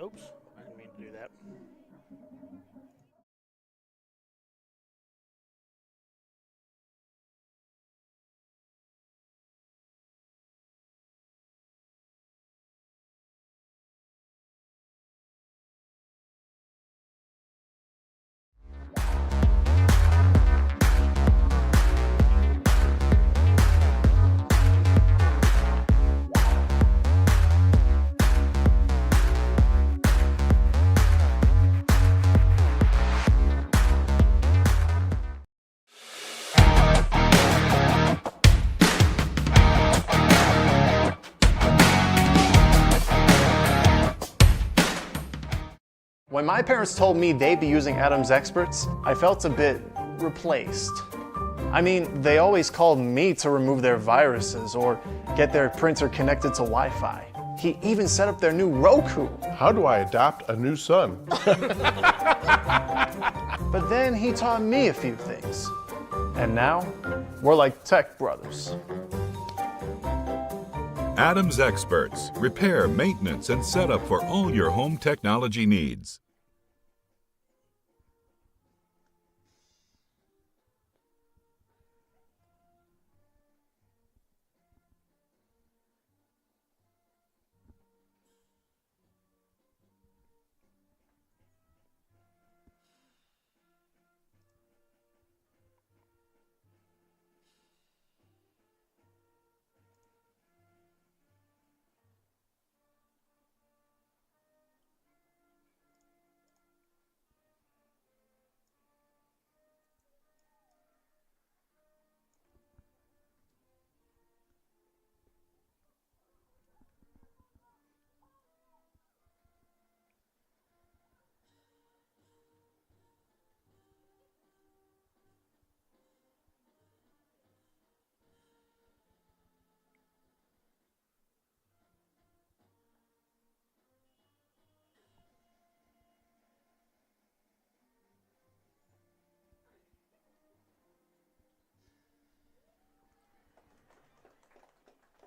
Oops, I didn't mean to do that. When my parents told me they'd be using Adam's Experts, I felt a bit replaced. I mean, they always called me to remove their viruses or get their printer connected to Wi-Fi. He even set up their new Roku. How do I adopt a new son? But then he taught me a few things. And now, we're like tech brothers. Adam's Experts. Repair, maintenance, and setup for all your home technology needs.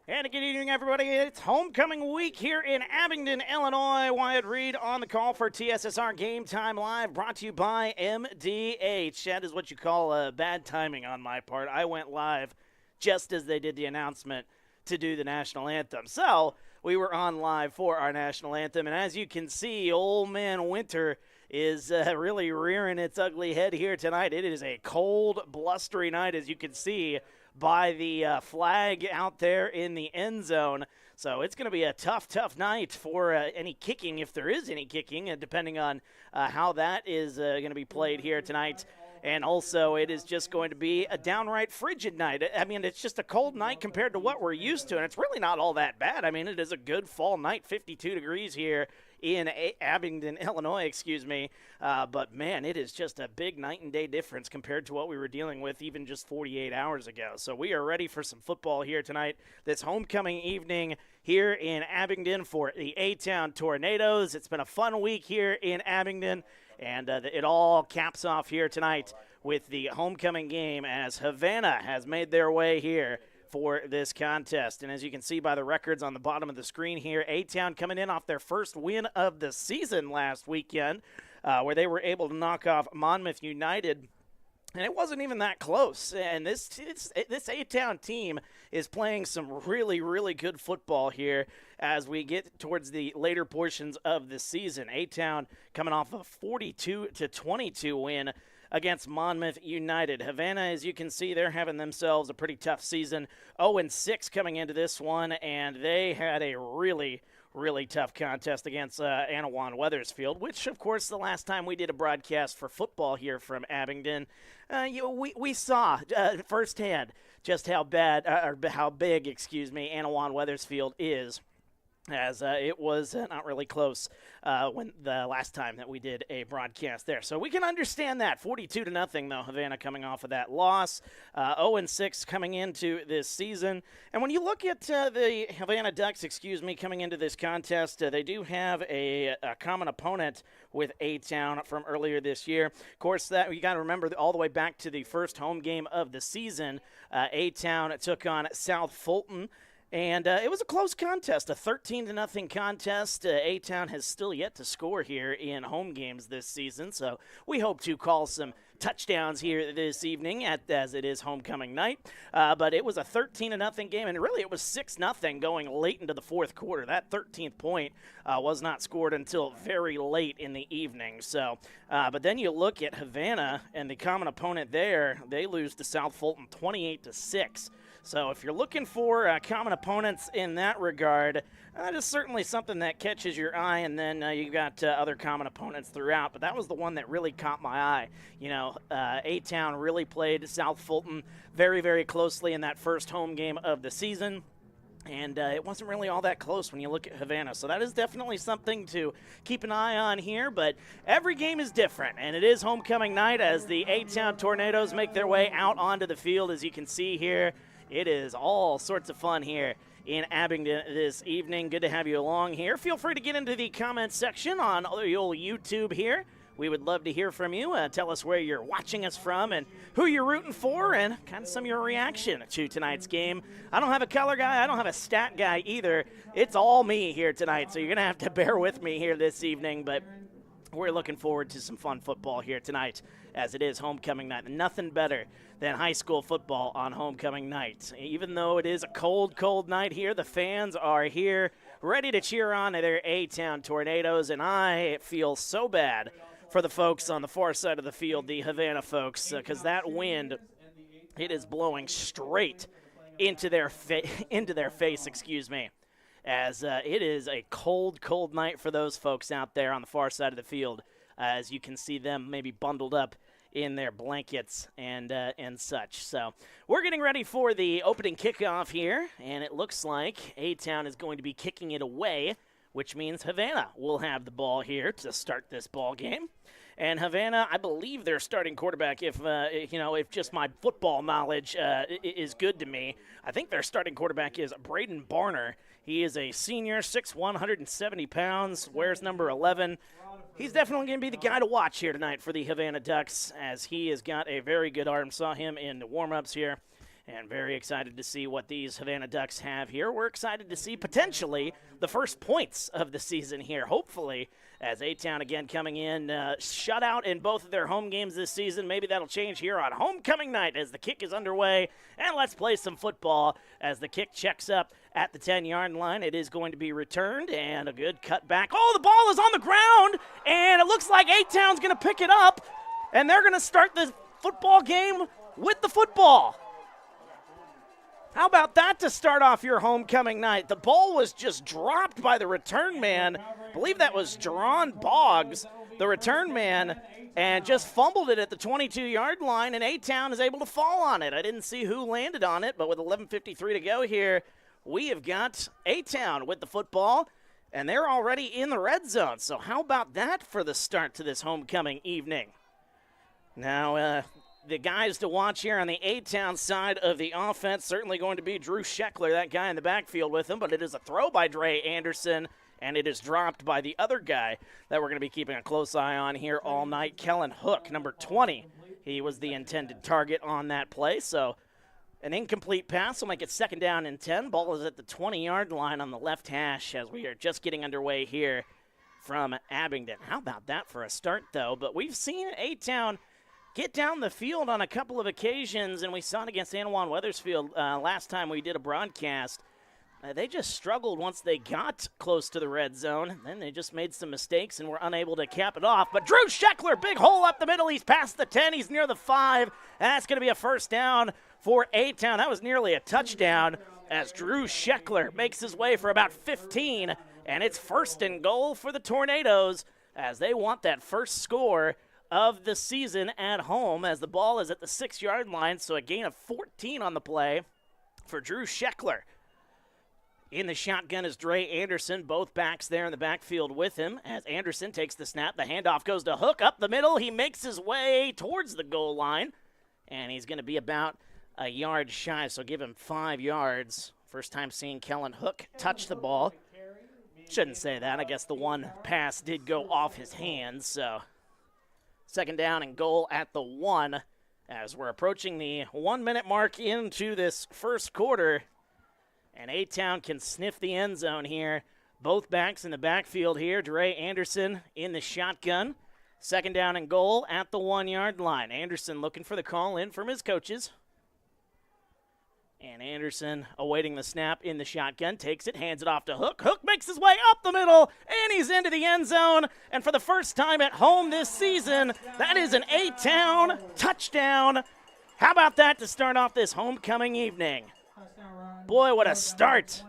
And good evening, everybody. It's homecoming week here in Abingdon, Illinois. Wyatt Reed on the call for TSSR Game Time Live, brought to you by MDH. That is what you call bad timing on my part. I went live just as they did the announcement to do the national anthem. So we were on live for our national anthem. And as you can see, old man winter is really rearing its ugly head here tonight. It is a cold, blustery night, as you can see by the flag out there in the end zone. So it's going to be a tough, tough night for any kicking, if there is any kicking, depending on how that is going to be played here tonight. And also, it is just going to be a downright frigid night. I mean, it's just a cold night compared to what we're used to, and it's really not all that bad. I mean, it is a good fall night, 52 degrees here in Abingdon, Illinois, but man, it is just a big night and day difference compared to what we were dealing with even just 48 hours ago. So we are ready for some football here tonight. This homecoming evening here in Abingdon for the A-Town Tornadoes. It's been a fun week here in Abingdon, and it all caps off here tonight with the homecoming game as Havana has made their way here for this contest. And as you can see by the records on the bottom of the screen here, A-Town coming in off their first win of the season last weekend, where they were able to knock off Monmouth United. And it wasn't even that close. And this A-Town team is playing some really, really good football here as we get towards the later portions of the season. A-Town coming off a 42-22 win against Monmouth United. Havana, as you can see, they're having themselves a pretty tough season. 0-6 coming into this one, and they had a really, really tough contest against Anawan-Wethersfield, which, of course, the last time we did a broadcast for football here from Abingdon, we saw firsthand just how big, Anawan-Wethersfield is, as it was not really close when the last time that we did a broadcast there. So we can understand that. 42-0, though, Havana coming off of that loss. 0-6 coming into this season. And when you look at the Havana Ducks, coming into this contest, they do have a common opponent with A-Town from earlier this year. Of course, that you got to remember all the way back to the first home game of the season. A-Town took on South Fulton. And it was a close contest, a 13-0 contest. A-Town has still yet to score here in home games this season, so we hope to call some touchdowns here this evening as it is homecoming night. But it was a 13-0 game, and really it was 6-0 going late into the fourth quarter. That 13th point was not scored until very late in the evening. So, but then you look at Havana and the common opponent there, they lose to South Fulton 28-6. So if you're looking for common opponents in that regard, that is certainly something that catches your eye, and then you've got other common opponents throughout. But that was the one that really caught my eye. You know, A-Town really played South Fulton very, very closely in that first home game of the season. And it wasn't really all that close when you look at Havana. So that is definitely something to keep an eye on here. But every game is different, and it is homecoming night as the A-Town Tornadoes make their way out onto the field, as you can see here. It is all sorts of fun here in Abingdon this evening. Good to have you along here. Feel free to get into the comments section on the old YouTube here. We would love to hear from you. Tell us where you're watching us from and who you're rooting for and kind of some of your reaction to tonight's game. I don't have a color guy. I don't have a stat guy either. It's all me here tonight, so you're going to have to bear with me here this evening. But we're looking forward to some fun football here tonight as it is homecoming night. Nothing better than high school football on homecoming night. Even though it is a cold, cold night here, the fans are here ready to cheer on their A-Town Tornadoes, and I feel so bad for the folks on the far side of the field, the Havana folks, because that wind, it is blowing straight into their face, as it is a cold, cold night for those folks out there on the far side of the field, as you can see them maybe bundled up in their blankets and such. So we're getting ready for the opening kickoff here, and it looks like A-Town is going to be kicking it away, which means Havana will have the ball here to start this ball game. And Havana, I believe their starting quarterback, if just my football knowledge is good to me, I think their starting quarterback is Braden Barner. He is a senior, 6'1", 170 pounds, wears number 11. He's definitely going to be the guy to watch here tonight for the Havana Ducks, as he has got a very good arm. Saw him in the warm-ups here, and very excited to see what these Havana Ducks have here. We're excited to see potentially the first points of the season here, hopefully, as A-Town again coming in, shut out in both of their home games this season. Maybe that'll change here on homecoming night as the kick is underway. And let's play some football as the kick checks up at the 10-yard line. It is going to be returned, and a good cutback. Oh, the ball is on the ground, and it looks like A-Town's going to pick it up, and they're going to start the football game with the football. How about that to start off your homecoming night? The ball was just dropped by the return man. I believe that was Jerron Boggs, the return man, and just fumbled it at the 22-yard line, and A-Town is able to fall on it. I didn't see who landed on it, but with 11:53 to go here, we have got A-Town with the football, and they're already in the red zone. So how about that for the start to this homecoming evening? Now, the guys to watch here on the A-Town side of the offense, certainly going to be Drew Scheckler, that guy in the backfield with him, but it is a throw by Dre Anderson, and it is dropped by the other guy that we're going to be keeping a close eye on here all night, Kellen Hook, number 20. He was the intended target on that play, so an incomplete pass will make it 2nd down and 10. Ball is at the 20-yard line on the left hash as we are just getting underway here from Abingdon. How about that for a start, though? But we've seen A-Town get down the field on a couple of occasions, and we saw it against Anawan Wethersfield last time we did a broadcast. They just struggled once they got close to the red zone. Then they just made some mistakes and were unable to cap it off. But Drew Scheckler, big hole up the middle. He's past the 10. He's near the 5. That's going to be a 1st down for A-Town. That was nearly a touchdown as Drew Scheckler makes his way for about 15. And it's 1st and goal for the Tornadoes as they want that first score of the season at home as the ball is at the 6-yard line. So a gain of 14 on the play for Drew Scheckler. In the shotgun is Dre Anderson, both backs there in the backfield with him. As Anderson takes the snap, the handoff goes to Hook up the middle. He makes his way towards the goal line, and he's going to be about a yard shy, so give him 5 yards. First time seeing Kellen Hook touch the ball. Shouldn't say that. I guess the one pass did go off his hands, so 2nd down and goal at the 1 as we're approaching the 1-minute mark into this first quarter. And A-Town can sniff the end zone here. Both backs in the backfield here. Dre Anderson in the shotgun. Second down and goal at the 1-yard line. Anderson looking for the call in from his coaches. And Anderson awaiting the snap in the shotgun. Takes it, hands it off to Hook. Hook makes his way up the middle, and he's into the end zone. And for the first time at home this season, that is an A-Town touchdown. How about that to start off this homecoming evening? Boy, what a start.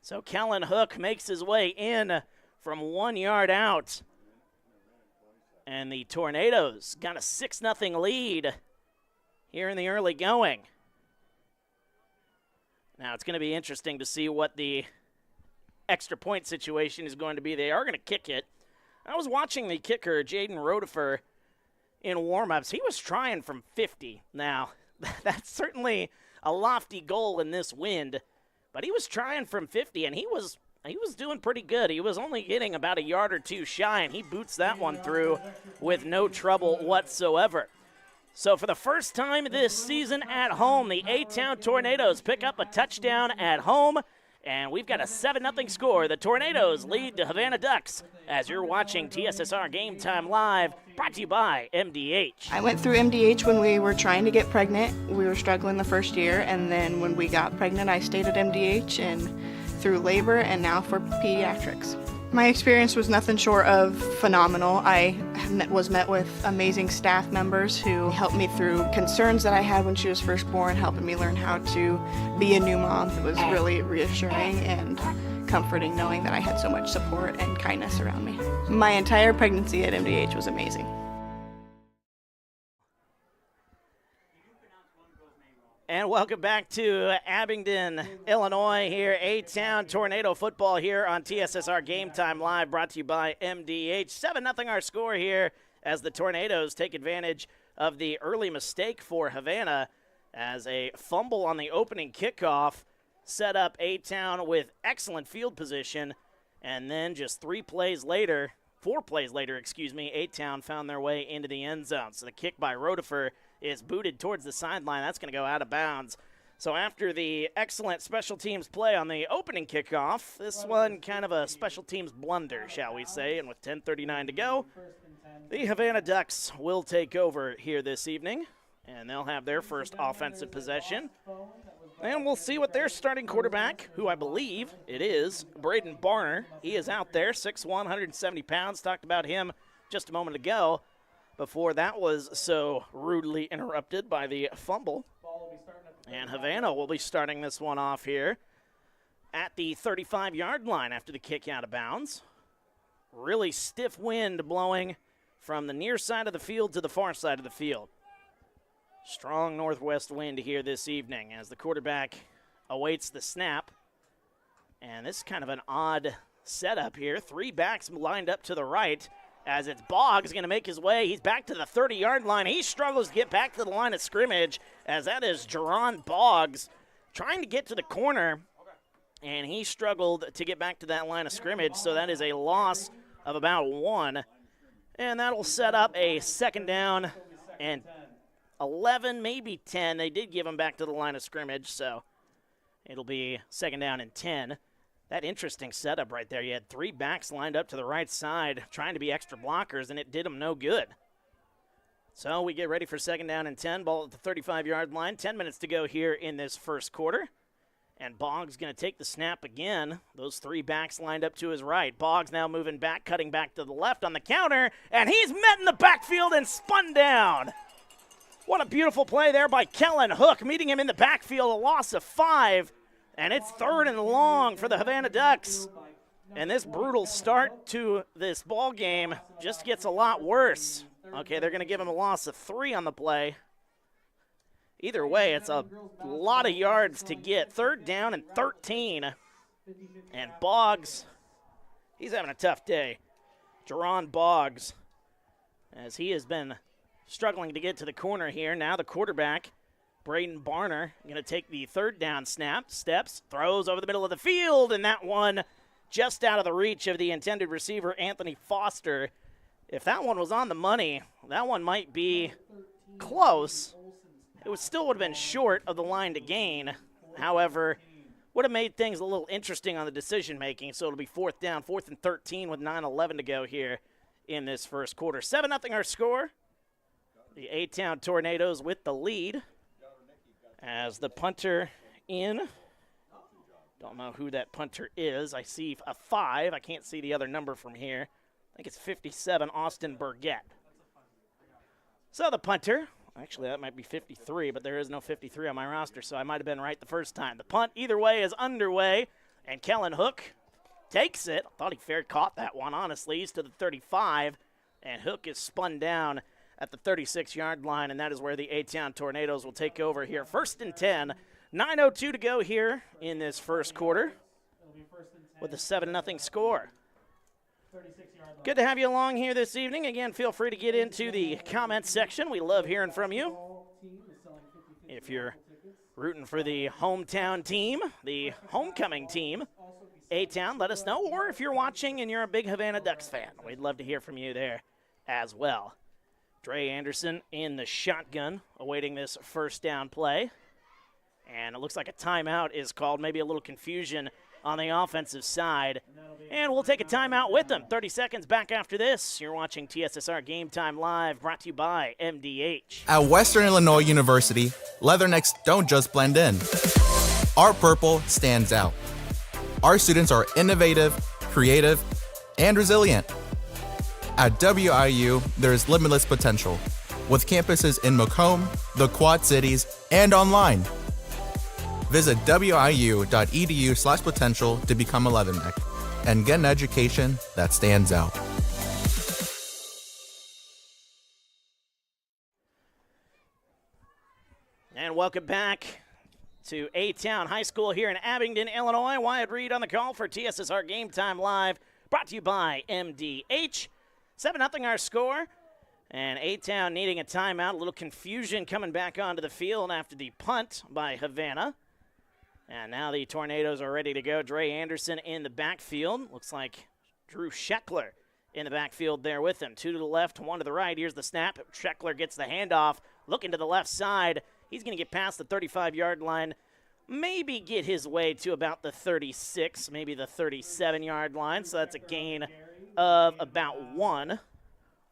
So Kellen Hook makes his way in from 1 yard out. And the Tornadoes got a 6-0 lead here in the early going. Now it's going to be interesting to see what the extra point situation is going to be. They are going to kick it. I was watching the kicker, Jaden Rodefer, in warm-ups. He was trying from 50. Now, that's certainly a lofty goal in this wind, but he was trying from 50, and he was doing pretty good. He was only getting about a yard or two shy, and he boots that one through with no trouble whatsoever. So for the first time this season at home, the A-Town Tornadoes pick up a touchdown at home, and we've got a 7-0 score. The Tornadoes lead the Havana Ducks as you're watching TSSR Game Time Live, brought to you by MDH. I went through MDH when we were trying to get pregnant. We were struggling the first year, and then when we got pregnant, I stayed at MDH and through labor and now for pediatrics. My experience was nothing short of phenomenal. I was met with amazing staff members who helped me through concerns that I had when she was first born, helping me learn how to be a new mom. It was really reassuring and comforting knowing that I had so much support and kindness around me. My entire pregnancy at MDH was amazing. And welcome back to Abingdon, Illinois here. A-Town Tornado football here on TSSR Game Time Live, brought to you by MDH. 7-0 our score here as the Tornadoes take advantage of the early mistake for Havana as a fumble on the opening kickoff set up A-Town with excellent field position. And then just 4 plays later, A-Town found their way into the end zone. So the kick by Rodefer is booted towards the sideline. That's going to go out of bounds. So after the excellent special teams play on the opening kickoff, this one kind of a special teams blunder, shall we say. And with 10:39 to go, the Havana Ducks will take over here this evening, and they'll have their first offensive possession. And we'll see what their starting quarterback, who I believe it is, Braden Barner. He is out there, 6'1", 170 pounds. Talked about him just a moment ago, before that was so rudely interrupted by the fumble. And Havana will be starting this one off here at the 35-yard line after the kick out of bounds. Really stiff wind blowing from the near side of the field to the far side of the field. Strong northwest wind here this evening as the quarterback awaits the snap. And this is kind of an odd setup here. 3 backs lined up to the right, as it's Boggs going to make his way. He's back to the 30-yard line. He struggles to get back to the line of scrimmage, as that is Jerron Boggs trying to get to the corner, and he struggled to get back to that line of scrimmage, so that is a loss of about 1. And that'll set up a second down and 11, maybe 10. They did give him back to the line of scrimmage, so it'll be second down and 10. That interesting setup right there. You had 3 backs lined up to the right side trying to be extra blockers, and it did them no good. So we get ready for second down and 10. Ball at the 35-yard line. 10 minutes to go here in this first quarter. And Boggs going to take the snap again. Those 3 backs lined up to his right. Boggs now moving back, cutting back to the left on the counter, and he's met in the backfield and spun down. What a beautiful play there by Kellen Hook, meeting him in the backfield, a loss of 5. And it's 3rd and long for the Havana Ducks. And this brutal start to this ball game just gets a lot worse. Okay, they're going to give him a loss of 3 on the play. Either way, it's a lot of yards to get. 3rd down and 13. And Boggs, he's having a tough day. Jerron Boggs, as he has been struggling to get to the corner here. Now the quarterback, Braden Barner, going to take the 3rd down snap, steps, throws over the middle of the field, and that one just out of the reach of the intended receiver, Anthony Foster. If that one was on the money, that one might be close. It still would have been short of the line to gain. However, would have made things a little interesting on the decision-making, so it'll be 4th down, 4th and 13 with 9:11 to go here in this first quarter. 7-0 our score. The A-Town Tornadoes with the lead as the punter in. Don't know who that punter is. I see a 5. I can't see the other number from here. I think it's 57, Austin Burgett. So the punter, actually that might be 53, but there is no 53 on my roster, so I might have been right the first time. The punt, either way, is underway, and Kellen Hook takes it. I thought he fair caught that one, honestly. He's to the 35, and Hook is spun down at the 36-yard line, and that is where the A-Town Tornadoes will take over here. 1st and 10, 9:02 to go here in this first quarter with a 7-0 score. Good to have you along here this evening. Again, feel free to get into the comments section. We love hearing from you. If you're rooting for the hometown team, the homecoming team, A-Town, let us know. Or if you're watching and you're a big Havana Ducks fan, we'd love to hear from you there as well. Dre Anderson in the shotgun, awaiting this first down play. And it looks like a timeout is called, maybe a little confusion on the offensive side. And we'll take a timeout with them. 30 seconds back after this. You're watching TSSR Game Time Live, brought to you by MDH. At Western Illinois University, Leathernecks don't just blend in. Our purple stands out. Our students are innovative, creative, and resilient. At WIU, there is limitless potential, with campuses in Macomb, the Quad Cities, and online. Visit wiu.edu/potential to become a Leatherneck and get an education that stands out. And welcome back to A-Town High School here in Abingdon, Illinois. Wyatt Reed on the call for TSSR Game Time Live, brought to you by MDH. 7-0 our score, and A-Town needing a timeout. A little confusion coming back onto the field after the punt by Havana. And now the Tornadoes are ready to go. Dre Anderson in the backfield. Looks like Drew Scheckler in the backfield there with him. 2 to the left, 1 to the right. Here's the snap. Scheckler gets the handoff, looking to the left side. He's going to get past the 35-yard line, maybe get his way to about the 36, maybe the 37-yard line. So that's a gain of about 1.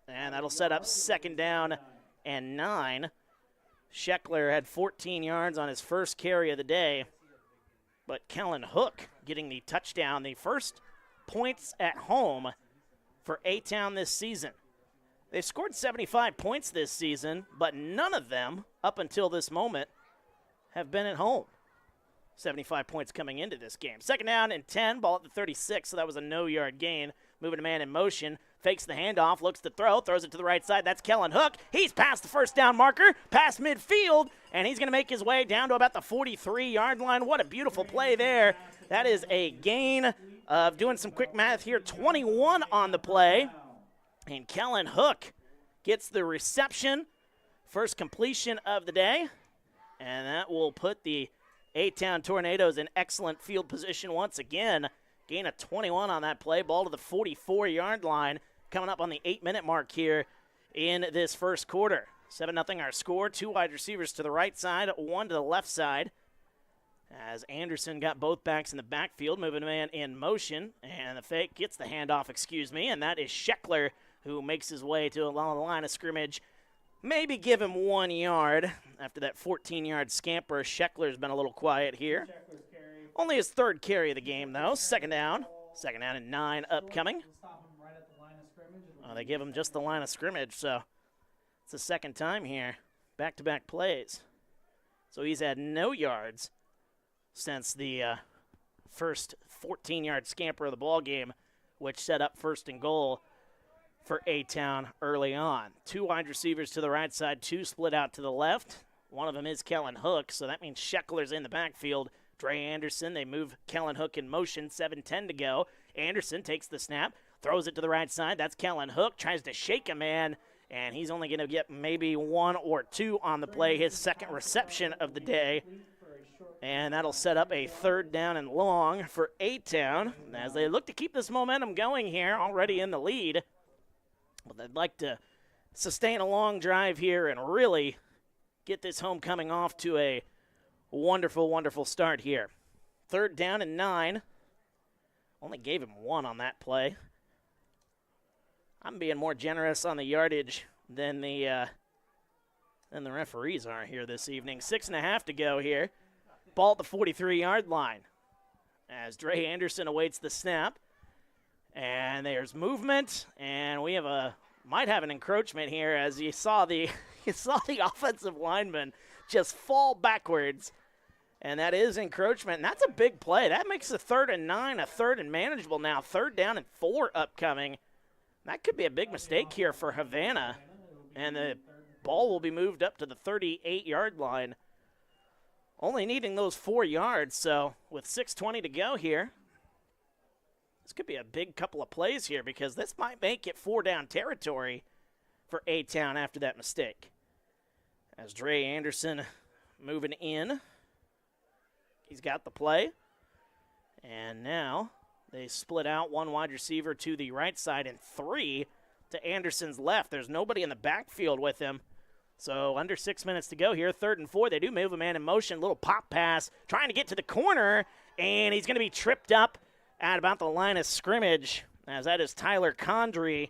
And that'll set up 2nd down and 9. Scheckler had 14 yards on his first carry of the day. But Kellen Hook getting the touchdown, the first points at home for A-Town this season. They've scored 75 points this season, but none of them, up until this moment, have been at home. 75 points coming into this game. 2nd down and 10, ball at the 36, so that was a no-yard gain. Moving a man in motion, fakes the handoff, looks to throw, throws it to the right side. That's Kellen Hook. He's past the first down marker, past midfield, and he's going to make his way down to about the 43-yard line. What a beautiful play there. That is a gain of, doing some quick math here, 21 on the play. And Kellen Hook gets the reception, first completion of the day, and that will put the A-Town Tornadoes in excellent field position once again. Gain of 21 on that play, ball to the 44-yard line, coming up on the 8-minute mark here in this first quarter. 7-0 our score, 2 wide receivers to the right side, 1 to the left side. As Anderson got both backs in the backfield, moving a man in motion, and the fake gets the handoff, and that is Scheckler, who makes his way to along the line of scrimmage. Maybe give him 1 yard after that 14-yard scamper. Scheckler's been a little quiet here. Only his 3rd carry of the game, though. 2nd down. 2nd down and 9 upcoming. They give him just the line of scrimmage, so it's the 2nd time here. Back-to-back plays. So he's had no yards since the first 14-yard scamper of the ball game, which set up 1st and goal for A-Town early on. 2 wide receivers to the right side, 2 split out to the left. One of them is Kellen Hook, so that means Scheckler's in the backfield. Dre Anderson, they move Kellen Hook in motion, 7:10 to go. Anderson takes the snap, throws it to the right side. That's Kellen Hook, tries to shake a man, and he's only going to get maybe 1 or 2 on the play, his 2nd reception of the day. And that'll set up a 3rd down and long for A-Town as they look to keep this momentum going here, already in the lead. But they'd like to sustain a long drive here and really get this homecoming off to a Wonderful, wonderful start here. 3rd down and 9. Only gave him 1 on that play. I'm being more generous on the yardage than the referees are here this evening. 6.5 to go here. Ball at the 43-yard line as Dre Anderson awaits the snap. And there's movement, and we might have an encroachment here as you saw the offensive lineman just fall backwards. And that is encroachment, and that's a big play. That makes a 3rd and 9, a 3rd and manageable now. 3rd down and 4 upcoming. That could be a big mistake here for Havana, and the ball will be moved up to the 38-yard line. Only needing those 4 yards, so with 6:20 to go here, this could be a big couple of plays here because this might make it 4-down territory for A-Town after that mistake. As Dre Anderson moving in. He's got the play. And now they split out 1 wide receiver to the right side and 3 to Anderson's left. There's nobody in the backfield with him. So under 6 minutes to go here, 3rd and 4. They do move a man in motion. Little pop pass, trying to get to the corner, and he's going to be tripped up at about the line of scrimmage, as that is Tyler Condry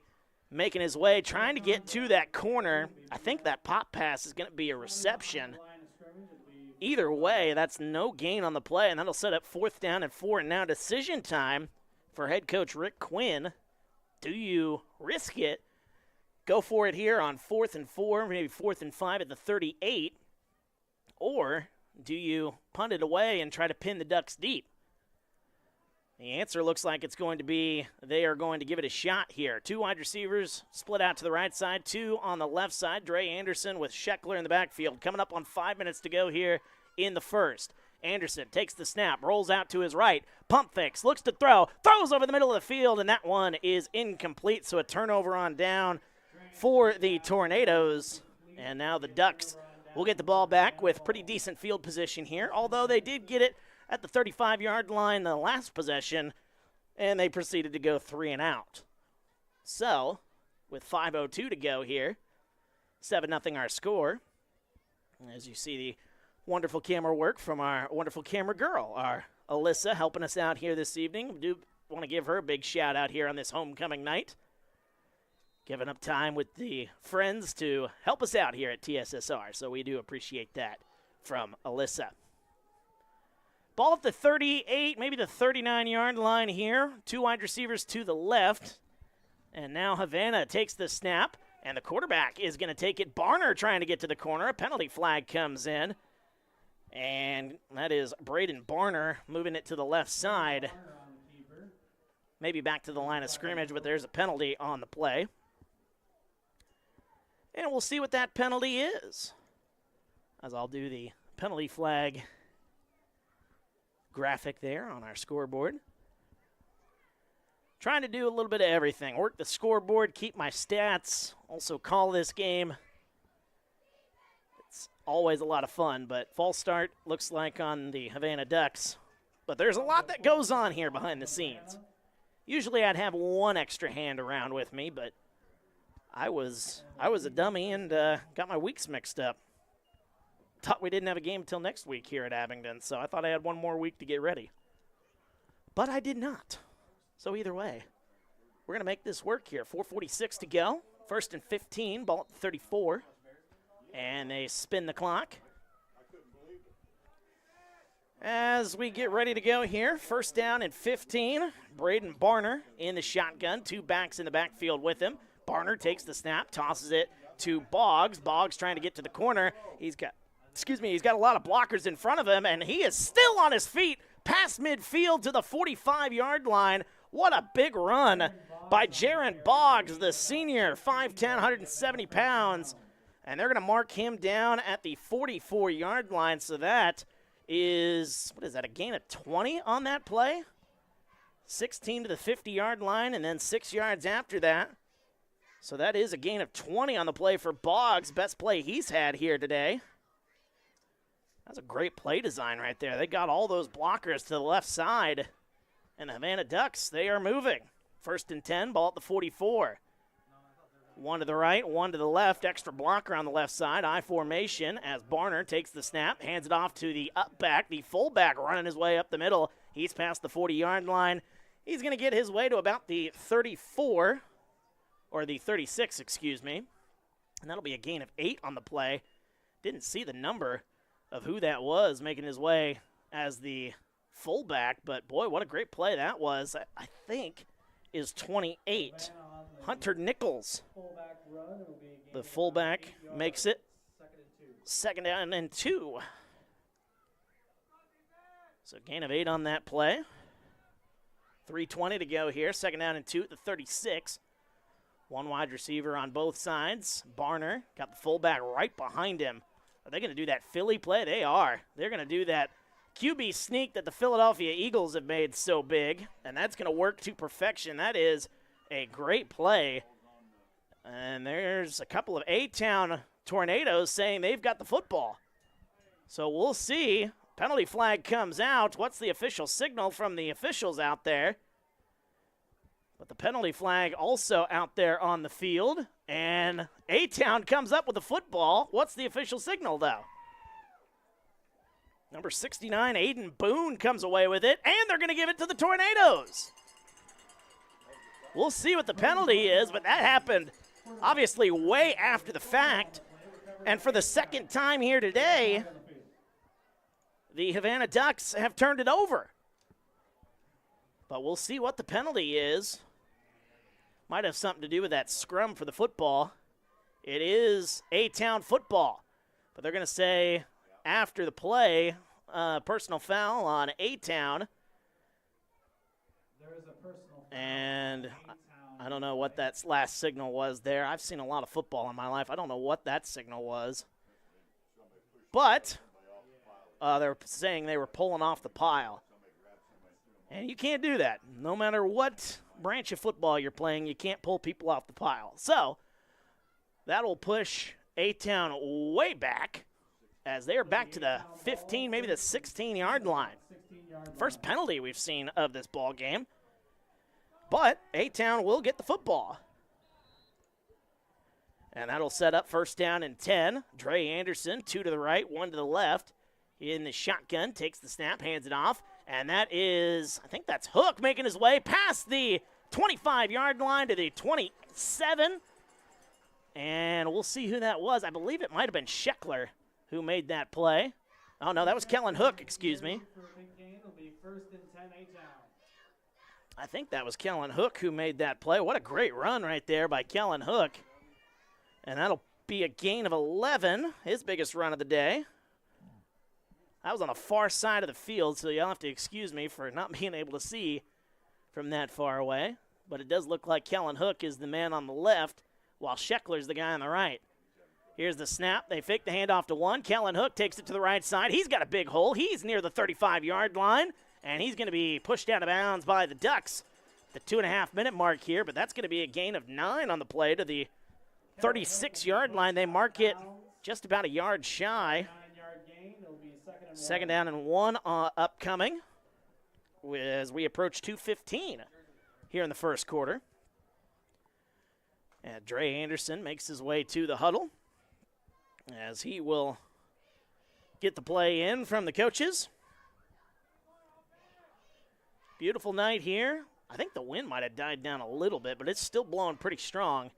making his way, trying to get to that corner. I think that pop pass is going to be a reception. Either way, that's no gain on the play, and that'll set up 4th down and 4. And now decision time for head coach Rick Quinn. Do you risk it? Go for it here on 4th and 4, maybe 4th and 5 at the 38, or do you punt it away and try to pin the Ducks deep? The answer looks like it's going to be they are going to give it a shot here. 2 wide receivers split out to the right side, 2 on the left side. Dre Anderson with Scheckler in the backfield. Coming up on 5 minutes to go here in the first. Anderson takes the snap, rolls out to his right, pump fakes, looks to throw, throws over the middle of the field, and that one is incomplete. So a turnover on down for the Tornadoes. And now the Ducks will get the ball back with pretty decent field position here, although they did get it at the 35-yard line the last possession, and they proceeded to go 3 and out. So, with 5:02 to go here, 7-0 our score. As you see the wonderful camera work from our wonderful camera girl, our Alyssa, helping us out here this evening. We do want to give her a big shout out here on this homecoming night. Giving up time with the friends to help us out here at TSSR, so we do appreciate that from Alyssa. Ball at the 38, maybe the 39-yard line here. 2 wide receivers to the left. And now Havana takes the snap, and the quarterback is going to take it. Barner trying to get to the corner. A penalty flag comes in. And that is Braden Barner moving it to the left side. Maybe back to the line of scrimmage, but there's a penalty on the play. And we'll see what that penalty is, as I'll do the penalty flag graphic there on our scoreboard. Trying to do a little bit of everything. Work the scoreboard, keep my stats, also call this game. It's always a lot of fun, but false start looks like on the Havana Ducks. But there's a lot that goes on here behind the scenes. Usually I'd have 1 extra hand around with me, but I was a dummy and got my weeks mixed up. Thought we didn't have a game until next week here at Abingdon, so I thought I had 1 more week to get ready. But I did not. So either way, we're going to make this work here. 4:46 to go. 1st and 15, ball at the 34. And they spin the clock. As we get ready to go here, 1st down and 15. Braden Barner in the shotgun. 2 backs in the backfield with him. Barner takes the snap, tosses it to Boggs. Boggs trying to get to the corner. He's got a lot of blockers in front of him, and he is still on his feet past midfield to the 45-yard line. What a big run by Jaron Boggs, the senior, 5'10", 170 pounds. And they're going to mark him down at the 44-yard line. So that is, a gain of 20 on that play? 16 to the 50-yard line, and then 6 yards after that. So that is a gain of 20 on the play for Boggs. Best play he's had here today. That's a great play design right there. They got all those blockers to the left side. And the Havana Ducks, they are moving. 1st and 10, ball at the 44. One to the right, one to the left. Extra blocker on the left side. I formation as Barner takes the snap, hands it off to the up back. The fullback running his way up the middle. He's past the 40-yard line. He's going to get his way to about the 34, or the 36, excuse me. And that'll be a gain of 8 on the play. Didn't see the number of who that was making his way as the fullback, but boy, what a great play that was. I think is 28. Hunter Nichols, the fullback, makes it second down and 2. So gain of 8 on that play. 3:20 to go here. Second down and 2 at the 36. One wide receiver on both sides. Barner got the fullback right behind him. Are they going to do that Philly play? They are. They're going to do that QB sneak that the Philadelphia Eagles have made so big, and that's going to work to perfection. That is a great play. And there's a couple of A-Town Tornadoes saying they've got the football. So we'll see. Penalty flag comes out. What's the official signal from the officials out there? But the penalty flag also out there on the field. And A-Town comes up with the football. What's the official signal, though? Number 69, Aiden Boone, comes away with it. And they're going to give it to the Tornadoes. We'll see what the penalty is, but that happened obviously way after the fact. And for the second time here today, the Havana Ducks have turned it over. But we'll see what the penalty is. Might have something to do with that scrum for the football. It is A-Town football. But they're going to say after the play, personal foul on A-Town. And I don't know what that last signal was there. I've seen a lot of football in my life. I don't know what that signal was. But they're saying they were pulling off the pile. And you can't do that. No matter what branch of football you're playing, you can't pull people off the pile. So that'll push A-Town way back as they are back to the 15, maybe the 16-yard line. First penalty we've seen of this ball game. But A-Town will get the football. And that'll set up first down and 10. Dre Anderson, 2 to the right, 1 to the left. In the shotgun, takes the snap, hands it off. And that is, I think that's Hook making his way past the 25-yard line to the 27. And we'll see who that was. I believe it might have been Scheckler who made that play. Oh, no, that was Kellen Hook, excuse me. I think that was Kellen Hook who made that play. What a great run right there by Kellen Hook. And that'll be a gain of 11, his biggest run of the day. I was on the far side of the field, so you'll have to excuse me for not being able to see from that far away. But it does look like Kellen Hook is the man on the left, while Scheckler's the guy on the right. Here's the snap. They fake the handoff to one. Kellen Hook takes it to the right side. He's got a big hole. He's near the 35-yard line, and he's going to be pushed out of bounds by the Ducks. The 2.5-minute mark here, but that's going to be a gain of 9 on the play to the 36-yard line. They mark it just about a yard shy. Second down and 1 upcoming as we approach 2:15 here in the first quarter. And Dre Anderson makes his way to the huddle as he will get the play in from the coaches. Beautiful night here. I think the wind might have died down a little bit, but it's still blowing pretty strong.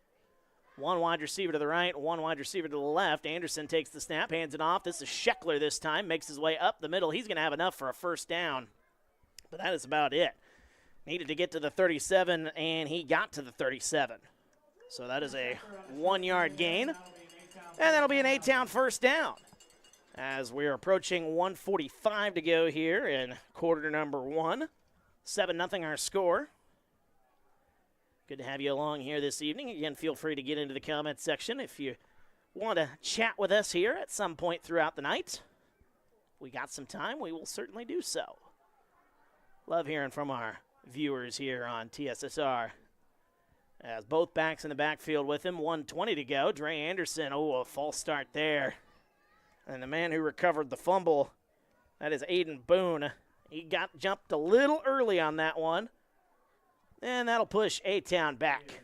One wide receiver to the right, one wide receiver to the left. Anderson takes the snap, hands it off. This is Scheckler this time, makes his way up the middle. He's going to have enough for a first down, but that is about it. Needed to get to the 37, and he got to the 37. So that is a 1-yard gain, and that'll be an A-Town first down. As we're approaching 1:45 to go here in quarter number 1. 7-0 our score. Good to have you along here this evening. Again, feel free to get into the comment section if you want to chat with us here at some point throughout the night. We got some time, we will certainly do so. Love hearing from our viewers here on TSSR. As both backs in the backfield with him, 1:20 to go. Dre Anderson, a false start there. And the man who recovered the fumble, that is Aiden Boone. He got jumped a little early on that one. And that'll push A-Town back.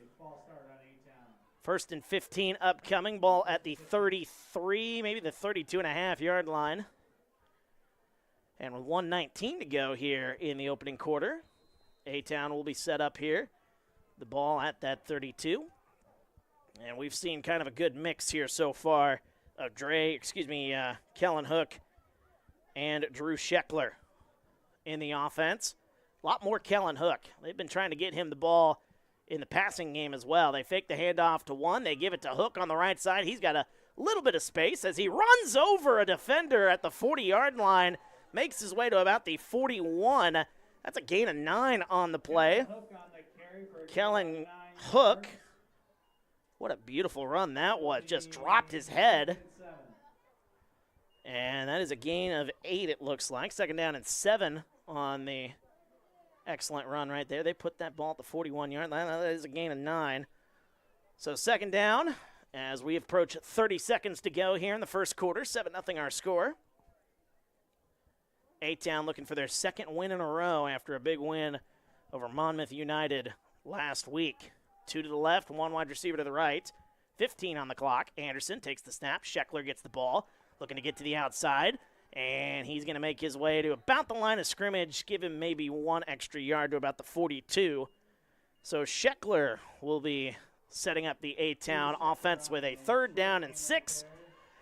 First and 15 upcoming. Ball at the 33, maybe the 32.5-yard line. And with 1:19 to go here in the opening quarter, A-Town will be set up here. The ball at that 32. And we've seen kind of a good mix here so far of Kellen Hook and Drew Scheckler in the offense. A lot more Kellen Hook. They've been trying to get him the ball in the passing game as well. They fake the handoff to one. They give it to Hook on the right side. He's got a little bit of space as he runs over a defender at the 40-yard line, makes his way to about the 41. That's a gain of 9 on the play. Kellen Hook, what a beautiful run that was. Just dropped his head. And that is a gain of 8, it looks like. Second down and 7 on the excellent run right there. They put that ball at the 41-yard line. That is a gain of 9. So second down as we approach 30 seconds to go here in the first quarter. 7-0 our score. A-Town looking for their second win in a row after a big win over Monmouth United last week. 2 to the left, 1 wide receiver to the right. 15 on the clock. Anderson takes the snap. Scheckler gets the ball, looking to get to the outside. And he's going to make his way to about the line of scrimmage, give him maybe 1 extra yard to about the 42. So Scheckler will be setting up the A-Town offense with a 3rd down and 6.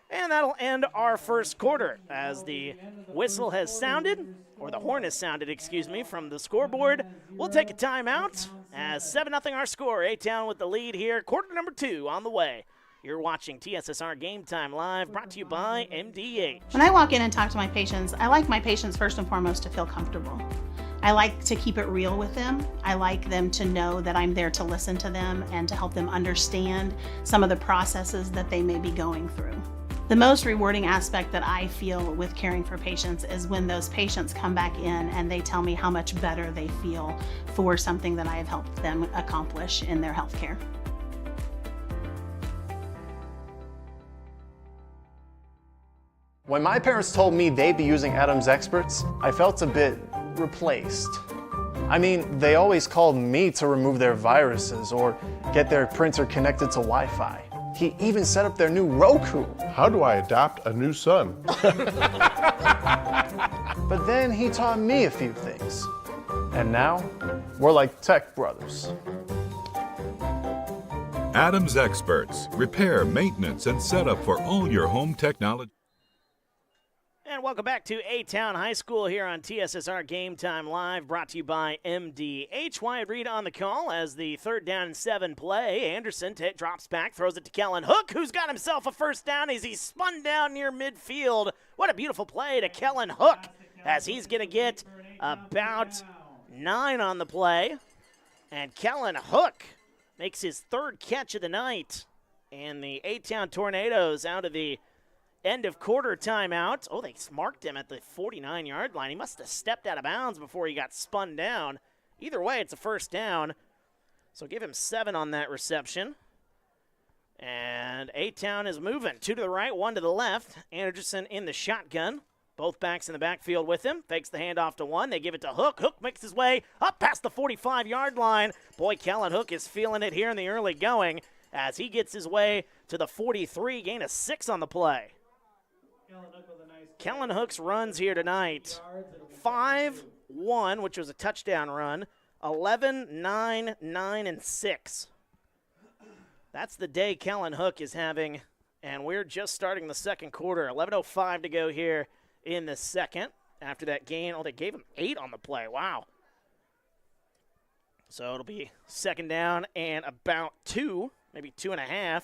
And that'll end our first quarter as the whistle has sounded, or the horn has sounded, from the scoreboard. We'll take a timeout as 7-0 our score. A-Town with the lead here. Quarter number 2 on the way. You're watching TSSR Game Time Live, brought to you by MDH. When I walk in and talk to my patients, I like my patients first and foremost to feel comfortable. I like to keep it real with them. I like them to know that I'm there to listen to them and to help them understand some of the processes that they may be going through. The most rewarding aspect that I feel with caring for patients is when those patients come back in and they tell me how much better they feel for something that I have helped them accomplish in their health care. When my parents told me they'd be using Adam's Experts, I felt a bit replaced. I mean, they always called me to remove their viruses or get their printer connected to Wi-Fi. He even set up their new Roku. How do I adopt a new son? But then he taught me a few things. And now, we're like tech brothers. Adam's Experts. Repair, maintenance, and setup for all your home technology. And welcome back to A-Town High School here on TSSR Game Time Live, brought to you by MDH. Wyatt Reed on the call as the 3rd down and 7 play. Anderson drops back, throws it to Kellen Hook, who's got himself a first down as he spun down near midfield. What a beautiful play to Kellen Hook as he's going to get about 9 on the play. And Kellen Hook makes his 3rd catch of the night. And the A-Town Tornadoes out of the end of quarter timeout. Oh, they marked him at the 49-yard line. He must have stepped out of bounds before he got spun down. Either way, it's a first down. So give him 7 on that reception. And A-Town is moving. 2 to the right, 1 to the left. Anderson in the shotgun. Both backs in the backfield with him. Fakes the handoff to 1. They give it to Hook. Hook makes his way up past the 45-yard line. Boy, Kellen Hook is feeling it here in the early going as he gets his way to the 43. Gain of 6 on the play. Kellen Hook's runs here tonight, 5-1, which was a touchdown run, 11, 9, 9, and 6. That's the day Kellen Hook is having, and we're just starting the second quarter. 11:05 to go here in the second. After that gain, they gave him 8 on the play. Wow. So it'll be second down and about 2, maybe 2.5.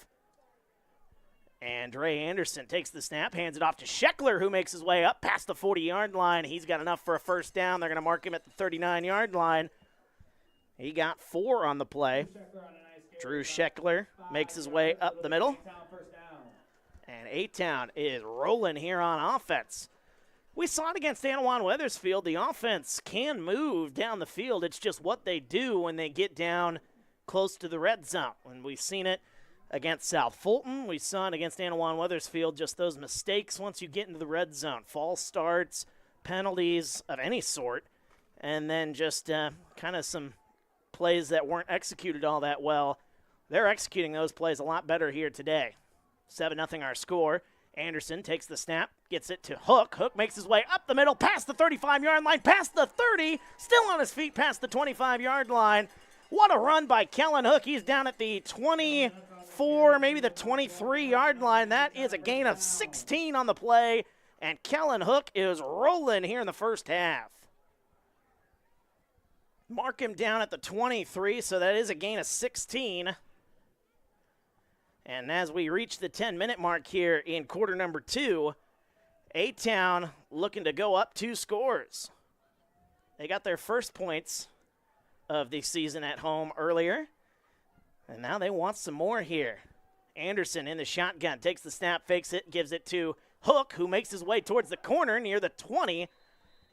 And Dre Anderson takes the snap, hands it off to Scheckler, who makes his way up past the 40-yard line. He's got enough for a first down. They're going to mark him at the 39-yard line. He got 4 on the play. Drew Scheckler makes his way up the middle. And A-Town is rolling here on offense. We saw it against Anawan-Wethersfield. The offense can move down the field. It's just what they do when they get down close to the red zone. And we've seen it against South Fulton. We saw it against Anawan-Wethersfield, just those mistakes once you get into the red zone. False starts, penalties of any sort, and then just kind of some plays that weren't executed all that well They're executing those plays a lot better here today. 7-0 our score. Anderson takes the snap, gets it to Hook. Hook makes his way up the middle, past the 35-yard line, past the 30, still on his feet past the 25-yard line. What a run by Kellen Hook. He's down at the 24, maybe the 23-yard line. That is a gain of 16 on the play, and Kellen Hook is rolling here in the first half. Mark him down at the 23, so that is a gain of 16. And as we reach the 10-minute mark here in quarter number 2, A-Town looking to go up 2 scores. They got their first points of the season at home earlier, and now they want some more here. Anderson in the shotgun, takes the snap, fakes it, gives it to Hook, who makes his way towards the corner near the 20,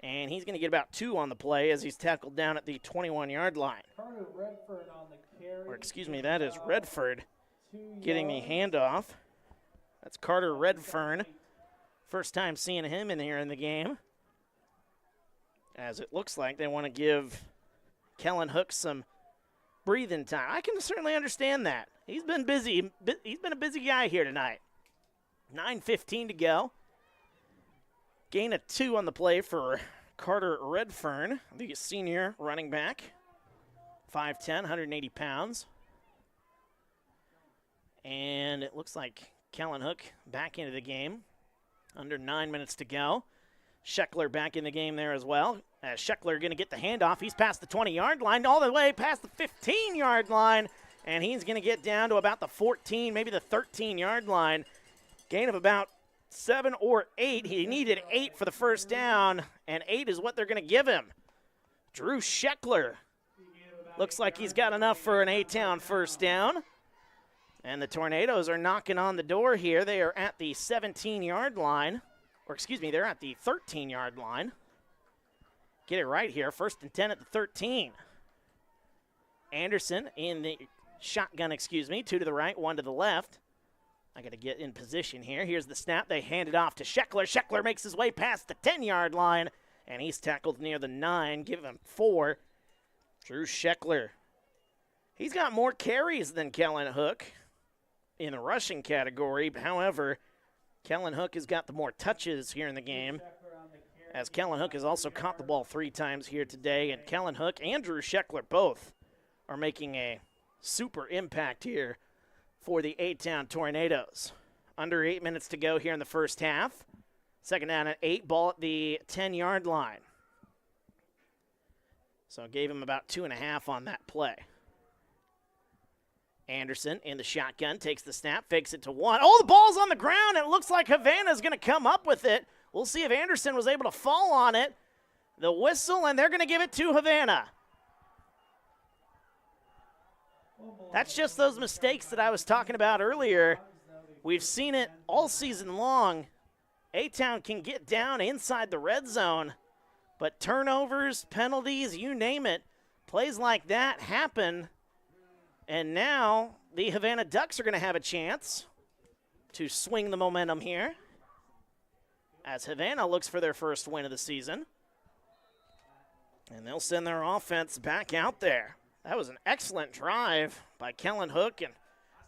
and he's going to get about 2 on the play as he's tackled down at the 21-yard line. Or excuse me, that is Redford getting the handoff. That's Carter Redfern. First time seeing him in here in the game. As it looks like they want to give Kellen Hook some breathing time. I can certainly understand that. He's been busy. He's been a busy guy here tonight. 9:15 to go. Gain of 2 on the play for Carter Redfern, the senior running back. 5'10", 180 pounds. And it looks like Kellen Hook back into the game. Under 9 minutes to go. Scheckler back in the game there as well. As Scheckler going to get the handoff. He's past the 20-yard line, all the way past the 15-yard line. And he's going to get down to about the 14, maybe the 13-yard line. Gain of about 7 or 8. He needed 8 for the first down, and 8 is what they're going to give him. Drew Scheckler. Looks like he's got enough for an A-Town first down. And the Tornadoes are knocking on the door here. They are at the 17-yard line. Or excuse me, they're at the 13-yard line. Get it right here. 1st and 10 at the 13. Anderson in the shotgun, 2 to the right, 1 to the left. I got to get in position here. Here's the snap. They hand it off to Scheckler. Scheckler makes his way past the 10-yard line, and he's tackled near the 9. Give him 4. Drew Scheckler. He's got more carries than Kellen Hook in the rushing category. However, Kellen Hook has got the more touches here in the game, as Kellen Hook has also caught the ball 3 times here today, and Kellen Hook and Drew Scheckler both are making a super impact here for the A-Town Tornadoes. Under 8 minutes to go here in the first half. 2nd down at 8, ball at the 10-yard line. So gave him about 2.5 on that play. Anderson in the shotgun, takes the snap, fakes it to 1. Oh, the ball's on the ground. It looks like Havana's going to come up with it. We'll see if Anderson was able to fall on it. The whistle, and they're going to give it to Havana. That's just those mistakes that I was talking about earlier. We've seen it all season long. A-Town can get down inside the red zone, but turnovers, penalties, you name it, plays like that happen. And now the Havana Ducks are going to have a chance to swing the momentum here as Havana looks for their first win of the season. And they'll send their offense back out there. That was an excellent drive by Kellen Hook, and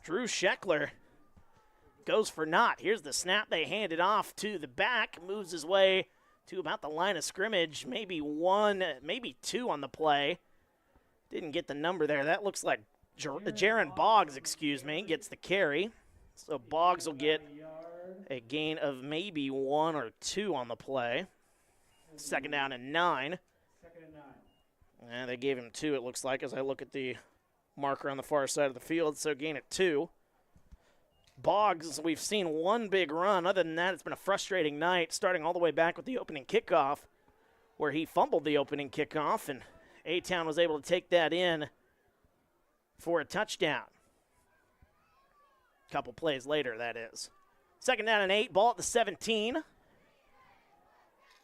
Drew Scheckler goes for naught. Here's the snap. They hand it off to the back, moves his way to about the line of scrimmage, maybe 1, maybe 2 on the play. Didn't get the number there. That looks like Jaron Boggs, gets the carry. So Boggs will get a gain of maybe 1 or 2 on the play. 2nd down and 9. And they gave him 2, it looks like, as I look at the marker on the far side of the field. So gain of 2. Boggs, we've seen 1 big run. Other than that, it's been a frustrating night, starting all the way back with the opening kickoff, where he fumbled the opening kickoff, and A-Town was able to take that in for a touchdown. A couple plays later, that is. 2nd down and 8, ball at the 17.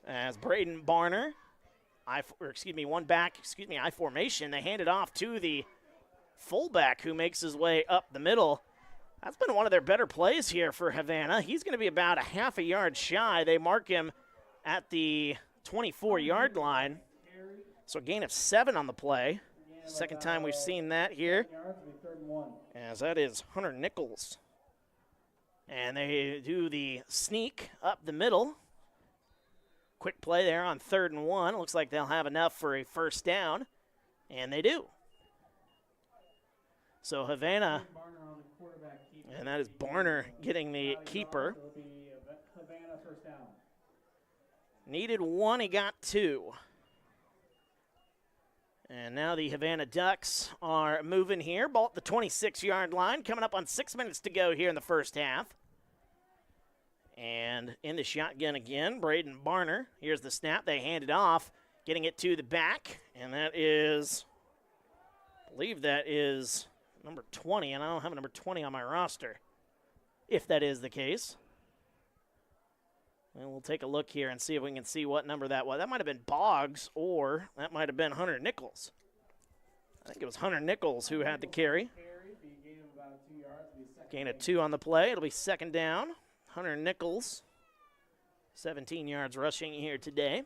As Braden Barner, I formation, they hand it off to the fullback who makes his way up the middle. That's been one of their better plays here for Havana. He's going to be about a half a yard shy. They mark him at the 24-yard line. So a gain of 7 on the play. Second time we've seen that here as that is Hunter Nichols. And they do the sneak up the middle. Quick play there on 3rd and 1. Looks like they'll have enough for a first down, and they do. So Havana, and that is Barner getting the keeper. Needed 1, he got 2. And now the Havana Ducks are moving here. Ball at the 26-yard line, coming up on 6 minutes to go here in the first half. And in the shotgun again, Braden Barner. Here's the snap. They hand it off, getting it to the back. And that is, I believe that is number 20, and I don't have a number 20 on my roster, if that is the case. And we'll take a look here and see if we can see what number that was. That might have been Boggs, or that might have been Hunter Nichols. I think it was Hunter Nichols who had the carry. Gain of 2 on the play. It'll be second down. Hunter Nichols, 17 yards rushing here today,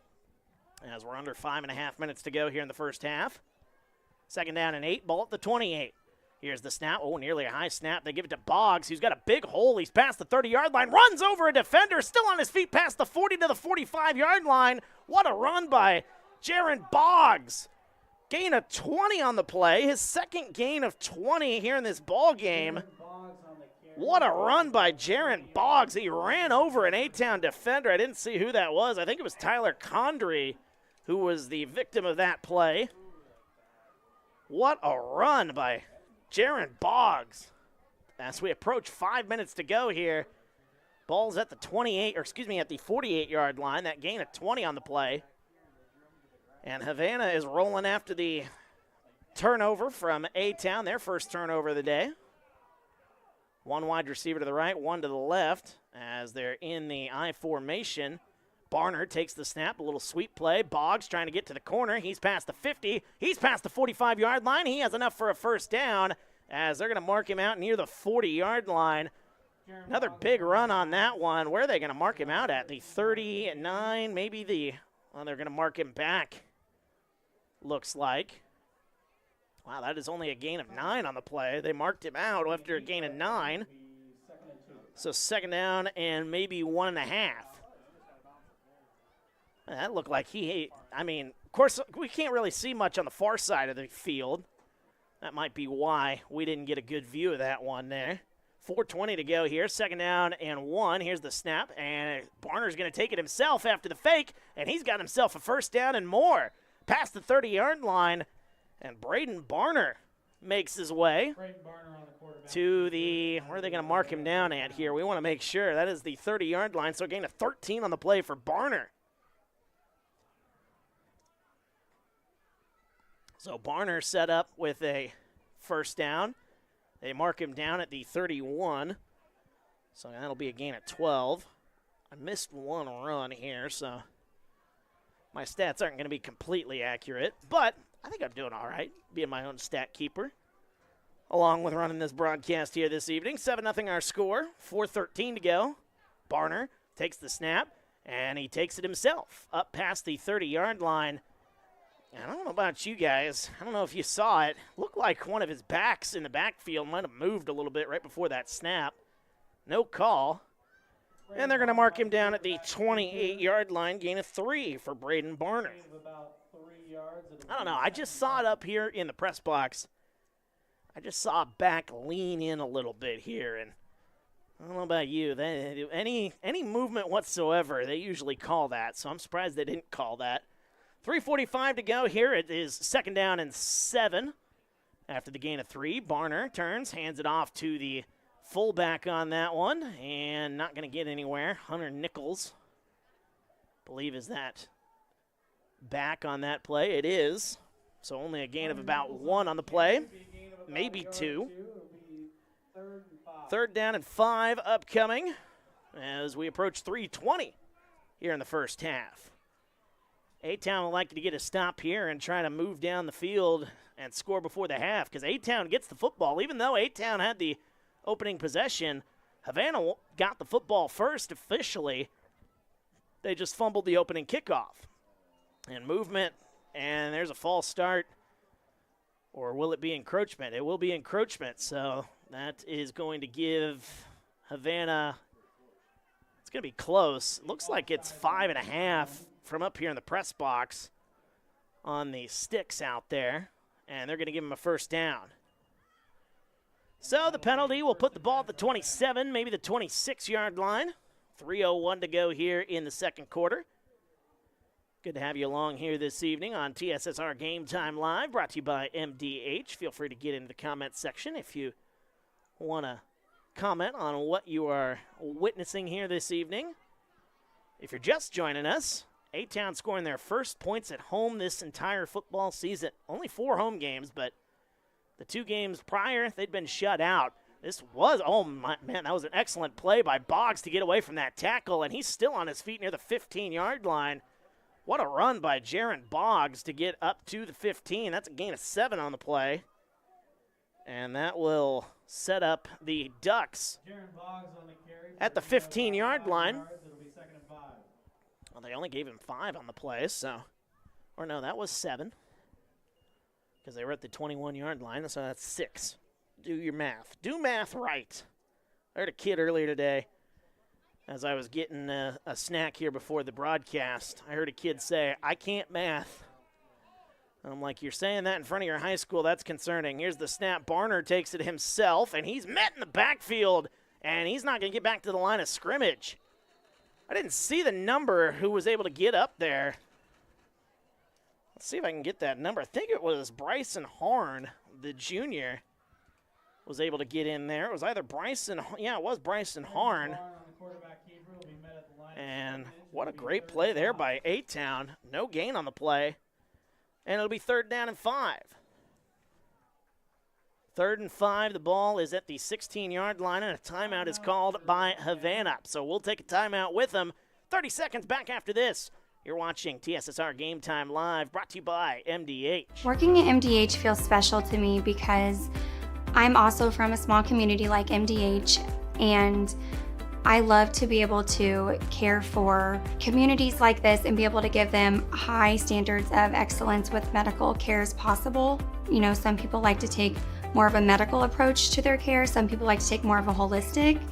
as we're under 5.5 minutes to go here in the first half. Second down and 8, ball at the 28. Here's the snap. Oh, nearly a high snap. They give it to Boggs, who's got a big hole. He's past the 30-yard line, runs over a defender, still on his feet past the 40 to the 45-yard line. What a run by Jaron Boggs. Gain of 20 on the play, his second gain of 20 here in this ball game. What a run by Jaron Boggs. He ran over an A-Town defender. I didn't see who that was. I think it was Tyler Condry who was the victim of that play. What a run by Jaron Boggs. As we approach 5 minutes to go here, ball's at the 28, or excuse me, at the 48-yard line. That gain of 20 on the play. And Havana is rolling after the turnover from A-Town, their first turnover of the day. One wide receiver to the right, one to the left, as they're in the I formation. Barner takes the snap, a little sweep play. Boggs trying to get to the corner. He's past the 50. He's past the 45-yard line. He has enough for a first down, as they're going to mark him out near the 40-yard line. Another big run on that one. Where are they going to mark him out at? The 39, maybe the, well, they're going to mark him back, looks like. Wow, that is only a gain of 9 on the play. They marked him out after a gain of 9. So second down and maybe 1.5. That looked like I mean, of course, we can't really see much on the far side of the field. That might be why we didn't get a good view of that one there. 4:20 to go here, second down and 1. Here's the snap, and Barner's going to take it himself after the fake, and he's got himself a first down and more. Past the 30-yard line. And Braden Barner makes his way to the, where are they going to mark him down at here? We want to make sure. That is the 30-yard line, so gain of 13 on the play for Barner. So Barner set up with a first down. They mark him down at the 31. So that'll be a gain of 12. I missed one run here, so my stats aren't going to be completely accurate, but I think I'm doing all right, being my own stat keeper, along with running this broadcast here this evening. 7-0 our score, 4:13 to go. Barner takes the snap, and he takes it himself up past the 30-yard line. And I don't know about you guys. I don't know if you saw it. Looked like one of his backs in the backfield might have moved a little bit right before that snap. No call. And they're going to mark him down at the 28-yard line, gain of 3 for Braden Barner. I don't know. I just saw it up here in the press box. I just saw a back lean in a little bit here, and I don't know about you. Any movement whatsoever, they usually call that, so I'm surprised they didn't call that. 3:45 to go here. It is second down and 7 after the gain of 3. Barner turns, hands it off to the fullback on that one, and not going to get anywhere. Hunter Nichols, I believe, is that back on that play. It is. So only a gain of about 1 on the play, maybe 2. Third down and 5 upcoming as we approach 3:20 here in the first half. A-Town would like to get a stop here and try to move down the field and score before the half, because A-Town gets the football. Even though A-Town had the opening possession, Havana got the football first officially. They just fumbled the opening kickoff. And movement, and there's a false start. Or will it be encroachment? It will be encroachment, so that is going to give Havana, it's going to be close. Looks like it's 5.5 from up here in the press box on the sticks out there, and they're going to give him a first down. So the penalty will put the ball at the 27, maybe the 26-yard line. 3:01 to go here in the second quarter. Good to have you along here this evening on TSSR Game Time Live, brought to you by MDH. Feel free to get into the comment section if you want to comment on what you are witnessing here this evening. If you're just joining us, A-Town scoring their first points at home this entire football season. Only 4 home games, but the 2 games prior, they'd been shut out. This was, oh my, man, that was an excellent play by Boggs to get away from that tackle, and he's still on his feet near the 15-yard line. What a run by Jaron Boggs to get up to the 15. That's a gain of 7 on the play. And that will set up the Ducks at the 15-yard line. Well, they only gave him 5 on the play, so. Or no, that was 7. Because they were at the 21-yard line, so that's 6. Do your math. Do math right. I heard a kid earlier today, as I was getting a snack here before the broadcast, I heard a kid say, I can't math. And I'm like, you're saying that in front of your high school? That's concerning. Here's the snap. Barner takes it himself, and he's met in the backfield, and he's not going to get back to the line of scrimmage. I didn't see the number who was able to get up there. Let's see if I can get that number. I think it was Bryson Horn, the junior, was able to get in there. It was either Bryson, yeah, it was Bryson Horn. And what a great play there by A-Town. No gain on the play. And it'll be 3rd down and 5. 3rd and 5, the ball is at the 16-yard line, and a timeout is called by Havana. So we'll take a timeout with them. 30 seconds back after this. You're watching TSSR Game Time Live, brought to you by MDH. Working at MDH feels special to me because I'm also from a small community like MDH, and I love to be able to care for communities like this and be able to give them high standards of excellence with medical care as possible. You know, some people like to take more of a medical approach to their care. Some people like to take more of a holistic.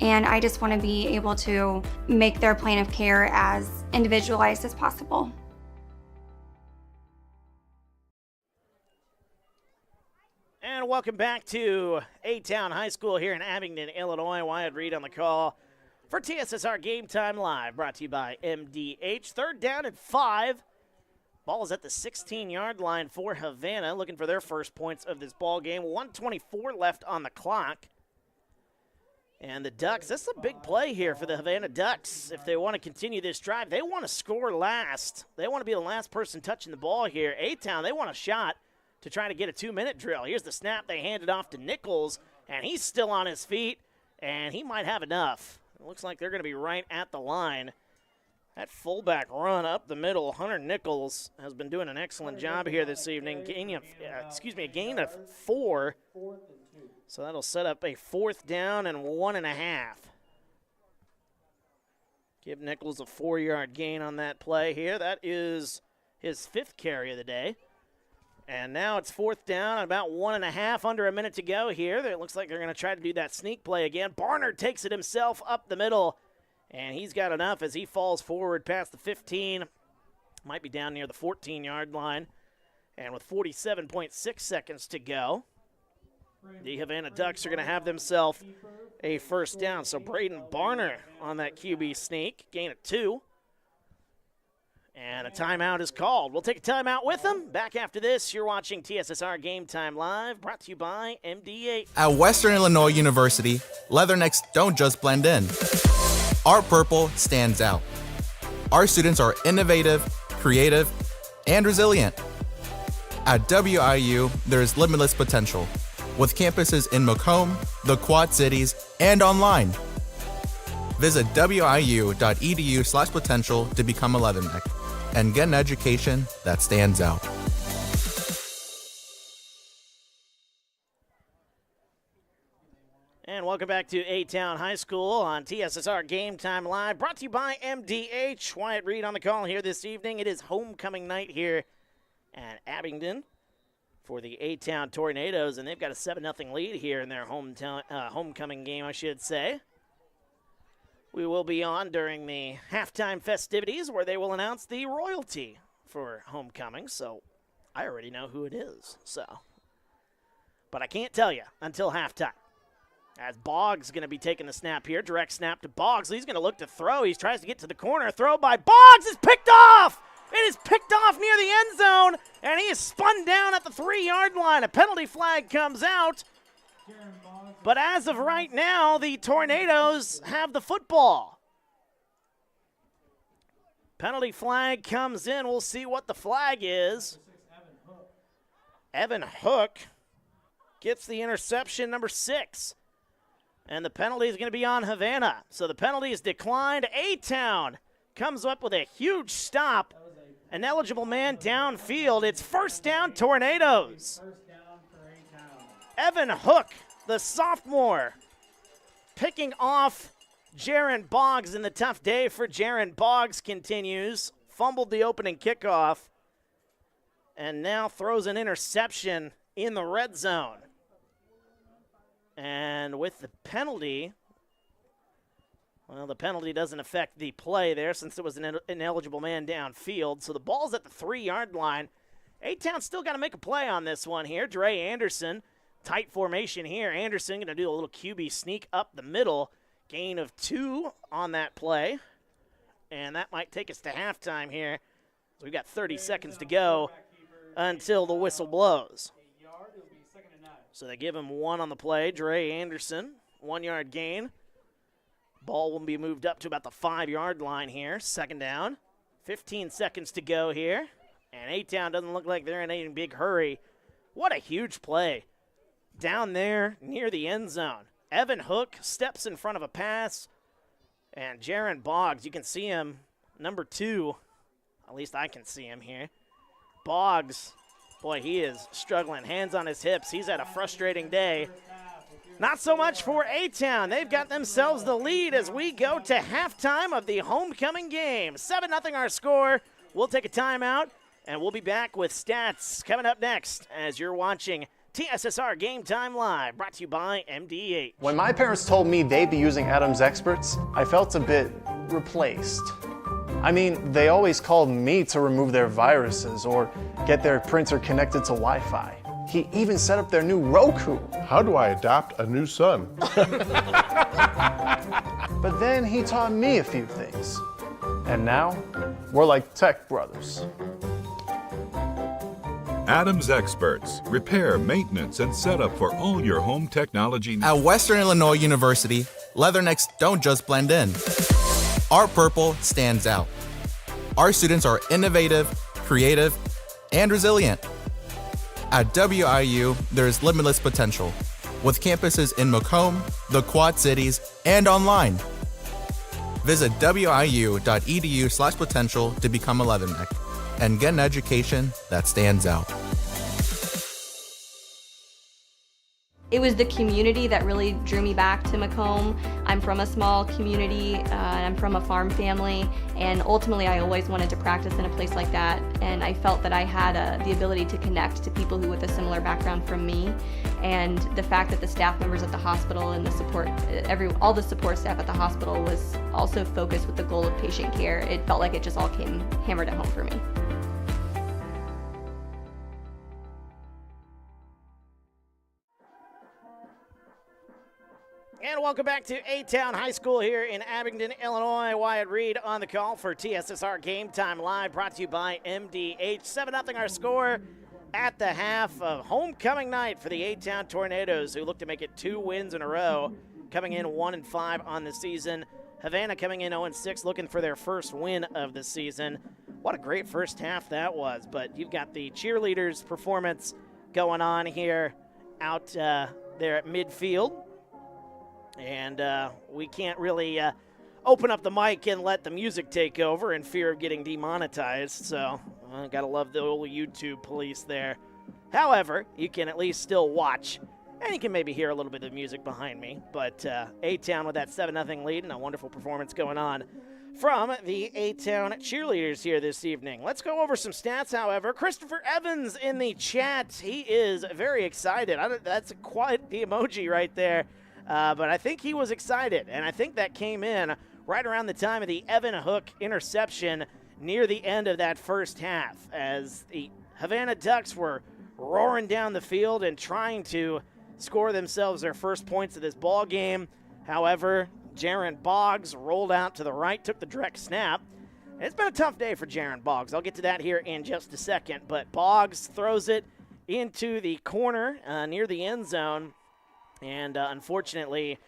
And I just want to be able to make their plan of care as individualized as possible. And welcome back to A-Town High School here in Abingdon, Illinois. Wyatt Reed on the call for TSSR Game Time Live, brought to you by MDH. 3rd down and 5. Ball is at the 16-yard line for Havana, looking for their first points of this ball game. 1:24 left on the clock. And the Ducks, this is a big play here for the Havana Ducks. If they want to continue this drive, they want to score last. They want to be the last person touching the ball here. A-Town, they want a shot to try to get a 2-minute drill. Here's the snap. They hand it off to Nichols, and he's still on his feet, and he might have enough. It looks like they're going to be right at the line. That fullback run up the middle, Hunter Nichols has been doing an excellent job here this evening. A gain of 4. So that'll set up a 4th down and 1.5. Give Nichols a 4-yard gain on that play here. That is his 5th carry of the day. And now it's 4th down, about 1.5, under a minute to go here. It looks like they're going to try to do that sneak play again. Barnard takes it himself up the middle, and he's got enough as he falls forward past the 15. Might be down near the 14-yard line. And with 47.6 seconds to go, the Havana Ducks are going to have themselves a first down. So Braden Barner on that QB sneak, gain of 2. And a timeout is called. We'll take a timeout with them. Back after this, you're watching TSSR Game Time Live, brought to you by MD8. At Western Illinois University, leathernecks don't just blend in. Our purple stands out. Our students are innovative, creative, and resilient. At WIU, there is limitless potential, with campuses in Macomb, the Quad Cities, and online. Visit wiu.edu/potential to become a leatherneck and get an education that stands out. And welcome back to A-Town High School on TSSR Game Time Live, brought to you by MDH. Wyatt Reed on the call here this evening. It is homecoming night here at Abingdon for the A-Town Tornadoes, and they've got a 7-0 lead here in their homecoming game, I should say. We will be on during the halftime festivities where they will announce the royalty for homecoming, so I already know who it is. But I can't tell you until halftime. As Boggs going to be taking the snap here. Direct snap to Boggs. He's going to look to throw. He tries to get to the corner. Throw by Boggs is picked off. It is picked off near the end zone, and he is spun down at the 3-yard line. A penalty flag comes out. But as of right now, the Tornadoes have the football. Penalty flag comes in. We'll see what the flag is. Evan Hook gets the interception, number 6. And the penalty is going to be on Havana. So the penalty is declined. A-Town comes up with a huge stop. An eligible man downfield. It's first down, Tornadoes. Evan Hook, the sophomore, picking off Jaron Boggs, and the tough day for Jaron Boggs continues. Fumbled the opening kickoff and now throws an interception in the red zone. And with the penalty, well, the penalty doesn't affect the play there since it was an ineligible man downfield. So the ball's at the 3-yard line. A-Town still got to make a play on this one here. Dre Anderson, tight formation here. Anderson going to do a little QB sneak up the middle. Gain of 2 on that play. And that might take us to halftime here. So we've got 30 seconds to go until the whistle blows. So they give him 1 on the play. Dre Anderson, 1-yard gain. Ball will be moved up to about the 5-yard line here. Second down. 15 seconds to go here. And A-Town doesn't look like they're in any big hurry. What a huge play. Down there near the end zone. Evan Hook steps in front of a pass. And Jaron Boggs, you can see him, number 2. At least I can see him here. Boggs, boy, he is struggling. Hands on his hips. He's had a frustrating day. Not so much for A-Town. They've got themselves the lead as we go to halftime of the homecoming game. 7-0 our score. We'll take a timeout, and we'll be back with stats coming up next as you're watching TSSR Game Time Live, brought to you by MDH. When my parents told me they'd be using Adam's experts, I felt a bit replaced. I mean, they always called me to remove their viruses or get their printer connected to Wi-Fi. He even set up their new Roku. How do I adopt a new son? But then he taught me a few things. And now, we're like tech brothers. Adams Experts. Repair, maintenance, and setup for all your home technology needs. At Western Illinois University, leathernecks don't just blend in. Our purple stands out. Our students are innovative, creative, and resilient. At WIU, there's limitless potential, with campuses in Macomb, the Quad Cities, and online. Visit wiu.edu/potential to become a leatherneck and get an education that stands out. It was the community that really drew me back to Macomb. I'm from a small community, and I'm from a farm family, and ultimately I always wanted to practice in a place like that, and I felt that I had the ability to connect to people who with a similar background from me, and the fact that the staff members at the hospital and the support, all the support staff at the hospital was also focused with the goal of patient care. It felt like it just all came hammered at home for me. And welcome back to A-Town High School here in Abingdon, Illinois. Wyatt Reed on the call for TSSR Game Time Live, brought to you by MDH. 7-0 our score at the half of homecoming night for the A-Town Tornadoes, who look to make it 2 wins in a row, coming in 1-5 on the season. Havana coming in 0-6, looking for their first win of the season. What a great first half that was, but you've got the cheerleaders' performance going on here out there at midfield. And we can't really open up the mic and let the music take over in fear of getting demonetized. So gotta love the old YouTube police there. However, you can at least still watch, and you can maybe hear a little bit of music behind me. But A-Town with that 7-0 lead and a wonderful performance going on from the A-Town cheerleaders here this evening. Let's go over some stats, however. Christopher Evans in the chat. He is very excited. That's quite the emoji right there. But I think he was excited, and I think that came in right around the time of the Evan Hook interception near the end of that first half, as the Havana Ducks were roaring down the field and trying to score themselves their first points of this ball game. However, Jaron Boggs rolled out to the right, took the direct snap. It's been a tough day for Jaron Boggs. I'll get to that here in just a second. But Boggs throws it into the corner near the end zone and unfortunately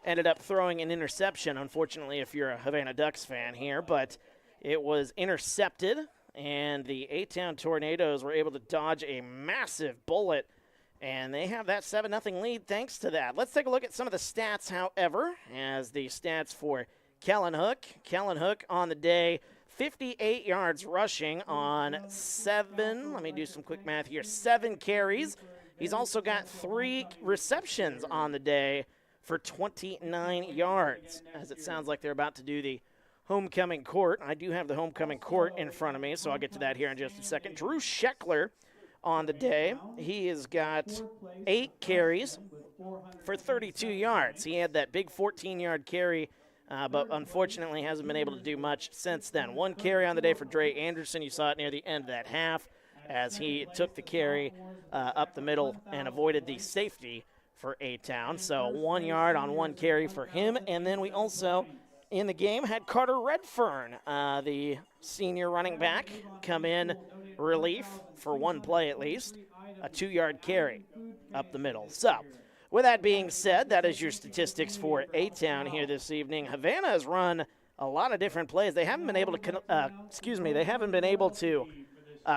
ended up throwing an interception, unfortunately, if you're a Havana Ducks fan here. But it was intercepted, and the A-Town Tornadoes were able to dodge a massive bullet, and they have that 7-0 lead thanks to that. Let's take a look at some of the stats, however, as the stats for Kellen Hook. Kellen Hook on the day, 58 yards rushing on 7 carries. He's also got 3 receptions on the day for 29 yards, as it sounds like they're about to do the homecoming court. I do have the homecoming court in front of me, so I'll get to that here in just a second. Drew Scheckler on the day, he has got 8 carries for 32 yards. He had that big 14-yard carry, but unfortunately hasn't been able to do much since then. 1 carry on the day for Dre Anderson. You saw it near the end of that half as he took the carry up the middle and avoided the safety for A-Town. So 1 yard on 1 carry for him. And then we also, in the game, had Carter Redfern, the senior running back, come in relief for 1 play at least, a 2-yard carry up the middle. So with that being said, that is your statistics for A-Town here this evening. Havana has run a lot of different plays. They haven't been able to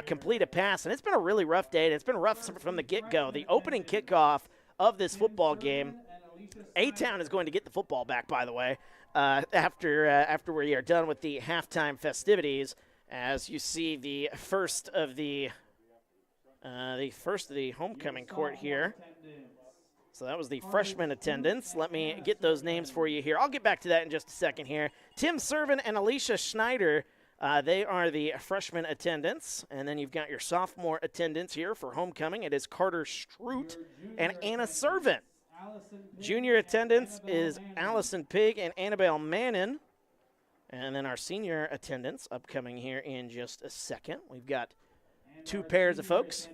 complete a pass, and it's been a really rough day, and it's been rough from the get-go. The opening kickoff of this football game, A-Town is going to get the football back, by the way, after we are done with the halftime festivities, as you see the first of the homecoming court here. So that was the freshman attendance. Let me get those names for you here. I'll get back to that in just a second here. Tim Servin and Alicia Schneider, they are the freshman attendants. And then you've got your sophomore attendants here for homecoming. It is Carter Stroot and Anna Servin. Junior attendance is Allison Pig and Annabelle Mannon. And then our senior attendance upcoming here in just a second. We've got 2 pairs of folks,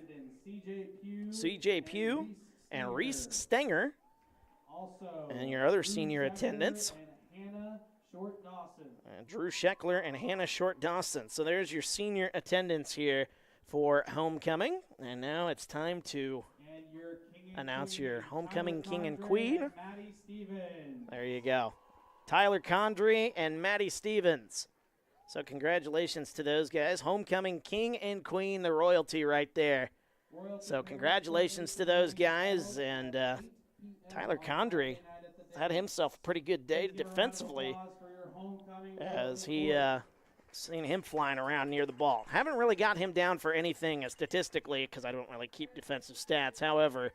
CJ Pugh and Reese Stenger. And your other senior attendants, Drew Scheckler and Hannah Short-Dawson. So there's your senior attendance here for homecoming. And now it's time to announce your homecoming king and queen. There you go. Tyler Condry and Maddie Stevens. So congratulations to those guys. Homecoming king and queen, the royalty right there. So congratulations to those guys. And Tyler Condry had himself a pretty good day defensively, as he seen him flying around near the ball. Haven't really got him down for anything statistically, because I don't really keep defensive stats. However,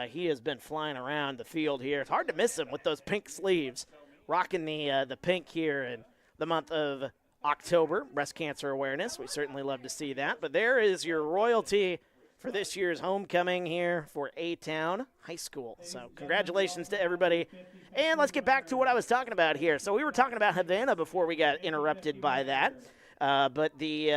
he has been flying around the field here. It's hard to miss him with those pink sleeves, rocking the pink here in the month of October, breast cancer awareness. We certainly love to see that. But there is your royalty for this year's homecoming here for A-Town High School. So congratulations to everybody. And let's get back to what I was talking about here. So we were talking about Havana before we got interrupted by that. But the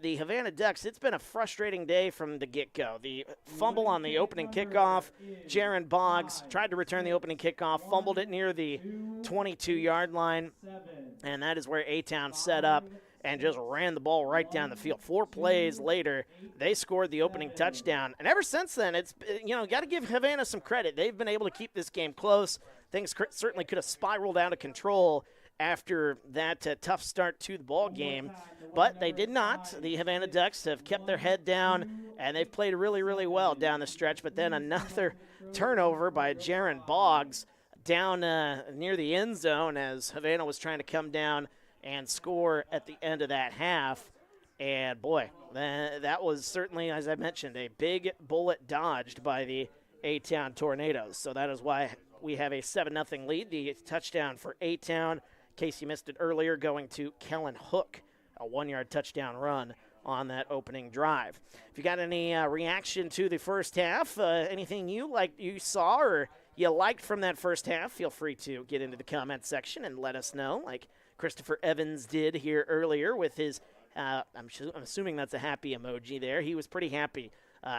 Havana Ducks, it's been a frustrating day from the get-go. The fumble on the opening kickoff, Jaron Boggs tried to return the opening kickoff, fumbled it near the 22-yard line, and that is where A-Town set up and just ran the ball right down the field. 4 plays later, they scored the opening touchdown. And ever since then, it's, got to give Havana some credit. They've been able to keep this game close. Things certainly could have spiraled out of control after that tough start to the ball game, but they did not. The Havana Ducks have kept their head down, and they've played really, really well down the stretch. But then another turnover by Jaron Boggs down near the end zone, as Havana was trying to come down and score at the end of that half. And, boy, that was certainly, as I mentioned, a big bullet dodged by the A-Town Tornadoes. So that is why we have a 7-0 lead. The touchdown for A-Town case you missed it earlier, going to Kellen Hook, a 1-yard touchdown run on that opening drive. If you got any reaction to the first half, anything you saw or you liked from that first half, feel free to get into the comment section and let us know, like Christopher Evans did here earlier with his, I'm assuming that's a happy emoji there. He was pretty happy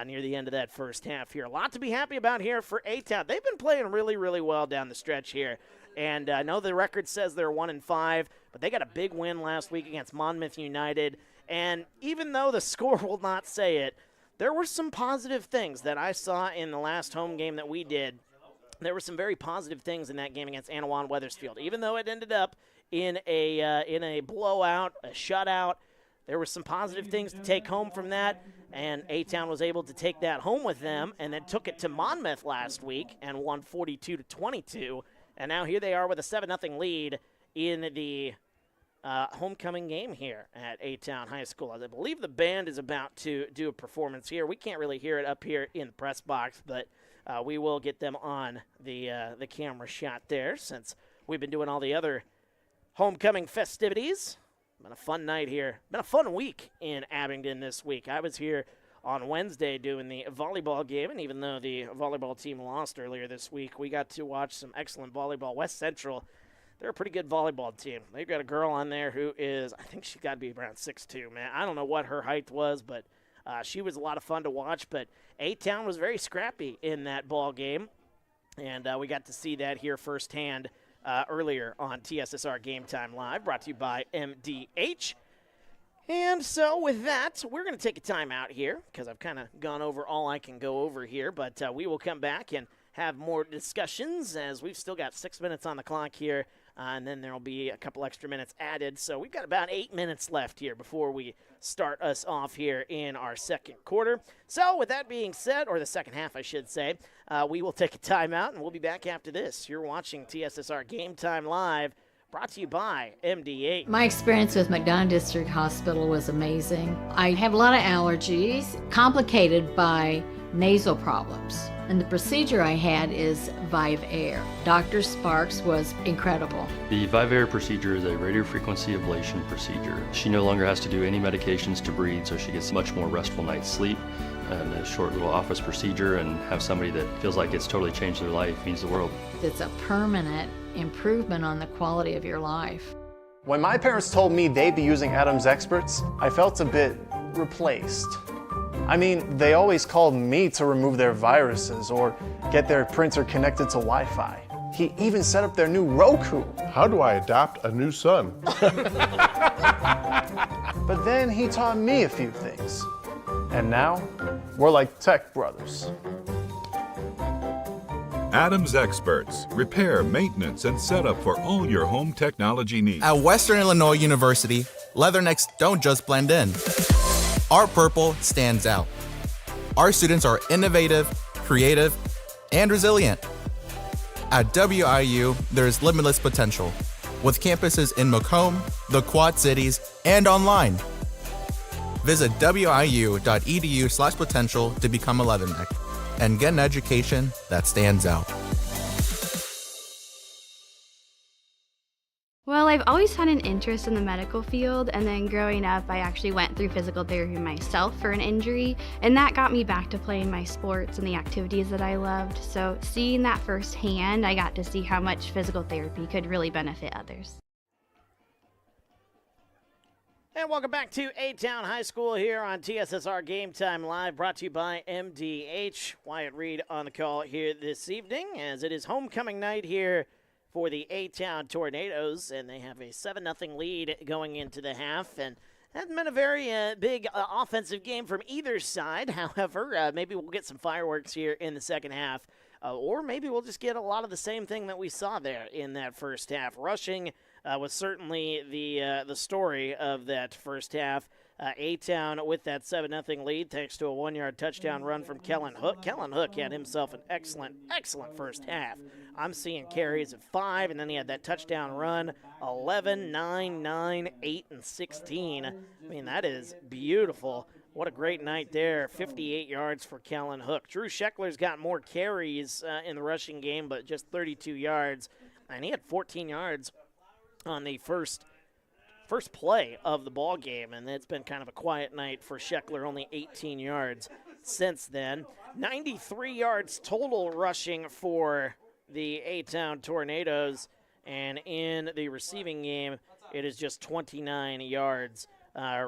near the end of that first half here. A lot to be happy about here for A-Town. They've been playing really, really well down the stretch here. And I know the record says they're 1-5, but they got a big win last week against Monmouth United. And even though the score will not say it, there were some positive things that I saw in the last home game that we did. There were some very positive things in that game against Anawan Wethersfield. Even though it ended up in a blowout, a shutout, there were some positive things to take home from that. And A-Town was able to take that home with them and then took it to Monmouth last week and won 42-22. And now here they are with a 7-0 lead in the homecoming game here at A-Town High School. I believe the band is about to do a performance here. We can't really hear it up here in the press box, but we will get them on the camera shot there since we've been doing all the other homecoming festivities. Been a fun night here. Been a fun week in Abingdon this week. I was here on Wednesday doing the volleyball game, and even though the volleyball team lost earlier this week, we got to watch some excellent volleyball. West Central, they're a pretty good volleyball team. They've got a girl on there who is, I think she got to be around 6'2", man. I don't know what her height was, but she was a lot of fun to watch. But A-Town was very scrappy in that ball game, and we got to see that here firsthand earlier on TSSR Game Time Live, brought to you by MDH. And so with that, we're going to take a time out here because I've kind of gone over all I can go over here, but we will come back and have more discussions as we've still got 6 minutes on the clock here, and then there will be a couple extra minutes added. So we've got about 8 minutes left here before we start us off here in our second quarter. So with that being said, or the second half, I should say, we will take a timeout, and we'll be back after this. You're watching TSSR Game Time Live, brought to you by MDH. My experience with McDonough District Hospital was amazing. I have a lot of allergies, complicated by nasal problems. And the procedure I had is Vive Air. Dr. Sparks was incredible. The Vive Air procedure is a radiofrequency ablation procedure. She no longer has to do any medications to breathe, so she gets a much more restful night's sleep. And a short little office procedure, and have somebody that feels like it's totally changed their life means the world. It's a permanent improvement on the quality of your life. When my parents told me they'd be using Adam's Experts, I felt a bit replaced. I mean, they always called me to remove their viruses or get their printer connected to Wi-Fi. He even set up their new Roku. How do I adopt a new son? But then he taught me a few things. And now, we're like tech brothers. Adam's Experts. Repair, maintenance, and setup for all your home technology needs. At Western Illinois University, leathernecks don't just blend in. Our purple stands out. Our students are innovative, creative, and resilient. At WIU, there's limitless potential, with campuses in Macomb, the Quad Cities, and online. Visit wiu.edu/potential to become a leatherneck and get an education that stands out. Well, I've always had an interest in the medical field, and then growing up, I actually went through physical therapy myself for an injury, and that got me back to playing my sports and the activities that I loved. So seeing that firsthand, I got to see how much physical therapy could really benefit others. And welcome back to A-Town High School here on TSSR Game Time Live, brought to you by MDH. Wyatt Reed on the call here this evening, as it is homecoming night here for the A-Town Tornadoes, and they have a 7-0 lead going into the half, and hasn't been a very big offensive game from either side. However, maybe we'll get some fireworks here in the second half, or maybe we'll just get a lot of the same thing that we saw there in that first half. Rushing was certainly the story of that first half. A-Town with that 7-0 lead thanks to a 1-yard touchdown run from Kellen Hook. Kellen Hook had himself an excellent first half. I'm seeing carries of 5, and then he had that touchdown run, 11, 9, 9, 8, and 16. I mean, that is beautiful. What a great night there. 58 yards for Kellen Hook. Drew Scheckler's got more carries in the rushing game, but just 32 yards. And he had 14 yards on the first play of the ball game, and it's been kind of a quiet night for Scheckler, only 18 yards since then. 93 yards total rushing for the A-Town Tornadoes, and in the receiving game, it is just 29 yards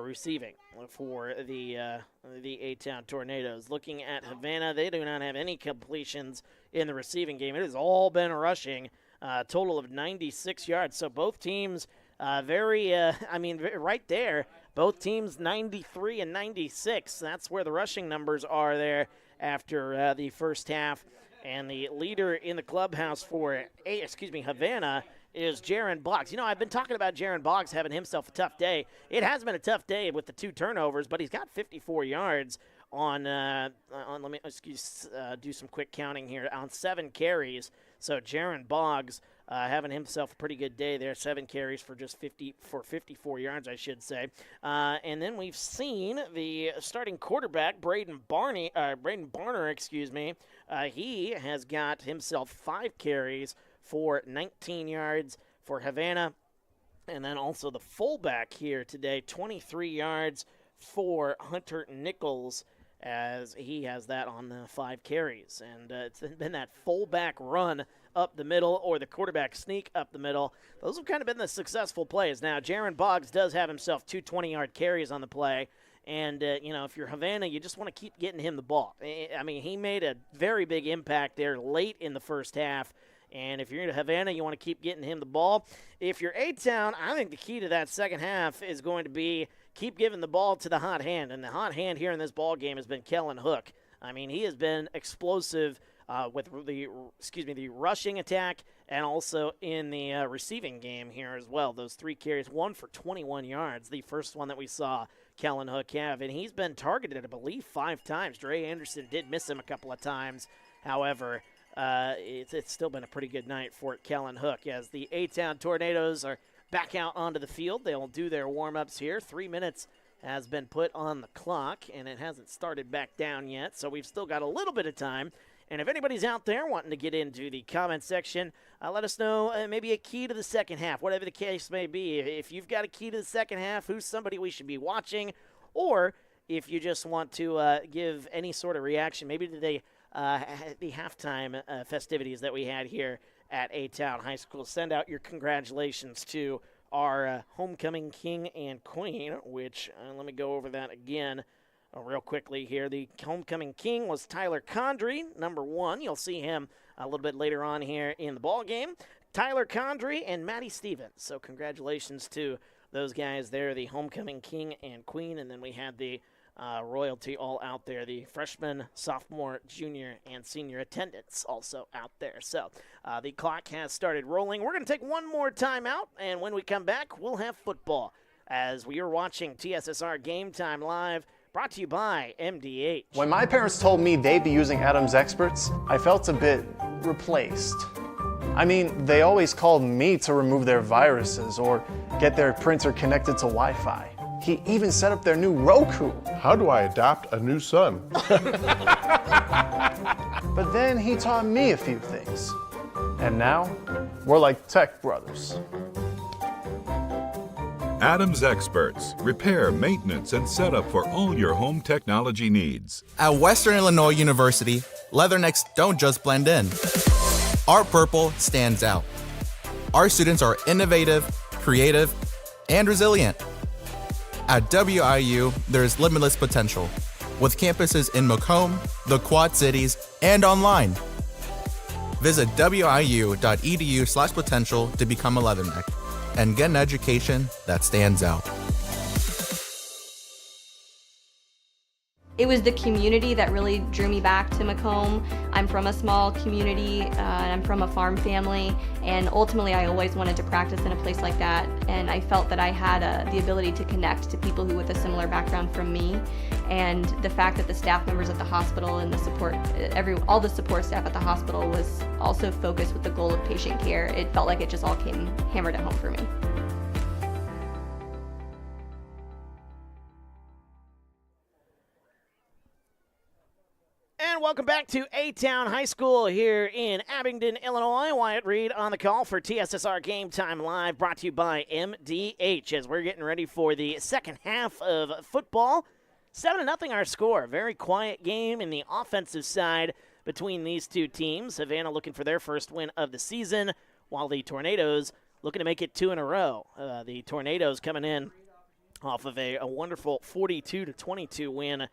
receiving for the A-Town Tornadoes. Looking at Havana, they do not have any completions in the receiving game. It has all been rushing, total of 96 yards. So both teams right there. Both teams 93 and 96. That's where the rushing numbers are there after the first half. And the leader in the clubhouse for Havana is Jaron Boggs. You know, I've been talking about Jaron Boggs having himself a tough day. It has been a tough day with the 2 turnovers, but he's got 54 yards on let me do some quick counting here, on 7 carries. So Jaron Boggs having himself a pretty good day there, 7 carries for just 54 yards, I should say. And then we've seen the starting quarterback, Braden Barner, he has got himself 5 carries for 19 yards for Havana. And then also the fullback here today, 23 yards for Hunter Nichols, as he has that on the 5 carries. And it's been that fullback run up the middle or the quarterback sneak up the middle. Those have kind of been the successful plays. Now, Jaron Boggs does have himself 2 20-yard carries on the play. And, if you're Havana, you just want to keep getting him the ball. I mean, he made a very big impact there late in the first half. And if you're in Havana, you want to keep getting him the ball. If you're A-Town, I think the key to that second half is going to be keep giving the ball to the hot hand. And the hot hand here in this ball game has been Kellen Hook. I mean, he has been explosive with the rushing attack and also in the receiving game here as well. Those 3 carries, 1 for 21 yards, the first one that we saw Kellen Hook have. And he's been targeted, I believe, 5 times. Dre Anderson did miss him a couple of times. However, it's still been a pretty good night for Kellen Hook as the A-Town Tornadoes are back out onto the field. They'll do their warm-ups here. 3 minutes has been put on the clock, and it hasn't started back down yet, so we've still got a little bit of time. And if anybody's out there wanting to get into the comment section, let us know maybe a key to the second half, whatever the case may be. If you've got a key to the second half, who's somebody we should be watching, or if you just want to give any sort of reaction, maybe to the halftime festivities that we had here at A-Town High School. Send out your congratulations to our homecoming king and queen, which let me go over that again real quickly here. The homecoming king was Tyler Condrey, number 1. You'll see him a little bit later on here in the ball game. Tyler Condrey and Maddie Stevens. So congratulations to those guys there, the homecoming king and queen. And then we had the royalty all out there, the freshman, sophomore, junior, and senior attendants also out there. So the clock has started rolling. We're going to take one more time out, and when we come back, we'll have football as we are watching TSSR Game Time Live, brought to you by MDH. When my parents told me they'd be using Adam's Experts, I felt a bit replaced. I mean, they always called me to remove their viruses or get their printer connected to Wi-Fi. He even set up their new Roku. How do I adopt a new son? But then he taught me a few things. And now, we're like tech brothers. Adams Experts. Repair, maintenance, and setup for all your home technology needs. At Western Illinois University, leathernecks don't just blend in. Our purple stands out. Our students are innovative, creative, and resilient. At WIU, there's limitless potential, with campuses in Macomb, the Quad Cities, and online. Visit wiu.edu/potential to become a leatherneck and get an education that stands out. It was the community that really drew me back to Macomb. I'm from a small community, and I'm from a farm family, and ultimately I always wanted to practice in a place like that, and I felt that I had the ability to connect to people who with a similar background from me, and the fact that the staff members at the hospital and the support, all the support staff at the hospital was also focused with the goal of patient care. It felt like it just all came hammered at home for me. And welcome back to A-Town High School here in Abingdon, Illinois. Wyatt Reed on the call for TSSR Game Time Live, brought to you by MDH as we're getting ready for the second half of football. 7-0 our score. Very quiet game in the offensive side between these two teams. Havana looking for their first win of the season, while the Tornadoes looking to make it 2 in a row. The Tornadoes coming in off of a wonderful 42-22 win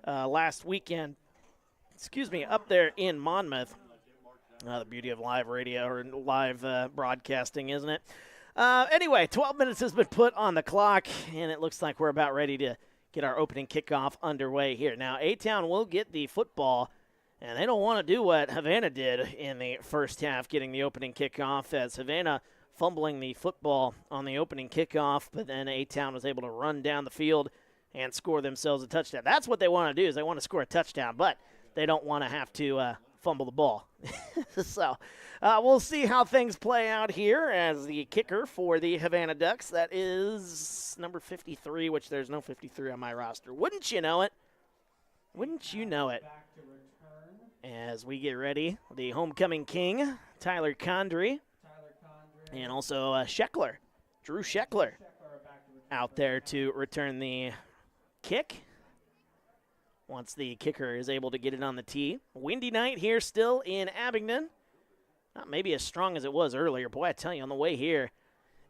last weekend. Up there in Monmouth. The beauty of live radio or live broadcasting, isn't it? Anyway, 12 minutes has been put on the clock, and it looks like we're about ready to get our opening kickoff underway here. Now, A-Town will get the football, and they don't want to do what Havana did in the first half, getting the opening kickoff, as Havana fumbling the football on the opening kickoff, but then A-Town was able to run down the field and score themselves a touchdown. That's what they want to do, is they want to score a touchdown, but they don't want to have to fumble the ball. So we'll see how things play out here as the kicker for the Havana Ducks. That is number 53, which there's no 53 on my roster. Wouldn't you know it? Wouldn't you know it? As we get ready, the homecoming king, Tyler Condry, and also Scheckler, Drew Scheckler, out there to return the kick once the kicker is able to get it on the tee. Windy night here still in Abingdon. Not maybe as strong as it was earlier. Boy, I tell you, on the way here,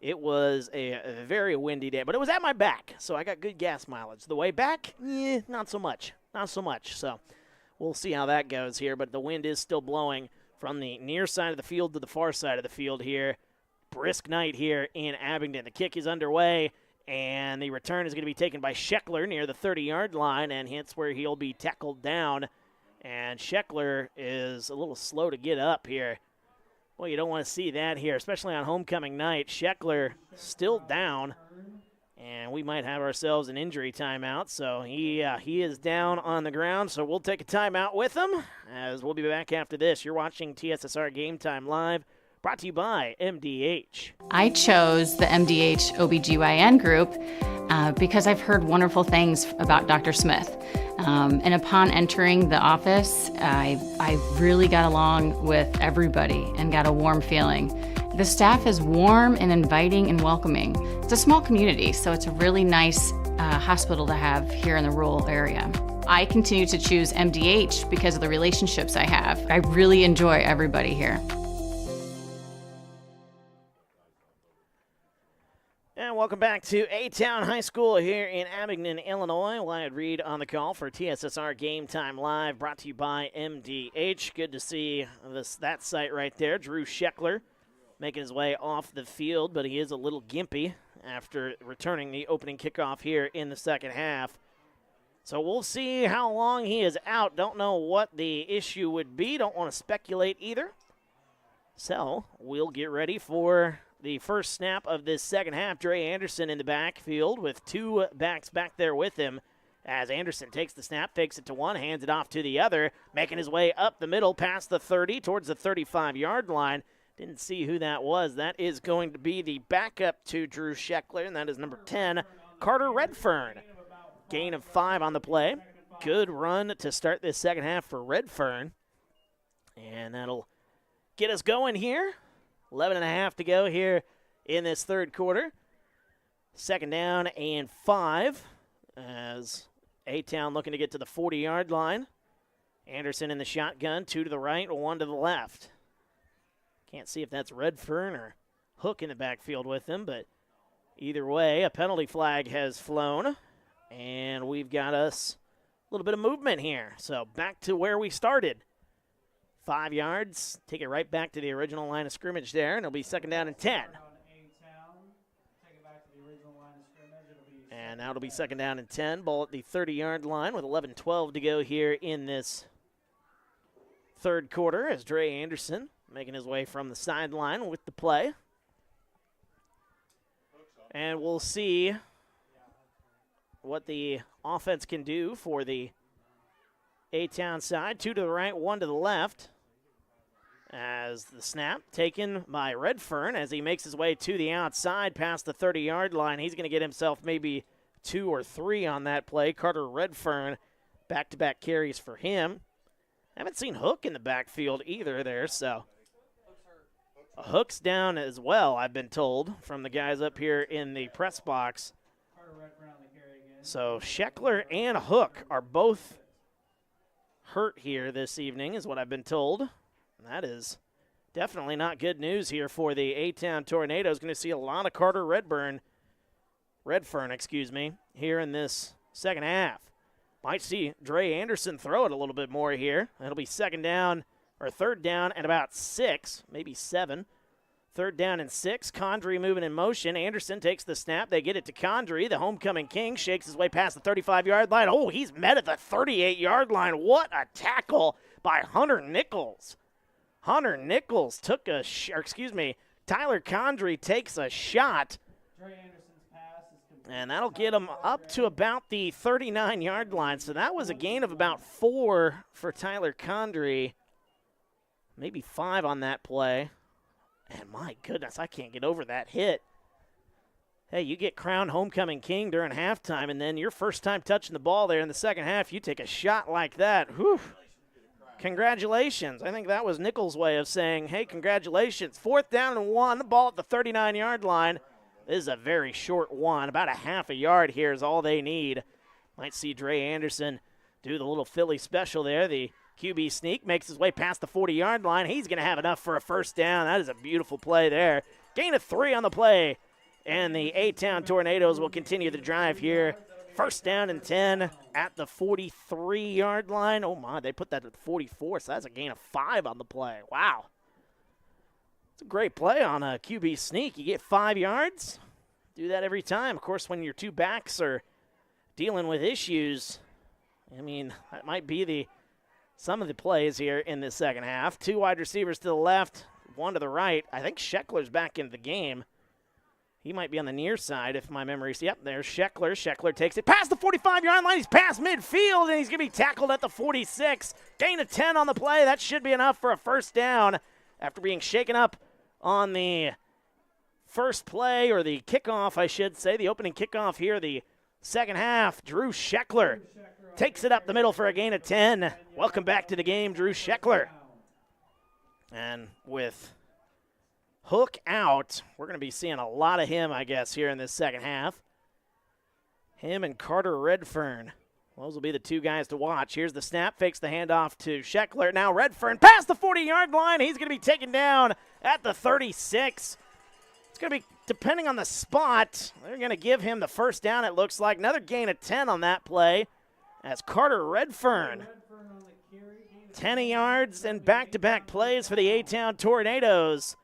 it was a very windy day. But it was at my back, so I got good gas mileage. The way back, not so much. Not so much. So we'll see how that goes here. But the wind is still blowing from the near side of the field to the far side of the field here. Brisk night here in Abingdon. The kick is underway. And the return is going to be taken by Scheckler near the 30-yard line, and hits where he'll be tackled down. And Scheckler is a little slow to get up here. Well, you don't want to see that here, especially on homecoming night. Scheckler still down, and we might have ourselves an injury timeout. So he is down on the ground, so we'll take a timeout with him, as we'll be back after this. You're watching TSSR Game Time Live, brought to you by MDH. I chose the MDH OBGYN group because I've heard wonderful things about Dr. Smith. And upon entering the office, I really got along with everybody and got a warm feeling. The staff is warm and inviting and welcoming. It's a small community, so it's a really nice hospital to have here in the rural area. I continue to choose MDH because of the relationships I have. I really enjoy everybody here. And welcome back to A-Town High School here in Abingdon, Illinois. Wyatt Reed on the call for TSSR Game Time Live, brought to you by MDH. Good to see that site right there. Drew Scheckler making his way off the field, but he is a little gimpy after returning the opening kickoff here in the second half. So we'll see how long he is out. Don't know what the issue would be. Don't want to speculate either. So we'll get ready for the first snap of this second half. Dre Anderson in the backfield with two backs back there with him, as Anderson takes the snap, fakes it to one, hands it off to the other, making his way up the middle past the 30 towards the 35-yard line. Didn't see who that was. That is going to be the backup to Drew Scheckler, and that is number 10, Carter Redfern. Gain of 5 on the play. Good run to start this second half for Redfern. And that'll get us going here. 11.5 to go here in this third quarter. Second down and 5 as A-Town looking to get to the 40-yard line. Anderson in the shotgun, 2 to the right, 1 to the left. Can't see if that's Redfern or Hook in the backfield with him, but either way, a penalty flag has flown, and we've got us a little bit of movement here. So back to where we started. 5 yards, take it right back to the original line of scrimmage there, and it'll be second down and 10. And now it'll be second down and 10. Ball at the 30-yard line with 11:12 to go here in this third quarter as Dre Anderson making his way from the sideline with the play. And we'll see what the offense can do for the A-Town side. 2 to the right, 1 to the left. As the snap taken by Redfern as he makes his way to the outside past the 30-yard line. He's going to get himself maybe 2 or 3 on that play. Carter Redfern, back-to-back carries for him. Haven't seen Hook in the backfield either there, so Hook's down as well, I've been told, from the guys up here in the press box. So Scheckler and Hook are both hurt here this evening, is what I've been told. And that is definitely not good news here for the A-Town Tornadoes. Going to see a lot of Carter Redfern, here in this second half. Might see Dre Anderson throw it a little bit more here. That'll be third down and about 6, maybe 7. Third down and 6. Condrey moving in motion. Anderson takes the snap. They get it to Condrey. The homecoming king shakes his way past the 35-yard line. Oh, he's met at the 38-yard line. What a tackle by Hunter Nichols. Hunter Nichols took Tyler Condrey takes a shot. And that'll get him up to about the 39-yard line. So that was a gain of about 4 for Tyler Condrey. Maybe 5 on that play. And my goodness, I can't get over that hit. Hey, you get crowned homecoming king during halftime, and then your first time touching the ball there in the second half, you take a shot like that. Whew. Congratulations. I think that was Nichols' way of saying, hey, congratulations. 4th down and 1, the ball at the 39-yard line. This is a very short one. About a half a yard here is all they need. Might see Dre Anderson do the little Philly special there. The QB sneak makes his way past the 40-yard line. He's going to have enough for a first down. That is a beautiful play there. Gain of 3 on the play. And the A-Town Tornadoes will continue the drive here. First down and 10 at the 43-yard line. Oh, my, they put that at the 44, so that's a gain of 5 on the play. Wow. It's a great play on a QB sneak. You get 5 yards. Do that every time. Of course, when your two backs are dealing with issues, I mean, that might be some of the plays here in the second half. 2 wide receivers to the left, 1 to the right. I think Scheckler's back into the game. He might be on the near side if my memory's. Yep, there's Scheckler. Scheckler takes it past the 45-yard line. He's past midfield, and he's going to be tackled at the 46. Gain of 10 on the play. That should be enough for a first down after being shaken up on the first play, or the kickoff, I should say. The opening kickoff here, the second half. Drew Scheckler takes it up the middle for a gain of 10. Welcome back to the game, Drew Scheckler. And with Hook out, we're going to be seeing a lot of him, I guess, here in this second half. Him and Carter Redfern. Those will be the 2 guys to watch. Here's the snap, fakes the handoff to Scheckler. Now Redfern past the 40-yard line. He's going to be taken down at the 36. It's going to be, depending on the spot, they're going to give him the first down, it looks like. Another gain of 10 on that play as Carter Redfern. 10 yards and back-to-back plays for the A-Town Tornadoes.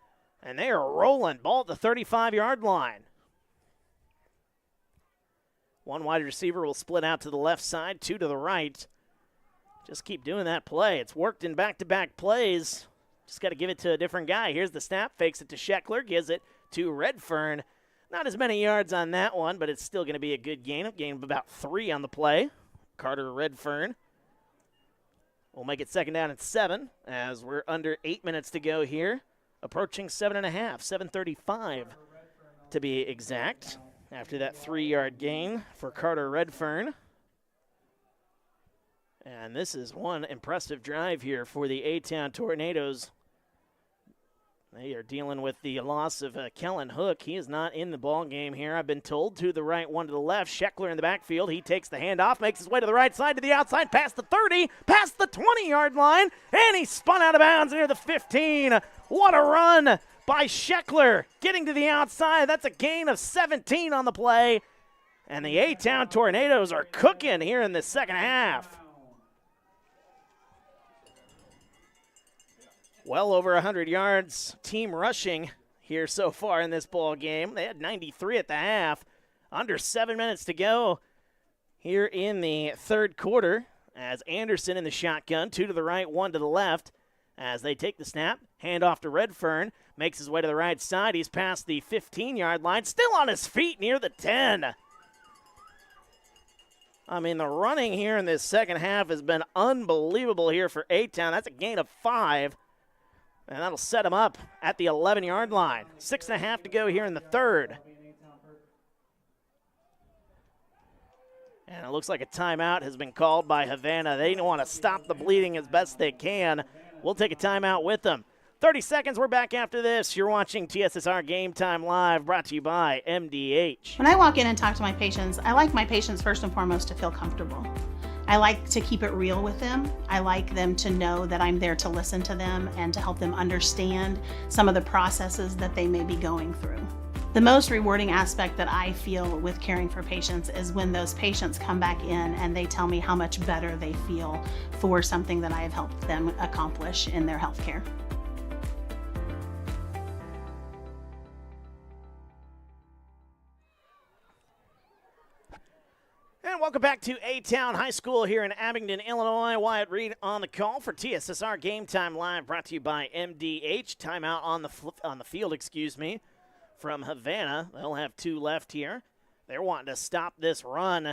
And they are rolling. Ball at the 35-yard line. 1 wide receiver will split out to the left side, 2 to the right. Just keep doing that play. It's worked in back-to-back plays. Just got to give it to a different guy. Here's the snap. Fakes it to Scheckler. Gives it to Redfern. Not as many yards on that one, but it's still going to be a good gain. A gain of about 3 on the play. Carter Redfern will make it second down and 7 as we're under 8 minutes to go here. Approaching 7.5, 7:35 to be exact, after that 3-yard gain for Carter Redfern. And this is one impressive drive here for the A-Town Tornadoes. They are dealing with the loss of Kellen Hook. He is not in the ball game here, I've been told. 2 to the right, 1 to the left. Scheckler in the backfield. He takes the handoff, makes his way to the right side, to the outside, past the 30, past the 20-yard line, and he spun out of bounds near the 15. What a run by Scheckler, getting to the outside. That's a gain of 17 on the play. And the A-Town Tornadoes are cooking here in the second half. Well over 100 yards team rushing here so far in this ball game. They had 93 at the half. Under 7 minutes to go here in the third quarter as Anderson in the shotgun, 2 to the right, 1 to the left. As they take the snap, hand off to Redfern, makes his way to the right side. He's past the 15-yard line, still on his feet near the 10. I mean, the running here in this second half has been unbelievable here for A-Town. That's a gain of 5. And that'll set him up at the 11-yard line. 6.5 to go here in the third. And it looks like a timeout has been called by Havana. They want to stop the bleeding as best they can. We'll take a timeout with them. 30 seconds, we're back after this. You're watching TSSR Game Time Live, brought to you by MDH. When I walk in and talk to my patients, I like my patients first and foremost to feel comfortable. I like to keep it real with them. I like them to know that I'm there to listen to them and to help them understand some of the processes that they may be going through. The most rewarding aspect that I feel with caring for patients is when those patients come back in and they tell me how much better they feel for something that I have helped them accomplish in their health care. And welcome back to A-Town High School here in Abingdon, Illinois. Wyatt Reed on the call for TSSR Game Time Live, brought to you by MDH. Timeout on the field, from Havana. They'll have 2 left here. They're wanting to stop this run.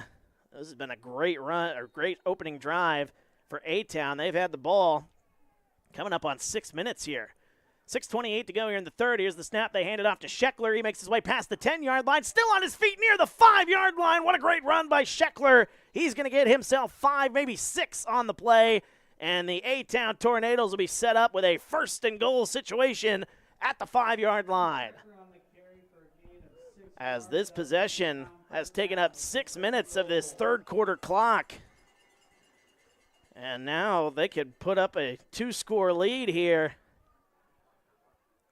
This has been a great run, or great opening drive for A-Town. They've had the ball coming up on 6 minutes here. 6:28 to go here in the third. Here's the snap. They hand it off to Scheckler. He makes his way past the 10-yard line, still on his feet near the 5-yard line. What a great run by Scheckler. He's going to get himself 5, maybe 6 on the play, and the A-Town Tornadoes will be set up with a first-and-goal situation at the 5-yard line. As this possession has taken up 6 minutes of this third quarter clock. And now they could put up a 2-score lead here.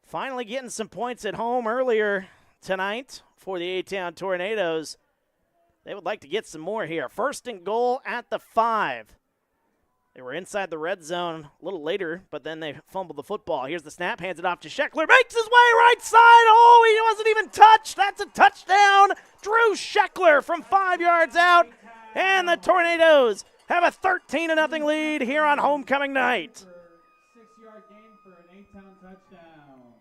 Finally getting some points at home earlier tonight for the A-Town Tornadoes. They would like to get some more here. First and goal at the 5. They were inside the red zone a little later, but then they fumbled the football. Here's the snap, hands it off to Scheckler, makes his way right side. Oh, he wasn't even touched. That's a touchdown. Drew Scheckler from 5 yards out, and the Tornadoes have a 13-0 lead here on homecoming night. 6-yard gain for an A-Town touchdown.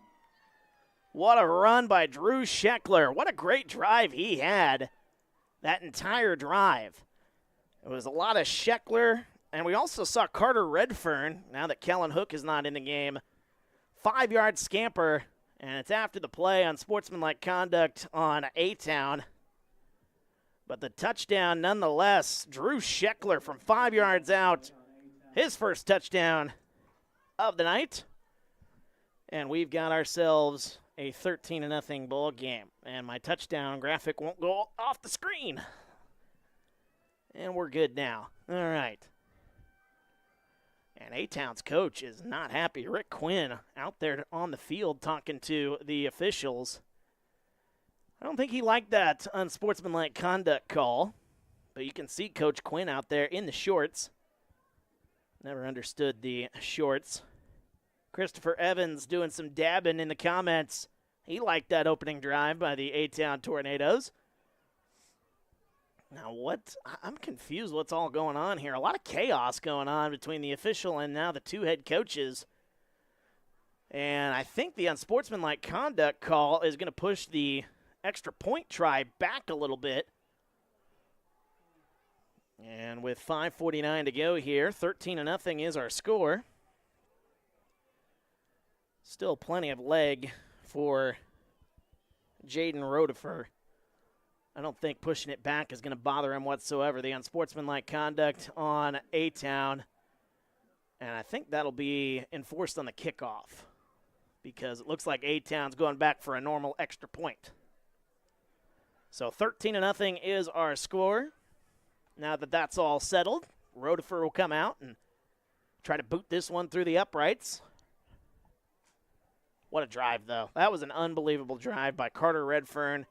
What a run by Drew Scheckler. What a great drive he had that entire drive. It was a lot of Scheckler, and we also saw Carter Redfern, now that Kellen Hook is not in the game. 5-yard scamper, and it's after the play on sportsmanlike conduct on A-Town. But the touchdown nonetheless, Drew Scheckler from 5 yards out, his first touchdown of the night. And we've got ourselves a 13-0 ball game. And my touchdown graphic won't go off the screen. And we're good now. All right. And A-Town's coach is not happy. Rick Quinn out there on the field talking to the officials. I don't think he liked that unsportsmanlike conduct call. But you can see Coach Quinn out there in the shorts. Never understood the shorts. Christopher Evans doing some dabbing in the comments. He liked that opening drive by the A-Town Tornadoes. Now I'm confused what's all going on here. A lot of chaos going on between the official and now the 2 head coaches. And I think the unsportsmanlike conduct call is going to push the extra point try back a little bit. And with 5:49 to go here, 13-0 is our score. Still plenty of leg for Jaden Rodefer. I don't think pushing it back is going to bother him whatsoever. The unsportsmanlike conduct on A-Town. And I think that'll be enforced on the kickoff because it looks like A-Town's going back for a normal extra point. So 13-0 is our score. Now that that's all settled, Rodefer will come out and try to boot this one through the uprights. What a drive, though. That was an unbelievable drive by Carter Redfern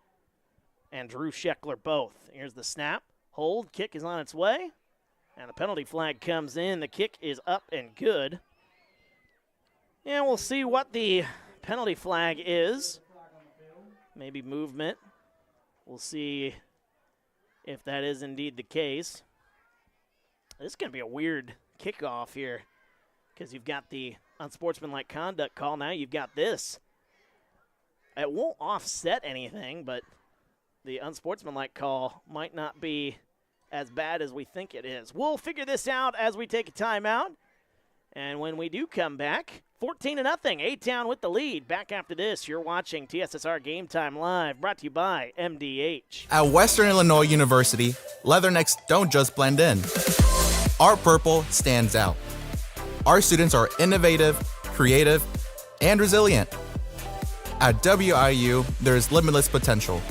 and Drew Scheckler both. Here's the snap. Hold. Kick is on its way. And the penalty flag comes in. The kick is up and good. And we'll see what the penalty flag is. Maybe movement. We'll see if that is indeed the case. This is going to be a weird kickoff here because you've got the unsportsmanlike conduct call. Now you've got this. It won't offset anything, but the unsportsmanlike call might not be as bad as we think it is. We'll figure this out as we take a timeout. And when we do come back, 14-0, A-Town with the lead. Back after this, you're watching TSSR Game Time Live, brought to you by MDH. At Western Illinois University, leathernecks don't just blend in. Our purple stands out. Our students are innovative, creative, and resilient. At WIU, there is limitless potential,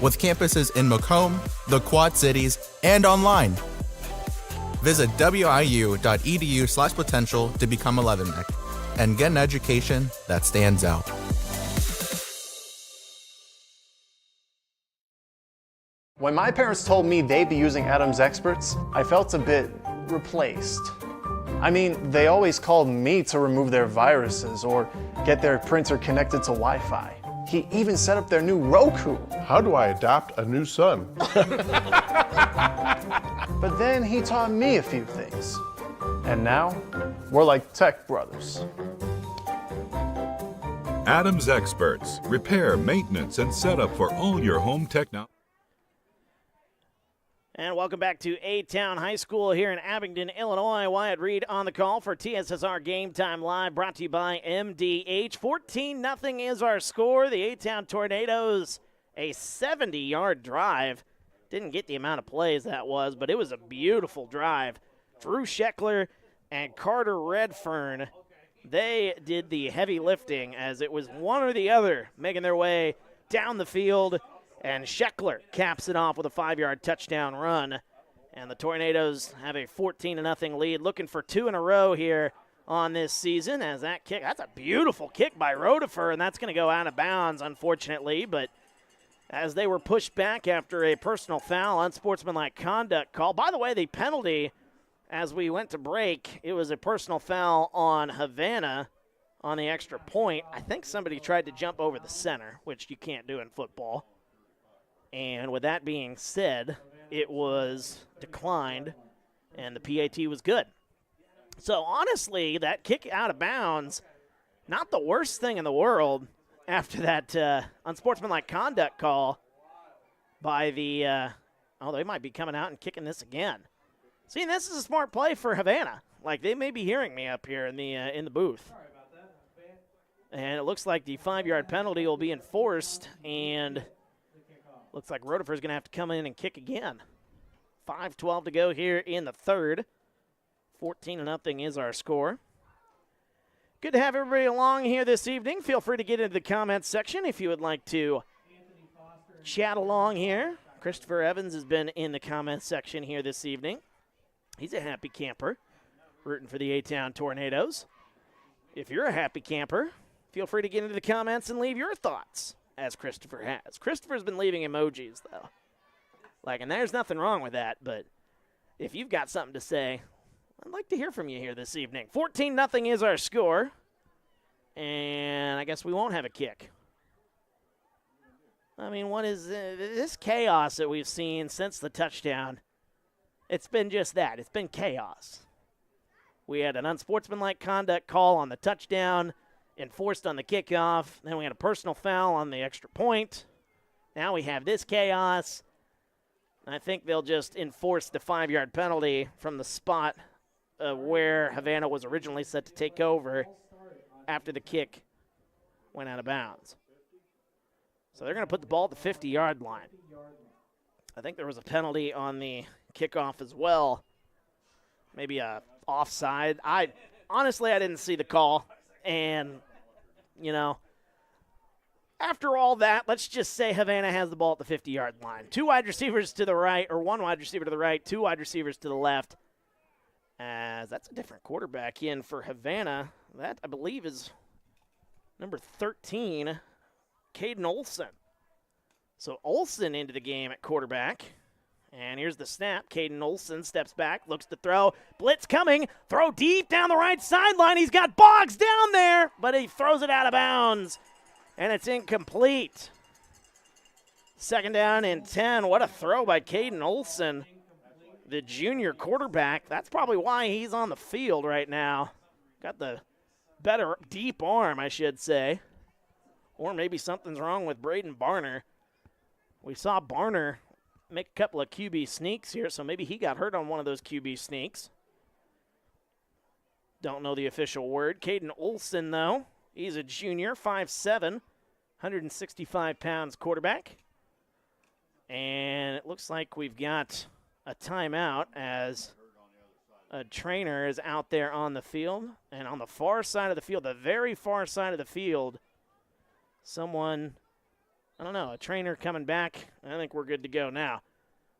with campuses in Macomb, the Quad Cities, and online. Visit wiu.edu/potential to become a leatherneck and get an education that stands out. When my parents told me they'd be using Adam's experts, I felt a bit replaced. I mean, they always called me to remove their viruses or get their printer connected to Wi-Fi. He even set up their new Roku. How do I adopt a new son? But then he taught me a few things. And now, we're like tech brothers. Adams Experts. Repair, maintenance, and setup for all your home technology. And welcome back to A-Town High School here in Abingdon, Illinois. Wyatt Reed on the call for TSSR Game Time Live, brought to you by MDH. 14-0 is our score. The A-Town Tornadoes, a 70-yard drive. Didn't get the amount of plays that was, but it was a beautiful drive. Drew Scheckler and Carter Redfern, they did the heavy lifting as it was one or the other making their way down the field. And Scheckler caps it off with a 5-yard touchdown run. And the Tornadoes have a 14-0 lead, looking for 2 in a row here on this season. As that kick, that's a beautiful kick by Rodefer, and that's going to go out of bounds, unfortunately. But as they were pushed back after a personal foul, unsportsmanlike conduct call. By the way, the penalty, as we went to break, it was a personal foul on Havana on the extra point. I think somebody tried to jump over the center, which you can't do in football. And with that being said, it was declined, and the PAT was good. So, honestly, that kick out of bounds, not the worst thing in the world after that unsportsmanlike conduct call by the they might be coming out and kicking this again. See, this is a smart play for Havana. Like, they may be hearing me up here in the booth. And it looks like the 5-yard penalty will be enforced, and looks like Rodefer's going to have to come in and kick again. 5:12 to go here in the third. 14-0 is our score. Good to have everybody along here this evening. Feel free to get into the comments section if you would like to chat along here. Christopher Evans has been in the comments section here this evening. He's a happy camper, rooting for the A-Town Tornadoes. If you're a happy camper, feel free to get into the comments and leave your thoughts, as Christopher has. Christopher's been leaving emojis, though. And there's nothing wrong with that, but if you've got something to say, I'd like to hear from you here this evening. 14-0 is our score, and I guess we won't have a kick. I mean, what is this chaos that we've seen since the touchdown? It's been just that. It's been chaos. We had an unsportsmanlike conduct call on the touchdown, enforced on the kickoff. Then we had a personal foul on the extra point. Now we have this chaos. I think they'll just enforce the 5-yard penalty from the spot where Havana was originally set to take over after the kick went out of bounds. So they're going to put the ball at the 50-yard line. I think there was a penalty on the kickoff as well. Maybe a offside. Honestly, I didn't see the call. And, after all that, let's just say Havana has the ball at the 50-yard line. 2 wide receivers to the right, or 1 wide receiver to the right, 2 wide receivers to the left. As that's a different quarterback in for Havana. That, I believe, is number 13, Caden Olson. So Olson into the game at quarterback. And here's the snap. Caden Olson steps back, looks to throw. Blitz coming. Throw deep down the right sideline. He's got Boggs down there, but he throws it out of bounds. And it's incomplete. 2nd down and 10. What a throw by Caden Olson, the junior quarterback. That's probably why he's on the field right now. Got the better deep arm, I should say. Or maybe something's wrong with Braden Barner. We saw Barner make a couple of QB sneaks here, so maybe he got hurt on one of those QB sneaks. Don't know the official word. Caden Olson, though, he's a junior, 5'7", 165 pounds quarterback. And it looks like we've got a timeout as a trainer is out there on the field. And on the far side of the field, the very far side of the field, someone, I don't know, a trainer coming back. I think we're good to go now.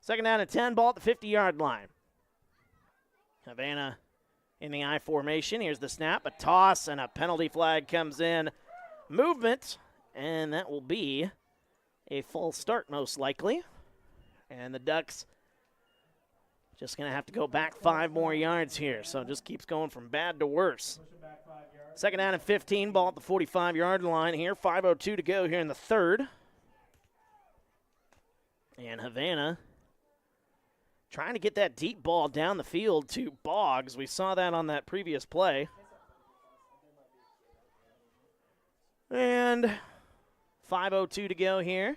Second down and 10, ball at the 50-yard line. Havana in the I formation. Here's the snap, a toss, and a penalty flag comes in. Movement, and that will be a false start most likely. And the Ducks just going to have to go back 5 more yards here. So it just keeps going from bad to worse. Second down and 15, ball at the 45-yard line here. 5:02 to go here in the third. And Havana trying to get that deep ball down the field to Boggs. We saw that on that previous play. And 5:02 to go here.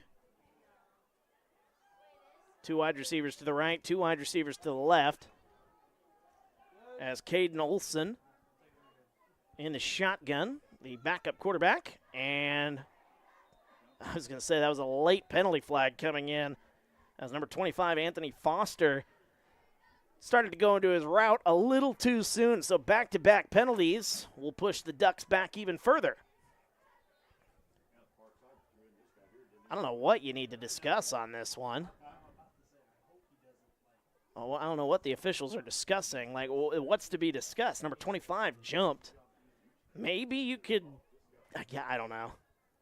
2 wide receivers to the right, 2 wide receivers to the left. As Caden Olson in the shotgun, the backup quarterback. And I was going to say that was a late penalty flag coming in. As number 25, Anthony Foster, started to go into his route a little too soon. So back-to-back penalties will push the Ducks back even further. I don't know what you need to discuss on this one. Oh, I don't know what the officials are discussing. Like, well, what's to be discussed? Number 25 jumped. Maybe you could, yeah, I don't know.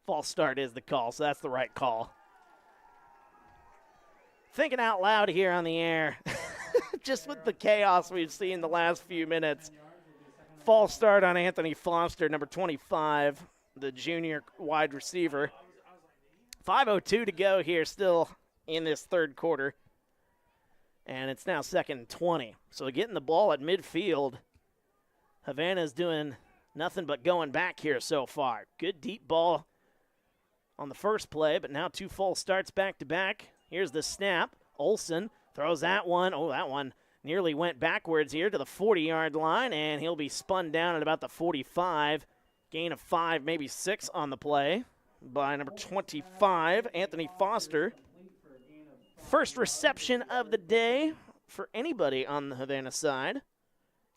False start is the call, so that's the right call. Thinking out loud here on the air. Just with the chaos we've seen the last few minutes. False start on Anthony Foster, number 25, the junior wide receiver. 5:02 to go here still in this third quarter. And it's now 2nd and 20. So getting the ball at midfield, Havana's doing nothing but going back here so far. Good deep ball on the first play, but now 2 false starts back-to-back. Here's the snap. Olson throws that one. Oh, that one nearly went backwards here to the 40-yard line, and he'll be spun down at about the 45. Gain of 5, maybe 6 on the play by number 25, Anthony Foster. First reception of the day for anybody on the Havana side.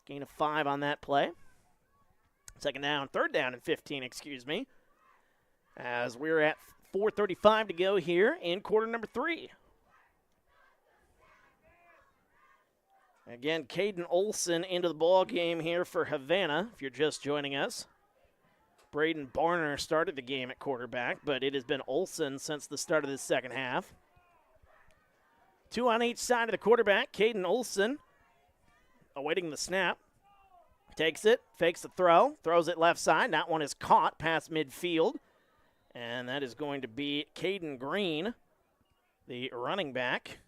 Gain of 5 on that play. Third down and 15, excuse me. As we're at 4:35 to go here in quarter number 3. Again, Caden Olson into the ball game here for Havana, if you're just joining us. Braden Barner started the game at quarterback, but it has been Olson since the start of the second half. 2 on each side of the quarterback. Caden Olson awaiting the snap. Takes it, fakes the throw, throws it left side. That one is caught past midfield. And that is going to be Caden Green, the running back.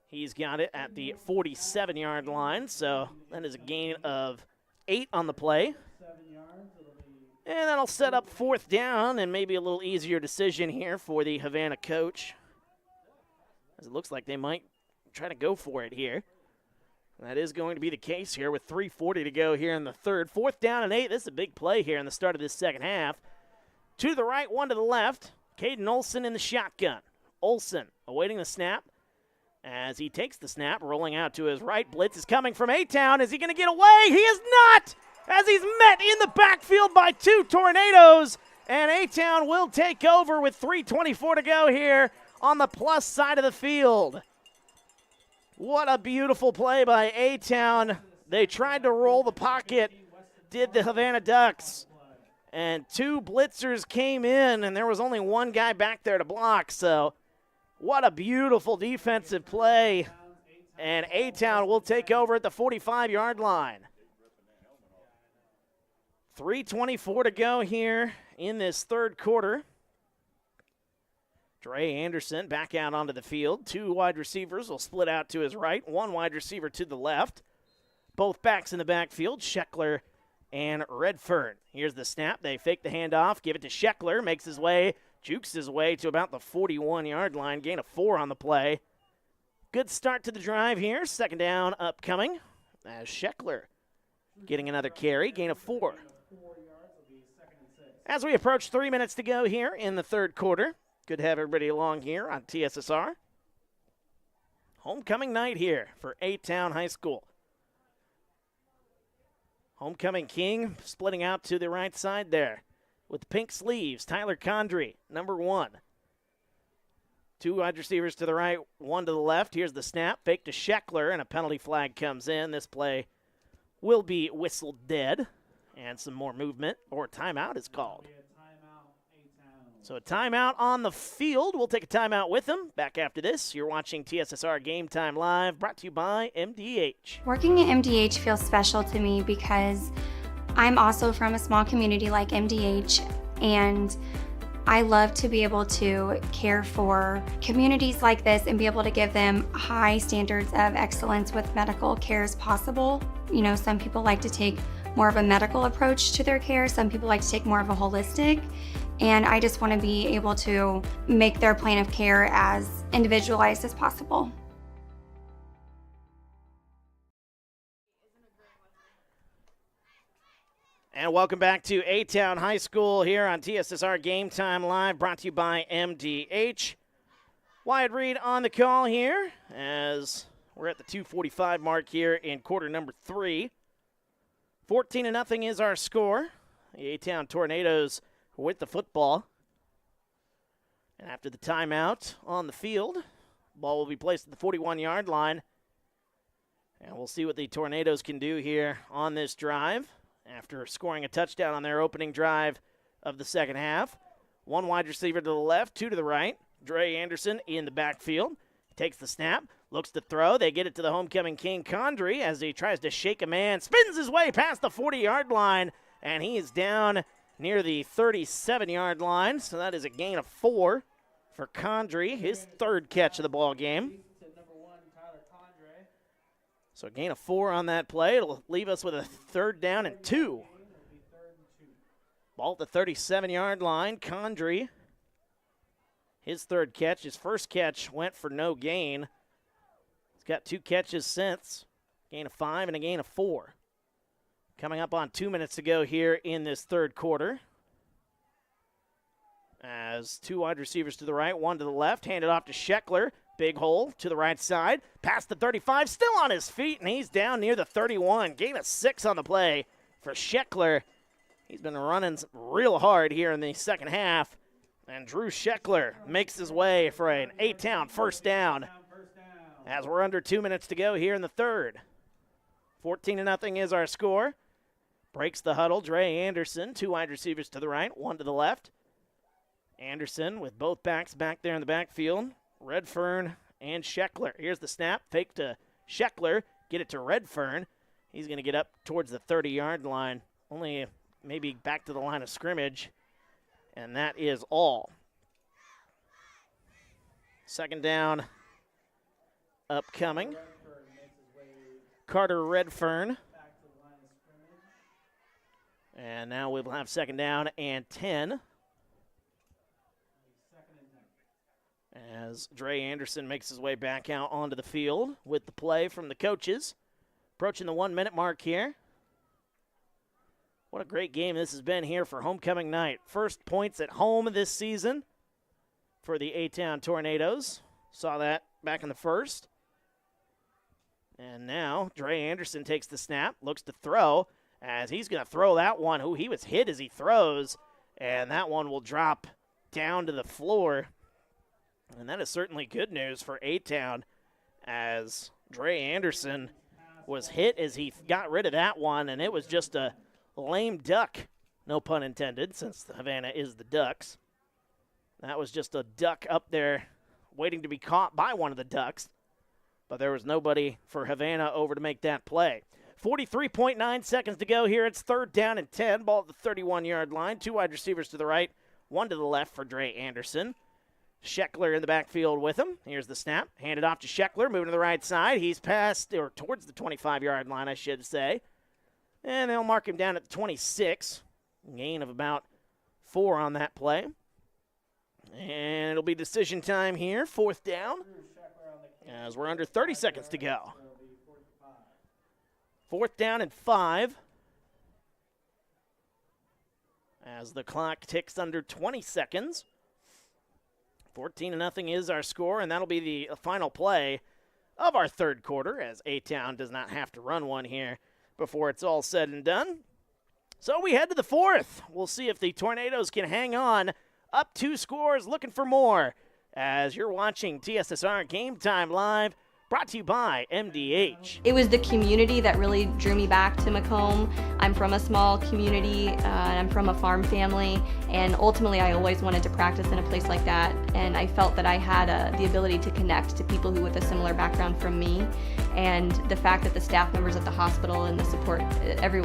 He's got it at the 47-yard line, so that is a gain of 8 on the play. And that'll set up 4th down and maybe a little easier decision here for the Havana coach. As it looks like they might try to go for it here. That is going to be the case here with 3:40 to go here in the third. 4th down and 8. This is a big play here in the start of this second half. 2 to the right, 1 to the left. Caden Olson in the shotgun. Olson awaiting the snap. As he takes the snap, rolling out to his right. Blitz is coming from A-Town. Is he going to get away? He is not! As he's met in the backfield by 2 tornadoes. And A-Town will take over with 3:24 to go here on the plus side of the field. What a beautiful play by A-Town. They tried to roll the pocket, did the Havana Ducks. And 2 blitzers came in, and there was only 1 guy back there to block. So what a beautiful defensive play. And A-Town will take over at the 45-yard line. 3:24 to go here in this third quarter. Dre Anderson back out onto the field. 2 wide receivers will split out to his right. 1 wide receiver to the left. Both backs in the backfield, Scheckler and Redfern. Here's the snap. They fake the handoff, give it to Scheckler, makes his way, jukes his way to about the 41-yard line. Gain of 4 on the play. Good start to the drive here. 2nd down upcoming as Scheckler getting another carry, gain of 4. As we approach 3 minutes to go here in the third quarter, good to have everybody along here on TSSR. Homecoming night here for A-Town High School. Homecoming king splitting out to the right side there with the pink sleeves. Tyler Condry, number 1. 2 wide receivers to the right, 1 to the left. Here's the snap, fake to Scheckler, and a penalty flag comes in. This play will be whistled dead, and some more movement, or timeout is called. So a timeout on the field. We'll take a timeout with them. Back after this, you're watching TSSR Game Time Live, brought to you by MDH. Working at MDH feels special to me because I'm also from a small community like MDH, and I love to be able to care for communities like this and be able to give them high standards of excellence with medical care as possible. You know, some people like to take more of a medical approach to their care. Some people like to take more of a holistic. And I just want to be able to make their plan of care as individualized as possible. And welcome back to A-Town High School here on TSSR Game Time Live, brought to you by MDH. Wyatt Reed on the call here as we're at the 2:45 mark here in quarter number 3. 14-0 is our score. The A-Town Tornadoes with the football. And after the timeout on the field, ball will be placed at the 41-yard line. And we'll see what the Tornadoes can do here on this drive after scoring a touchdown on their opening drive of the second half. 1 wide receiver to the left, 2 to the right. Dre Anderson in the backfield. Takes the snap, looks to throw. They get it to the homecoming king, Condry, as he tries to shake a man. Spins his way past the 40-yard line, and he is down near the 37-yard line. So that is a gain of 4 for Condry, his 3rd catch of the ball game. So a gain of 4 on that play. It'll leave us with a 3rd down and 2. Ball at the 37-yard line. Condry, his 3rd catch. His 1st catch went for no gain. He's got 2 catches since. Gain of 5 and a gain of 4. Coming up on 2 minutes to go here in this third quarter. As 2 wide receivers to the right, 1 to the left. Handed off to Scheckler. Big hole to the right side. Past the 35, still on his feet, and he's down near the 31. Gain of 6 on the play for Scheckler. He's been running real hard here in the second half. And Drew Scheckler makes his way for an A-Town first down as we're under 2 minutes to go here in the third. 14-0 is our score. Breaks the huddle. Dre Anderson, 2 wide receivers to the right, 1 to the left. Anderson with both backs back there in the backfield. Redfern and Scheckler. Here's the snap. Fake to Scheckler. Get it to Redfern. He's going to get up towards the 30-yard line. Only maybe back to the line of scrimmage. And that is all. 2nd down upcoming. Carter Redfern. And now we'll have 2nd down and 10. As Dre Anderson makes his way back out onto the field with the play from the coaches. Approaching the 1-minute mark here. What a great game this has been here for homecoming night. First points at home this season for the A-Town Tornadoes. Saw that back in the first. And now Dre Anderson takes the snap, looks to throw, as he's going to throw that one. Ooh, he was hit as he throws, and that one will drop down to the floor. And that is certainly good news for A-Town, as Dre Anderson was hit as he got rid of that one, and it was just a lame duck, no pun intended, since Havana is the Ducks. That was just a duck up there waiting to be caught by one of the Ducks, but there was nobody for Havana over to make that play. 43.9 seconds to go here. It's 3rd down and 10. Ball at the 31-yard line. 2 wide receivers to the right, 1 to the left for Dre Anderson. Scheckler in the backfield with him. Here's the snap. Handed off to Scheckler, moving to the right side. He's past, or towards the 25-yard line, I should say. And they'll mark him down at the 26. Gain of about 4 on that play. And it'll be decision time here. 4th down, as we're under 30 seconds to go. 4th down and 5 as the clock ticks under 20 seconds. 14-0 is our score, and that'll be the final play of our third quarter, as A-Town does not have to run one here before it's all said and done. So we head to the fourth. We'll see if the Tornadoes can hang on. Up 2 scores, looking for more, as you're watching TSSR Game Time Live, brought to you by MDH. It was the community that really drew me back to Macomb. I'm from a small community, and I'm from a farm family, and ultimately I always wanted to practice in a place like that, and I felt that I had the ability to connect to people who with a similar background from me, and the fact that the staff members at the hospital and the support,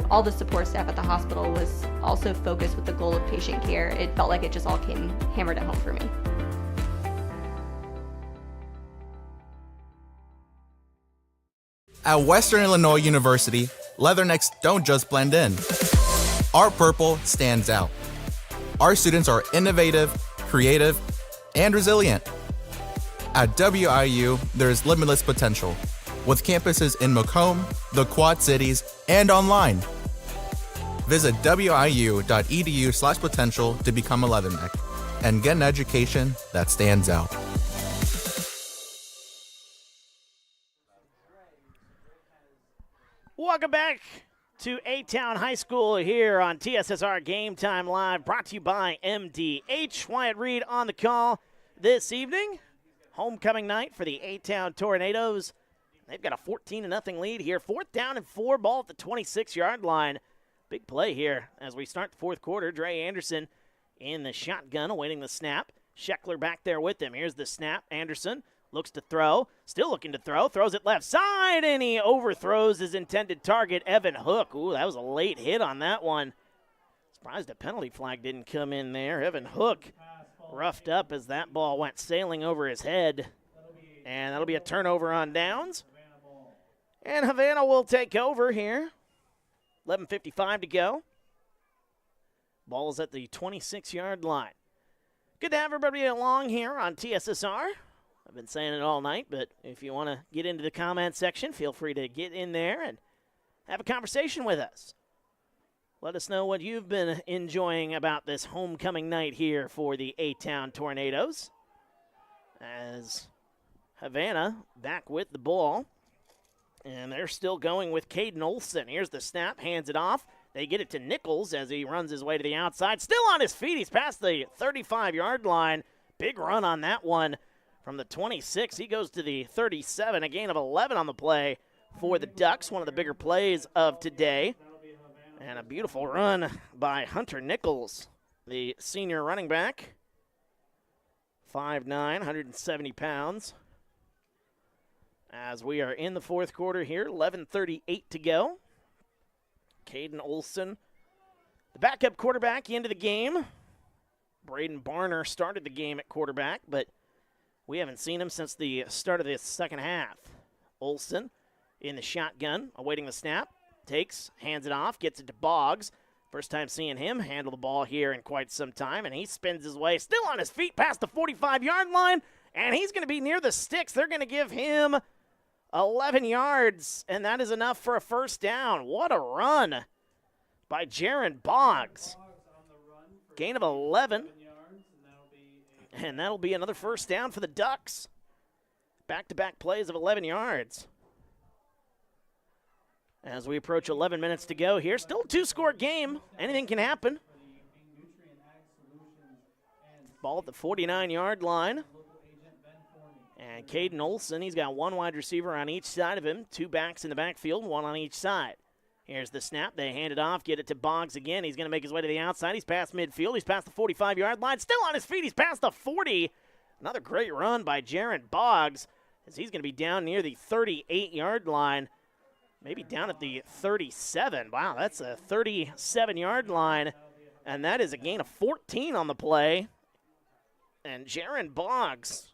all the support staff at the hospital was also focused with the goal of patient care. It felt like it just all came hammered at home for me. At Western Illinois University, leathernecks don't just blend in. Our purple stands out. Our students are innovative, creative, and resilient. At WIU, there's limitless potential, with campuses in Macomb, the Quad Cities, and online. Visit wiu.edu/potential to become a leatherneck and get an education that stands out. Welcome back to A-Town High School here on TSSR Game Time Live, brought to you by MDH. Wyatt Reed on the call this evening. Homecoming night for the A-Town Tornadoes. They've got a 14-0 lead here. 4th down and 4, ball at the 26-yard line. Big play here as we start the fourth quarter. Dre Anderson in the shotgun awaiting the snap. Scheckler back there with him. Here's the snap. Anderson looks to throw, still looking to throw, throws it left side, and he overthrows his intended target, Evan Hook. Ooh, that was a late hit on that one. Surprised a penalty flag didn't come in there. Evan Hook roughed up as that ball went sailing over his head. And that'll be a turnover on downs. And Havana will take over here. 11:55 to go. Ball's at the 26-yard line. Good to have everybody along here on TSSR. I've been saying it all night, but if you want to get into the comment section, feel free to get in there and have a conversation with us. Let us know what you've been enjoying about this homecoming night here for the A-Town Tornadoes. As Havana back with the ball, and they're still going with Caden Olson. Here's the snap, hands it off. They get it to Nichols as he runs his way to the outside. Still on his feet. He's past the 35-yard line. Big run on that one. From the 26, he goes to the 37, a gain of 11 on the play for the Ducks, one of the bigger plays of today. And a beautiful run by Hunter Nichols, the senior running back. 5'9", 170 pounds. As we are in the fourth quarter here, 11:38 to go. Caden Olson, the backup quarterback into the game. Braden Barner started the game at quarterback, but we haven't seen him since the start of the second half. Olson in the shotgun, awaiting the snap. Takes, hands it off, gets it to Boggs. First time seeing him handle the ball here in quite some time, and he spins his way, still on his feet past the 45-yard line, and he's going to be near the sticks. They're going to give him 11 yards, and that is enough for a first down. What a run by Jaron Boggs. Gain of 11. And that'll be another first down for the Ducks. Back-to-back plays of 11 yards. As we approach 11 minutes to go here. Still a 2-score game. Anything can happen. Ball at the 49-yard line. And Caden Olson, he's got one wide receiver on each side of him. 2 backs in the backfield, 1 on each side. Here's the snap. They hand it off, get it to Boggs again. He's going to make his way to the outside. He's past midfield. He's past the 45-yard line. Still on his feet. He's past the 40. Another great run by Jaron Boggs as he's going to be down near the 38-yard line. Maybe down at the 37. Wow, that's a 37-yard line. And that is a gain of 14 on the play. And Jaron Boggs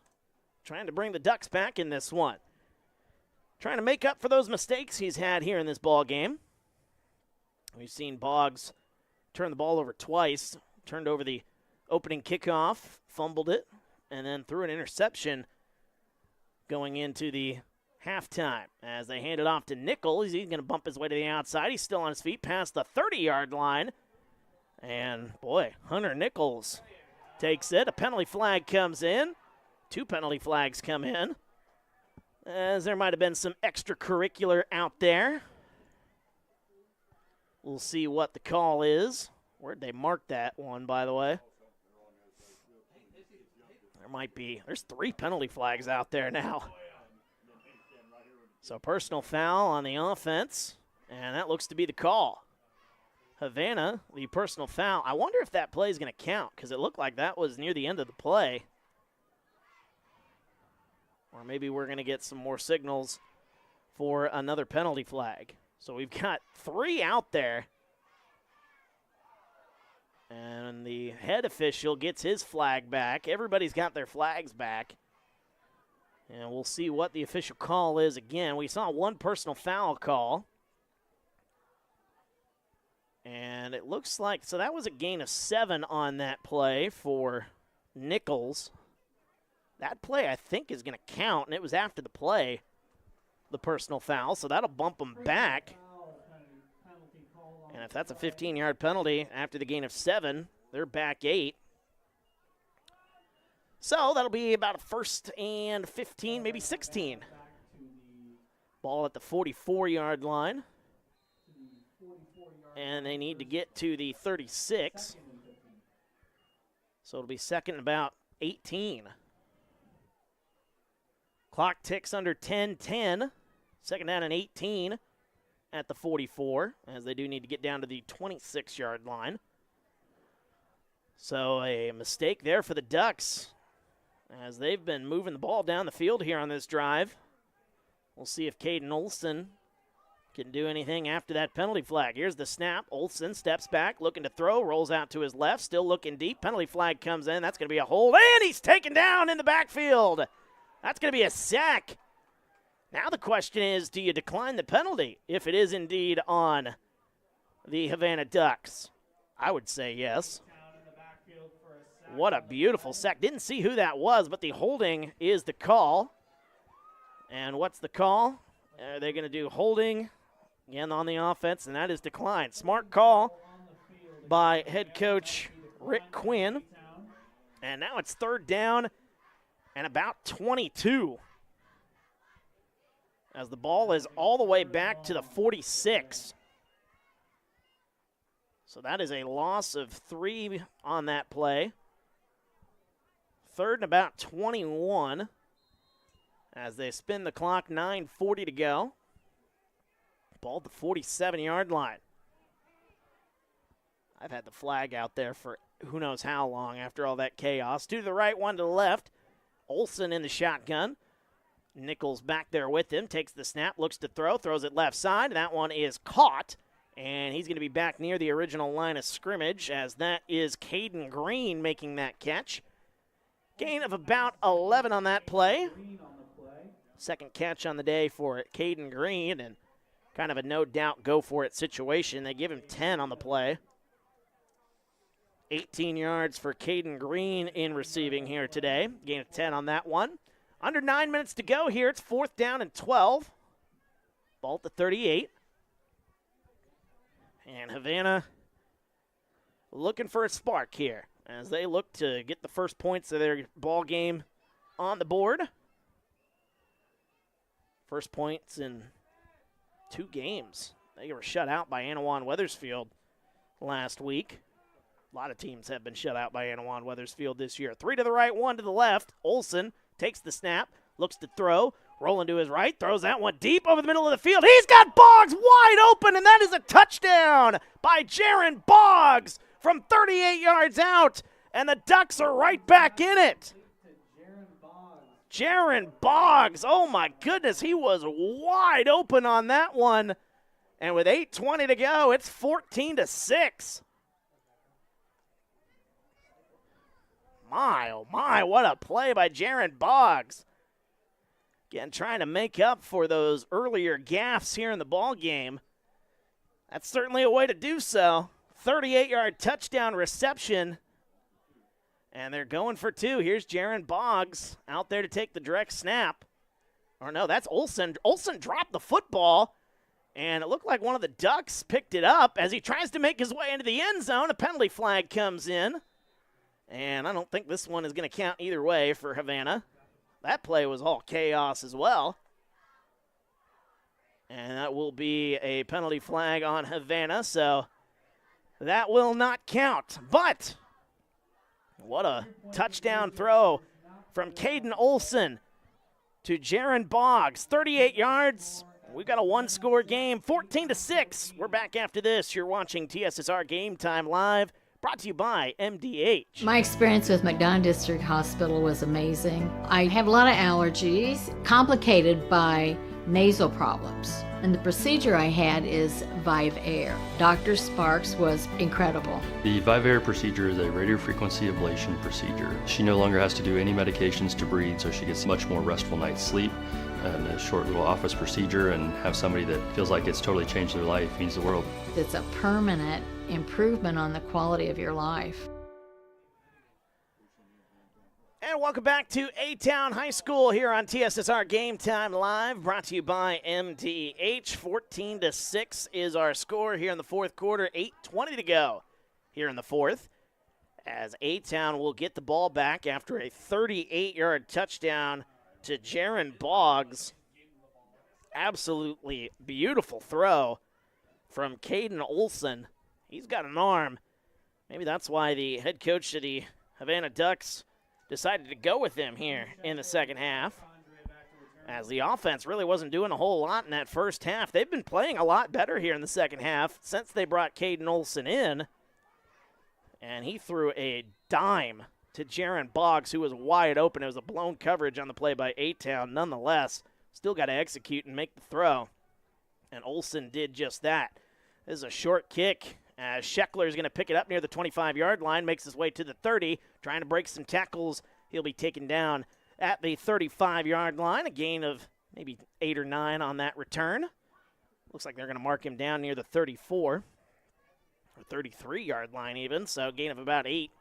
trying to bring the Ducks back in this one. Trying to make up for those mistakes he's had here in this ball game. We've seen Boggs turn the ball over twice. Turned over the opening kickoff, fumbled it, and then threw an interception going into the halftime. As they hand it off to Nichols, he's going to bump his way to the outside. He's still on his feet past the 30-yard line. And, boy, Hunter Nichols takes it. A penalty flag comes in. 2 penalty flags come in, as there might have been some extracurricular out there. We'll see what the call is. Where'd they mark that one, by the way? There's 3 penalty flags out there now. So personal foul on the offense, and that looks to be the call. Havana, the personal foul. I wonder if that play is going to count, because it looked like that was near the end of the play. Or maybe we're going to get some more signals for another penalty flag. So we've got 3 out there. And the head official gets his flag back. Everybody's got their flags back. And we'll see what the official call is again. We saw 1 personal foul call. And it looks like, so that was a gain of 7 on that play for Nichols. That play, I think, is going to count, and it was after the play, the personal foul, so that'll bump them back. And if that's a 15-yard penalty after the gain of 7, they're back 8. So that'll be about a 1st and 15, maybe 16. Ball at the 44-yard line. And they need to get to the 36. So it'll be 2nd and about 18. Clock ticks under 10-10. 2nd down and 18 at the 44, as they do need to get down to the 26-yard line. So a mistake there for the Ducks, as they've been moving the ball down the field here on this drive. We'll see if Caden Olson can do anything after that penalty flag. Here's the snap. Olson steps back, looking to throw, rolls out to his left, still looking deep. Penalty flag comes in. That's going to be a hold, and he's taken down in the backfield. That's going to be a sack. Now the question is, do you decline the penalty if it is indeed on the Havana Ducks? I would say yes. What a beautiful sack. Didn't see who that was, but the holding is the call. And what's the call? They're going to do holding again on the offense, and that is declined. Smart call by head coach Rick Quinn. And now it's 3rd down and about 22. As the ball is all the way back to the 46. So that is a loss of 3 on that play. 3rd and about 21. As they spin the clock, 9:40 to go. Ball at the 47-yard line. I've had the flag out there for who knows how long after all that chaos. 2 to the right, 1 to the left. Olson in the shotgun. Nichols back there with him, takes the snap, looks to throw, throws it left side. That one is caught, and he's going to be back near the original line of scrimmage, as that is Caden Green making that catch. Gain of about 11 on that play. 2nd catch on the day for Caden Green, and kind of a no-doubt go-for-it situation. They give him 10 on the play. 18 yards for Caden Green in receiving here today. Gain of 10 on that one. Under 9 minutes to go here. It's 4th down and 12. Ball at the 38. And Havana looking for a spark here as they look to get the first points of their ball game on the board. First points in 2 games. They were shut out by Anawan-Wethersfield last week. A lot of teams have been shut out by Anawan-Wethersfield this year. 3 to the right, 1 to the left. Olson takes the snap, looks to throw, rolling to his right, throws that one deep over the middle of the field. He's got Boggs wide open, and that is a touchdown by Jaron Boggs from 38 yards out, and the Ducks are right back in it. Jaron Boggs, oh my goodness, he was wide open on that one. And with 8:20 to go, it's 14-6. My, oh my, what a play by Jaron Boggs. Again, trying to make up for those earlier gaffes here in the ball game. That's certainly a way to do so. 38-yard touchdown reception. And they're going for 2. Here's Jaron Boggs out there to take the direct snap. Or no, that's Olson. Olson dropped the football. And it looked like one of the Ducks picked it up as he tries to make his way into the end zone. A penalty flag comes in. And I don't think this one is going to count either way for Havana. That play was all chaos as well. And that will be a penalty flag on Havana, so that will not count. But what a touchdown throw from Caden Olson to Jaron Boggs. 38 yards. We've got a one-score game, 14-6. We're back after this. You're watching TSSR Game Time Live, brought to you by MDH. My experience with McDonough District Hospital was amazing. I have a lot of allergies, complicated by nasal problems. And the procedure I had is Vive Air. Dr. Sparks was incredible. The Vive Air procedure is a radiofrequency ablation procedure. She no longer has to do any medications to breathe, so she gets much more restful night's sleep. And a short little office procedure, and have somebody that feels like it's totally changed their life means the world. It's a permanent improvement on the quality of your life. And welcome back to A-Town High School here on TSSR Game Time Live, brought to you by MDH. 14-6 is our score here in the fourth quarter. 8:20 to go here in the fourth, as A-Town will get the ball back after a 38-yard touchdown to Jaron Boggs. Absolutely beautiful throw from Caden Olson. He's got an arm. Maybe that's why the head coach of the Havana Ducks decided to go with him here in the second half, as the offense really wasn't doing a whole lot in that first half. They've been playing a lot better here in the second half since they brought Caden Olson in, and he threw a dime to Jaron Boggs, who was wide open. It was a blown coverage on the play by A-Town. Nonetheless, still got to execute and make the throw, and Olson did just that. This is a short kick. Scheckler is going to pick it up near the 25-yard line, makes his way to the 30, trying to break some tackles. He'll be taken down at the 35-yard line, a gain of maybe 8 or 9 on that return. Looks like they're going to mark him down near the 34 or 33-yard line even, so gain of about 8.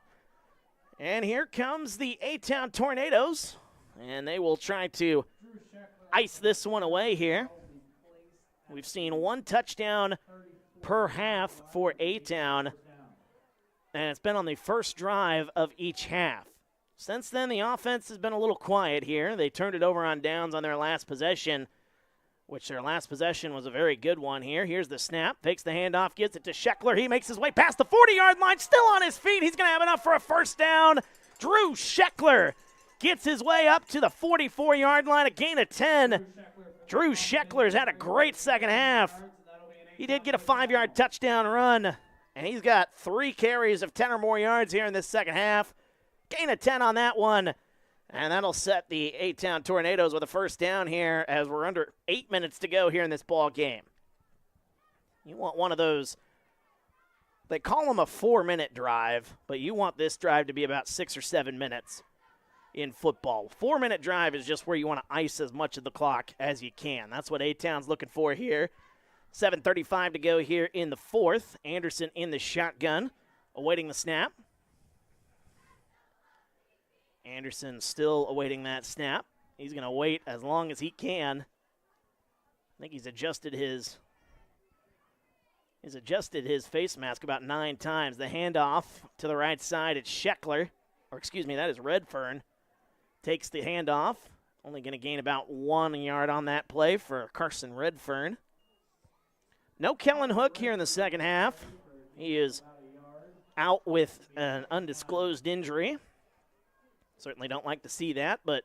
And here comes the A-Town Tornadoes, and they will try to ice this one away here. We've seen one touchdown per half for A-Town, and it's been on the first drive of each half. Since then, the offense has been a little quiet here. They turned it over on downs on their last possession, which their last possession was a very good one here. Here's the snap, takes the handoff, gives it to Scheckler. He makes his way past the 40-yard line, still on his feet. He's going to have enough for a first down. Drew Scheckler gets his way up to the 44-yard line, a gain of 10. Drew Scheckler's had a great second half. He did get a 5-yard touchdown run, and he's got 3 carries of 10 or more yards here in this second half. Gain of 10 on that one. And that'll set the A-Town Tornadoes with a first down here as we're under 8 minutes to go here in this ball game. You want one of those, they call them a 4-minute drive, but you want this drive to be about 6 or 7 minutes in football. 4-minute drive is just where you want to ice as much of the clock as you can. That's what A-Town's looking for here. 7:35 to go here in the fourth. Anderson in the shotgun, awaiting the snap. Anderson still awaiting that snap. He's going to wait as long as he can. I think he's adjusted his face mask about 9 times. The handoff to the right side, it's Scheckler. Or excuse me, that is Redfern. Takes the handoff. Only going to gain about 1 yard on that play for Carson Redfern. No Kellen Hook here in the second half. He is out with an undisclosed injury. Certainly don't like to see that, but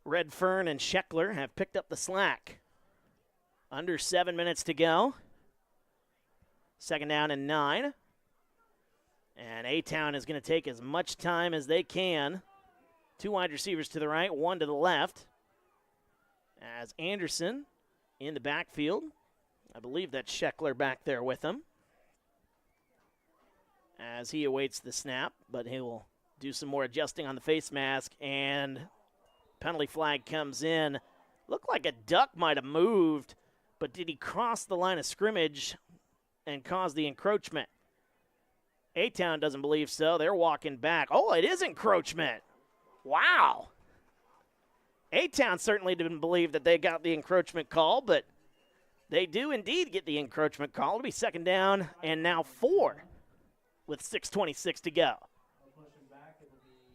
Redfern and Scheckler have picked up the slack. Under 7 minutes to go. Second down and 9. And A-Town is going to take as much time as they can. 2 wide receivers to the right, 1 to the left. As Anderson in the backfield. I believe that's Scheckler back there with him. As he awaits the snap, but he will do some more adjusting on the face mask, and penalty flag comes in. Looked like a Duck might have moved, but did he cross the line of scrimmage and cause the encroachment? A-Town doesn't believe so. They're walking back. Oh, it is encroachment. Wow. A-Town certainly didn't believe that they got the encroachment call, but They do indeed get the encroachment call. It'll be second down and now 4 with 6:26 to go.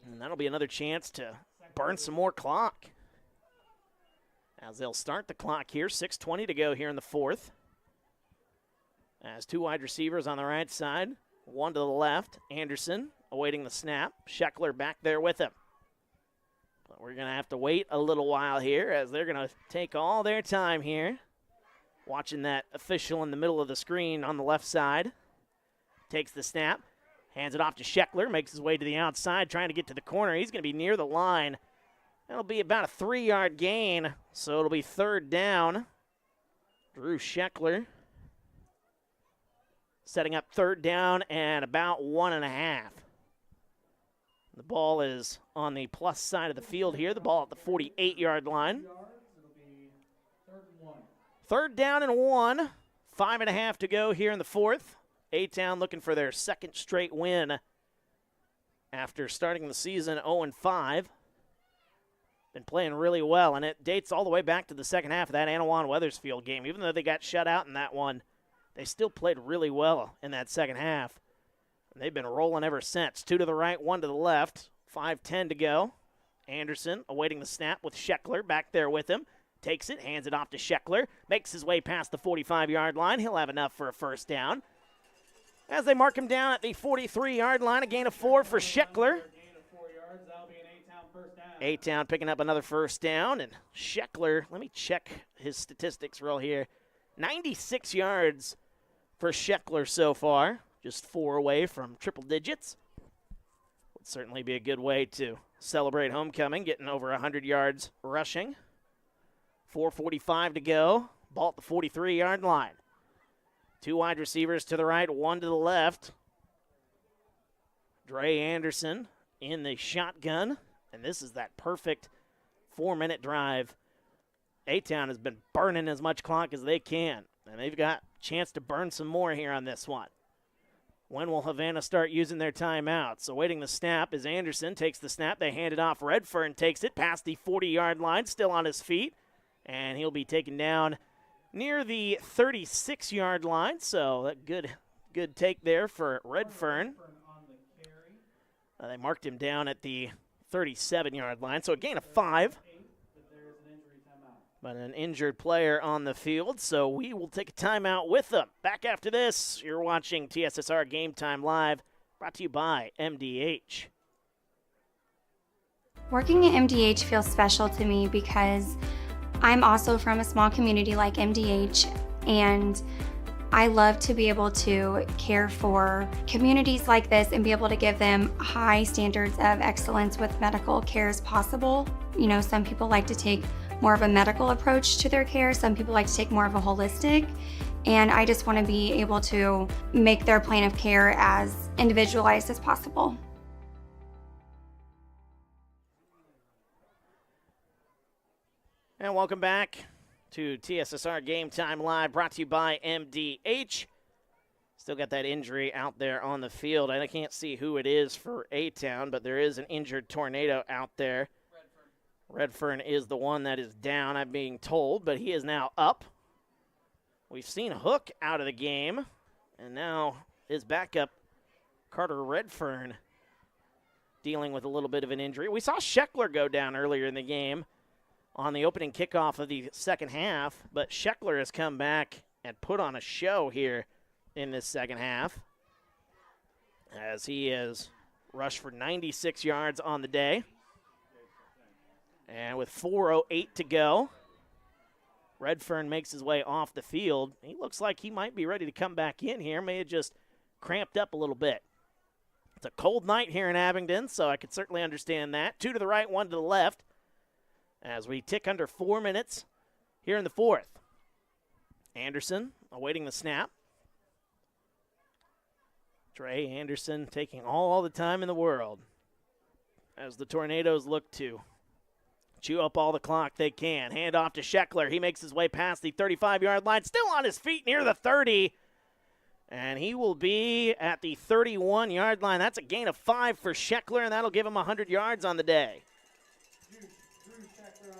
And that'll be another chance to burn some more clock. As they'll start the clock here, 6:20 to go here in the fourth. As 2 wide receivers on the right side, 1 to the left. Anderson awaiting the snap. Scheckler back there with him. But we're going to have to wait a little while here as they're going to take all their time here. Watching that official in the middle of the screen on the left side. Takes the snap, hands it off to Scheckler, makes his way to the outside, trying to get to the corner. He's going to be near the line. That'll be about a 3-yard gain, so it'll be third down. Drew Scheckler setting up third down and about 1.5. The ball is on the plus side of the field here. The ball at the 48-yard line. Third down and 1. 5.5 to go here in the fourth. A-Town looking for their second straight win after starting the season 0-5. Been playing really well, and it dates all the way back to the second half of that Anawan-Wethersfield game. Even though they got shut out in that one, they still played really well in that second half. And they've been rolling ever since. 2 to the right, 1 to the left. 5:10 to go. Anderson awaiting the snap with Scheckler back there with him. Takes it, hands it off to Scheckler. Makes his way past the 45-yard line. He'll have enough for a first down. As they mark him down at the 43-yard line, a gain of 4 for Scheckler. A-Town picking up another first down, and Scheckler, let me check his statistics real here. 96 yards for Scheckler so far, just 4 away from triple digits. Would certainly be a good way to celebrate homecoming, getting over 100 yards rushing. 4:45 to go, ball at the 43-yard line. 2 wide receivers to the right, 1 to the left. Dre Anderson in the shotgun, and this is that perfect 4-minute drive. A-Town has been burning as much clock as they can, and they've got a chance to burn some more here on this one. When will Havana start using their timeouts? Awaiting the snap is Anderson, takes the snap. They hand it off. Redfern takes it past the 40-yard line, still on his feet, and he'll be taken down near the 36-yard line, so a good take there for Redfern. They marked him down at the 37-yard line, so a gain of 5. But an injured player on the field, so we will take a timeout with them. Back after this, you're watching TSSR Game Time Live, brought to you by MDH. Working at MDH feels special to me because I'm also from a small community like MDH, and I love to be able to care for communities like this and be able to give them high standards of excellence with medical care as possible. You know, some people like to take more of a medical approach to their care. Some people like to take more of a holistic. And I just want to be able to make their plan of care as individualized as possible. And welcome back to TSSR Game Time Live, brought to you by MDH. Still got that injury out there on the field. I can't see who it is for A-Town, but there is an injured Tornado out there. Redfern is the one that is down, I'm being told, but he is now up. We've seen Hook out of the game, and now his backup, Carter Redfern, dealing with a little bit of an injury. We saw Scheckler go down earlier in the game on the opening kickoff of the second half, but Scheckler has come back and put on a show here in this second half as he has rushed for 96 yards on the day. And with 4:08 to go, Redfern makes his way off the field. He looks like he might be ready to come back in here. May have just cramped up a little bit. It's a cold night here in Abingdon, so I could certainly understand that. 2 to the right, 1 to the left, as we tick under 4 minutes here in the fourth. Anderson awaiting the snap. Dre Anderson taking all the time in the world as the Tornadoes look to chew up all the clock they can. Hand off to Scheckler. He makes his way past the 35-yard line, still on his feet near the 30. And he will be at the 31-yard line. That's a gain of 5 for Scheckler, and that'll give him 100 yards on the day.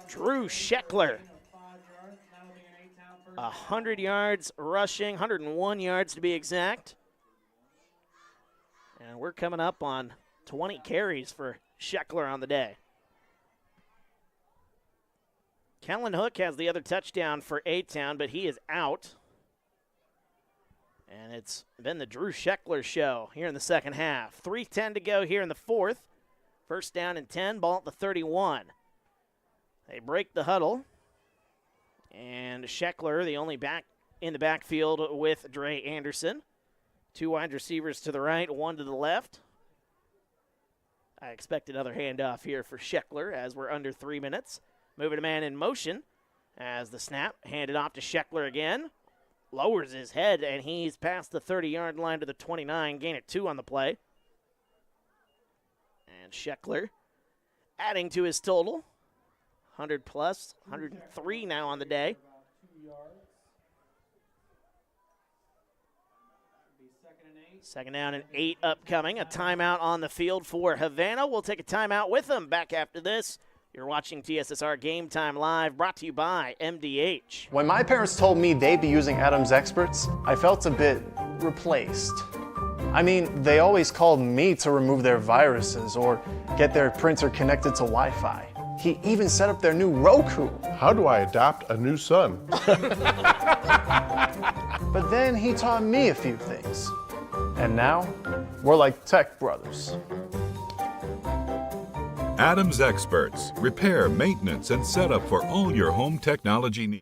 Drew Scheckler 100 yards rushing, 101 yards to be exact. And we're coming up on 20 carries for Scheckler on the day. Kellen Hook has the other touchdown for A-Town, but he is out. And it's been the Drew Scheckler show here in the second half. 3:10 to go here in the fourth. First down and 10, ball at the 31. They break the huddle. And Scheckler, the only back in the backfield with Dre Anderson. 2 wide receivers to the right, 1 to the left. I expect another handoff here for Scheckler as we're under 3 minutes. Moving a man in motion as the snap handed off to Scheckler again. Lowers his head, and he's past the 30-yard line to the 29, gain of 2 on the play. And Scheckler adding to his total. 100 plus, 103 now on the day. Second down and 8 upcoming. A timeout on the field for Havana. We'll take a timeout with them back after this. You're watching TSSR Game Time Live, brought to you by MDH. When my parents told me they'd be using Adam's experts, I felt a bit replaced. I mean, they always called me to remove their viruses or get their printer connected to Wi-Fi. He even set up their new Roku. How do I adopt a new son? But then he taught me a few things. And now, we're like tech brothers. Adam's Experts. Repair, maintenance, and setup for all your home technology needs.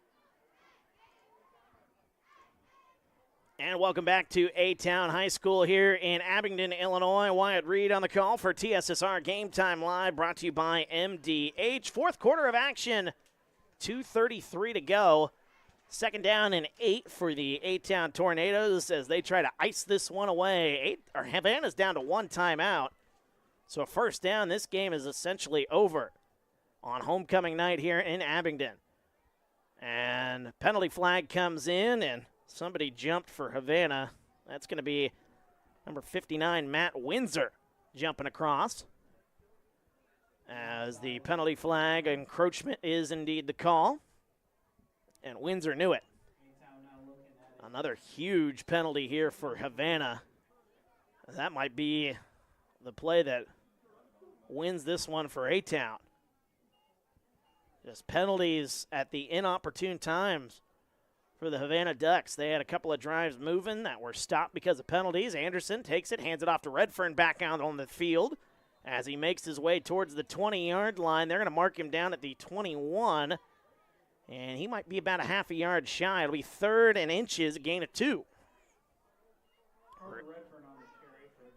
And welcome back to A-Town High School here in Abingdon, Illinois. Wyatt Reed on the call for TSSR Game Time Live, brought to you by MDH. Fourth quarter of action, 2:33 to go. Second down and 8 for the A-Town Tornadoes as they try to ice this one away. Havana's down to 1 timeout. So a first down, this game is essentially over on homecoming night here in Abingdon. And penalty flag comes in, and somebody jumped for Havana. That's going to be number 59, Matt Windsor, jumping across. As the penalty flag, encroachment is indeed the call. And Windsor knew it. Another huge penalty here for Havana. That might be the play that wins this one for A-Town. Just penalties at the inopportune times for the Havana Ducks. They had a couple of drives moving that were stopped because of penalties. Anderson takes it, hands it off to Redfern back out on the field as he makes his way towards the 20-yard line. They're going to mark him down at the 21, and he might be about a half a yard shy. It'll be 3rd and inches, a gain of 2.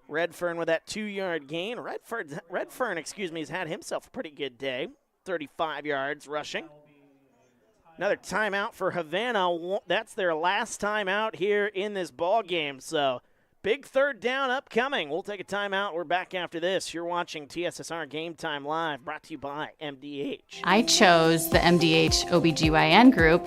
Redfern with that 2-yard gain. Redfern, has had himself a pretty good day. 35 yards rushing. Another timeout for Havana. That's their last timeout here in this ball game. So big third down upcoming. We'll take a timeout. We're back after this. You're watching TSSR Game Time Live, brought to you by MDH. I chose the MDH OBGYN group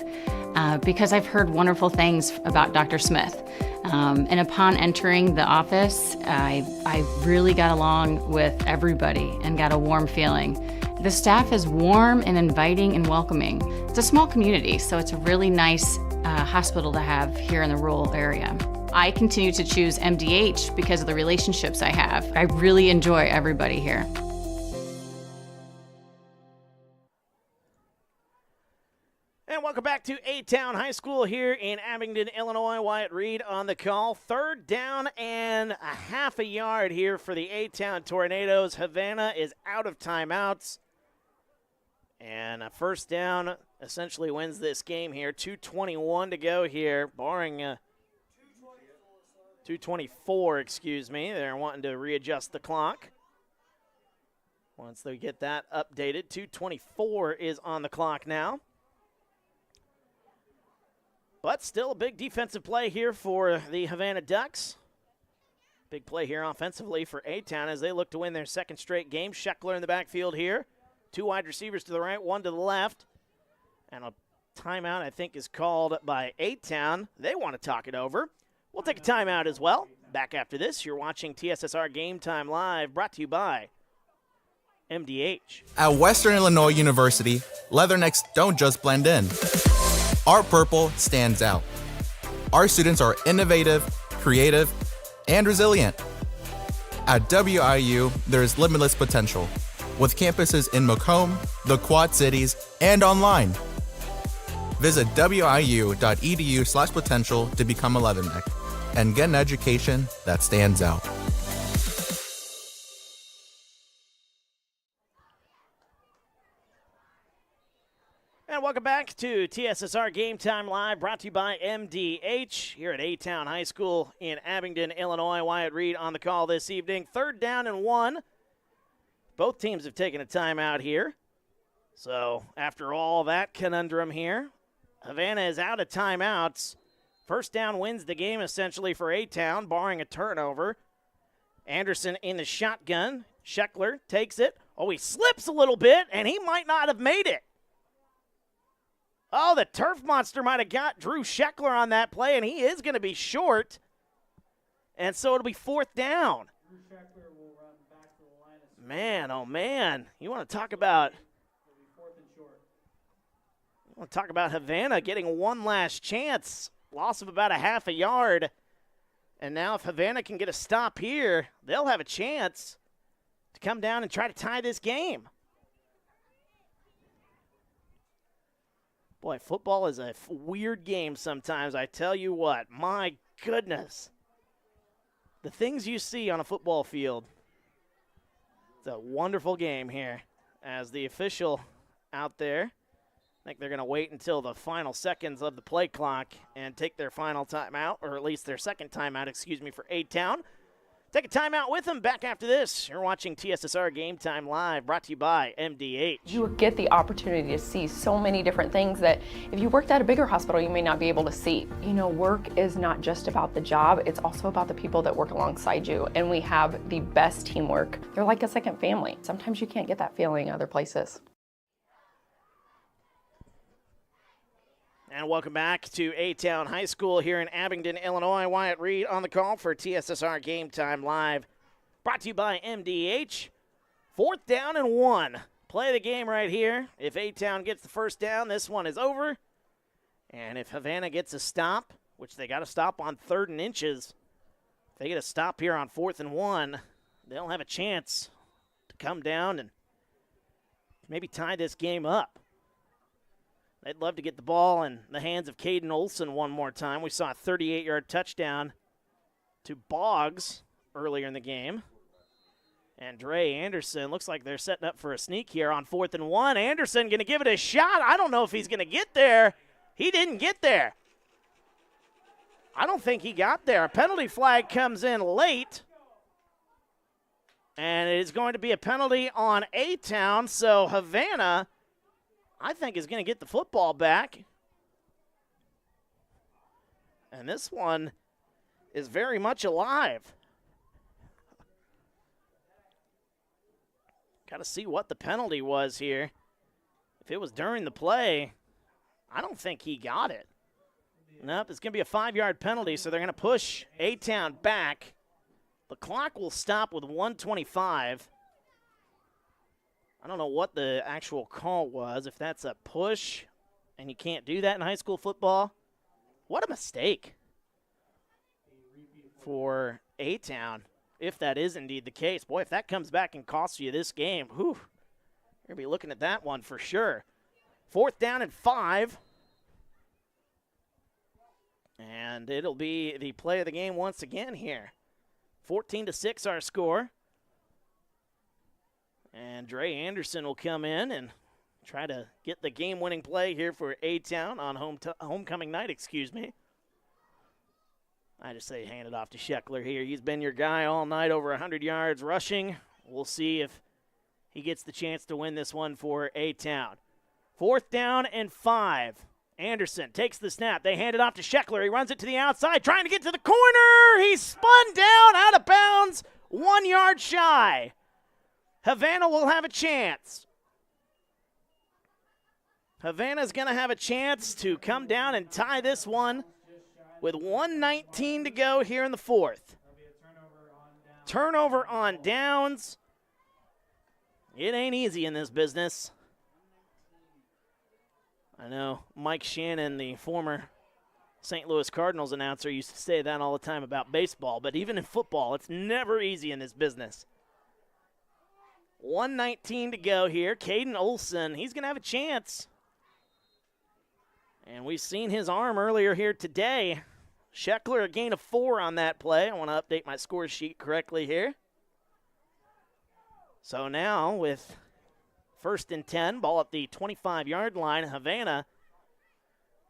because I've heard wonderful things about Dr. Smith. And upon entering the office, I really got along with everybody and got a warm feeling. The staff is warm and inviting and welcoming. It's a small community, so it's a really nice hospital to have here in the rural area. I continue to choose MDH because of the relationships I have. I really enjoy everybody here. And welcome back to A-Town High School here in Abingdon, Illinois. Wyatt Reed on the call. 3rd down and a half a yard here for the A-Town Tornadoes. Havana is out of timeouts. And a first down essentially wins this game here. 2:21 to go here, barring 2:24, excuse me. They're wanting to readjust the clock. Once they get that updated, 2:24 is on the clock now. But still a big defensive play here for the Havana Ducks. Big play here offensively for A-Town as they look to win their 2nd straight game. Scheckler in the backfield here. 2 wide receivers to the right, 1 to the left. And a timeout, I think, is called by A-Town. They want to talk it over. We'll take a timeout as well. Back after this, you're watching TSSR Game Time Live, brought to you by MDH. At Western Illinois University, leathernecks don't just blend in. Our purple stands out. Our students are innovative, creative, and resilient. At WIU, there is limitless potential, with campuses in Macomb, the Quad Cities, and online. Visit wiu.edu/potential to become a Leatherneck and get an education that stands out. And welcome back to TSSR Game Time Live, brought to you by MDH here at A-Town High School in Abingdon, Illinois. Wyatt Reed on the call this evening. 3rd down and 1. Both teams have taken a timeout here. So after all that conundrum here, Havana is out of timeouts. First down wins the game essentially for A-Town, barring a turnover. Anderson in the shotgun. Scheckler takes it. Oh, he slips a little bit, and he might not have made it. Oh, the turf monster might have got Drew Scheckler on that play, and he is going to be short. And so it'll be 4th down. Man, oh man. You want to talk about Havana getting one last chance. Loss of about a half a yard. And now if Havana can get a stop here, they'll have a chance to come down and try to tie this game. Boy, football is a weird game sometimes. I tell you what, my goodness. The things you see on a football field. It's a wonderful game here. As the official out there, I think they're going to wait until the final seconds of the play clock and take their final timeout, or at least their second timeout, for A-Town. Take a timeout with them. Back after this. You're watching TSSR Game Time Live, brought to you by MDH. You get the opportunity to see so many different things that if you worked at a bigger hospital, you may not be able to see. You know, work is not just about the job, it's also about the people that work alongside you, and we have the best teamwork. They're like a second family. Sometimes you can't get that feeling other places. And welcome back to A-Town High School here in Abingdon, Illinois. Wyatt Reed on the call for TSSR Game Time Live. Brought to you by MDH. 4th down and 1. Play the game right here. If A-Town gets the first down, this one is over. And if Havana gets a stop, which they got to stop on 3rd and inches, if they get a stop here on 4th and 1, they'll have a chance to come down and maybe tie this game up. They'd love to get the ball in the hands of Caden Olson one more time. We saw a 38-yard touchdown to Boggs earlier in the game. And Dre Anderson, looks like they're setting up for a sneak here on 4th and 1. Anderson going to give it a shot. I don't know if he's going to get there. He didn't get there. I don't think he got there. A penalty flag comes in late. And it is going to be a penalty on A-Town. So Havana, I think, is going to get the football back. And this one is very much alive. Got to see what the penalty was here. If it was during the play, I don't think he got it. Nope, it's going to be a 5-yard penalty, so they're going to push A-Town back. The clock will stop with 1:25. I don't know what the actual call was, if that's a push, and you can't do that in high school football. What a mistake for A-Town, if that is indeed the case. Boy, if that comes back and costs you this game, whew, you're going to be looking at that one for sure. 4th down and 5. And it'll be the play of the game once again here. 14-6 our score. And Dre Anderson will come in and try to get the game-winning play here for A-Town on homecoming night, I just say hand it off to Scheckler here. He's been your guy all night, over 100 yards rushing. We'll see if he gets the chance to win this one for A-Town. 4th down and 5. Anderson takes the snap. They hand it off to Scheckler. He runs it to the outside, trying to get to the corner. He's spun down, out of bounds, 1 yard shy. Havana will have a chance. Havana's going to have a chance to come down and tie this one with 1:19 to go here in the 4th. Turnover on downs. It ain't easy in this business. I know Mike Shannon, the former St. Louis Cardinals announcer, used to say that all the time about baseball, but even in football, it's never easy in this business. 1:19 to go here. Caden Olson, he's going to have a chance. And we've seen his arm earlier here today. Scheckler, a gain of 4 on that play. I want to update my score sheet correctly here. So now with 1st and 10, ball at the 25-yard line, Havana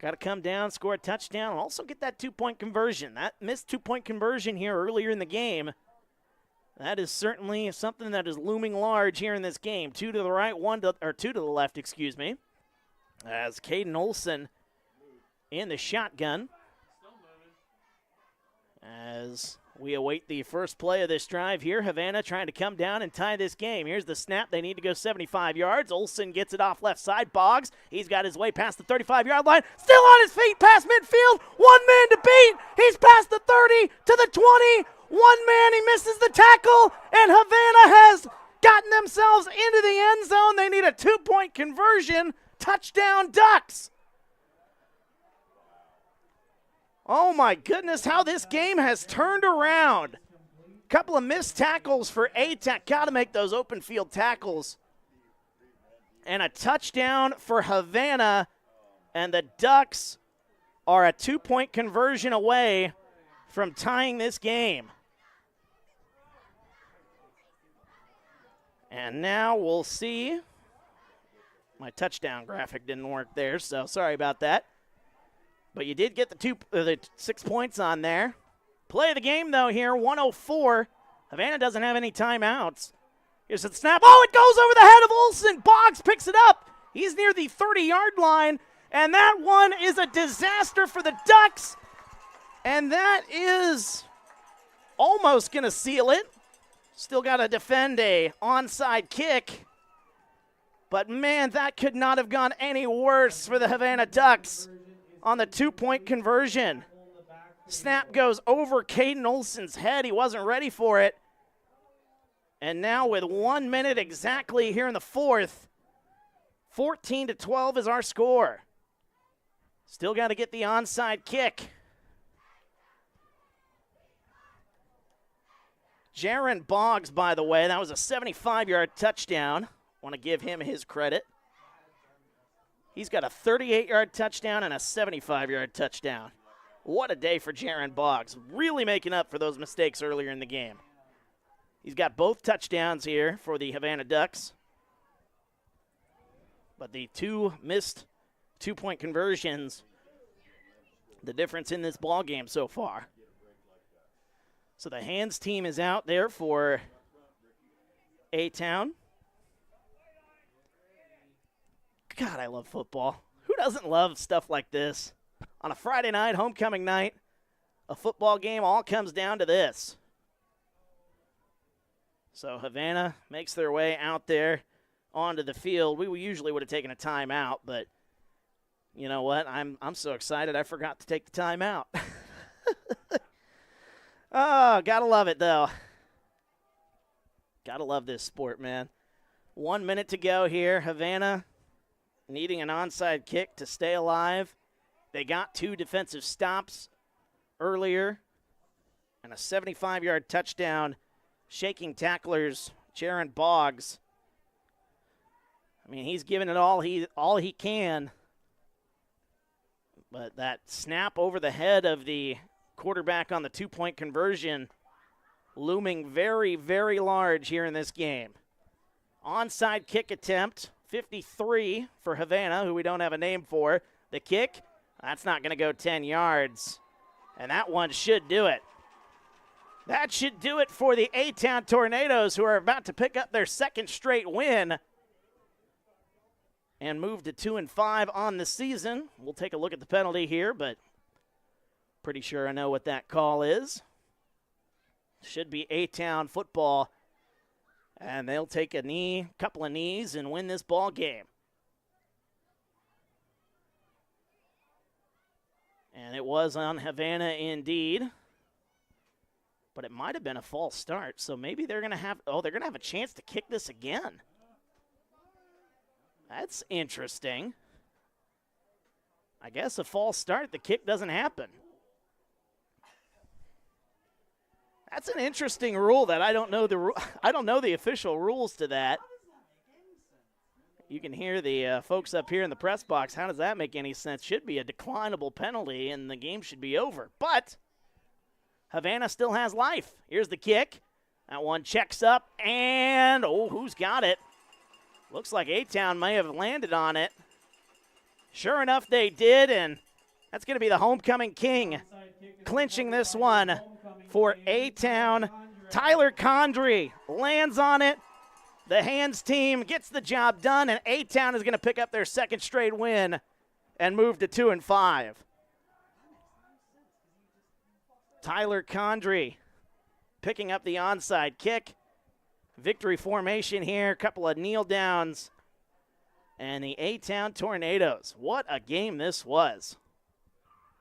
got to come down, score a touchdown, and also get that 2-point conversion. That missed 2-point conversion here earlier in the game. That is certainly something that is looming large here in this game. 2 to the right, 2 to the left, excuse me. As Caden Olson in the shotgun. As we await the first play of this drive here, Havana trying to come down and tie this game. Here's the snap. They need to go 75 yards. Olson gets it off left side. Boggs, he's got his way past the 35-yard line. Still on his feet past midfield. 1 man to beat. He's past the 30 to the 20. 1 man, he misses the tackle, and Havana has gotten themselves into the end zone. They need a 2-point conversion. Touchdown, Ducks. Oh, my goodness, how this game has turned around. Couple of missed tackles for A-Tech. Got to make those open field tackles. And a touchdown for Havana. And the Ducks are a 2-point conversion away from tying this game. And now we'll see. My touchdown graphic didn't work there, so sorry about that. But you did get the 6 points on there. Play of the game, though, here, 1:04. Havana doesn't have any timeouts. Here's the snap. Oh, it goes over the head of Olson. Boggs picks it up. He's near the 30-yard line, and that one is a disaster for the Ducks. And that is almost going to seal it. Still got to defend a onside kick. But, man, that could not have gone any worse for the Havana Ducks on the 2-point conversion. Snap goes over Caden Olson's head. He wasn't ready for it. And now with 1 minute exactly here in the 4th, 14-12 is our score. Still got to get the onside kick. Jaron Boggs, by the way, that was a 75-yard touchdown. Want to give him his credit. He's got a 38-yard touchdown and a 75-yard touchdown. What a day for Jaron Boggs. Really making up for those mistakes earlier in the game. He's got both touchdowns here for the Havana Ducks. But the 2 missed 2-point conversions, the difference in this ball game so far. So the hands team is out there for A-Town. God, I love football. Who doesn't love stuff like this? On a Friday night, homecoming night, a football game all comes down to this. So Havana makes their way out there onto the field. We usually would have taken a timeout, but you know what? I'm so excited I forgot to take the timeout. Oh, gotta love it, though. Gotta love this sport, man. 1 minute to go here. Havana needing an onside kick to stay alive. They got 2 defensive stops earlier and a 75-yard touchdown, shaking tacklers, Jaron Boggs. I mean, he's giving it all he can. But that snap over the head of the quarterback on the 2-point conversion looming very, very large here in this game. Onside kick attempt, 53 for Havana, who we don't have a name for. The kick, that's not going to go 10 yards. And that one should do it. That should do it for the A-Town Tornadoes, who are about to pick up their 2nd straight win and move to 2-5 on the season. We'll take a look at the penalty here, but pretty sure I know what that call is. Should be A-Town football. And they'll take a couple of knees, and win this ball game. And it was on Havana indeed. But it might have been a false start, so maybe they're going to have a chance to kick this again. That's interesting. I guess a false start. The kick doesn't happen. That's an interesting rule that I don't know the official rules to that. You can hear the folks up here in the press box. How does that make any sense? Should be a declinable penalty, and the game should be over. But Havana still has life. Here's the kick. That one checks up, and, who's got it? Looks like A-Town may have landed on it. Sure enough, they did, and that's going to be the homecoming king clinching this one for A-Town. Tyler Condry lands on it. The Hands team gets the job done, and A-Town is going to pick up their second straight win and move to 2-5. Tyler Condry picking up the onside kick. Victory formation here, a couple of kneel downs. And the A-Town Tornadoes, what a game this was.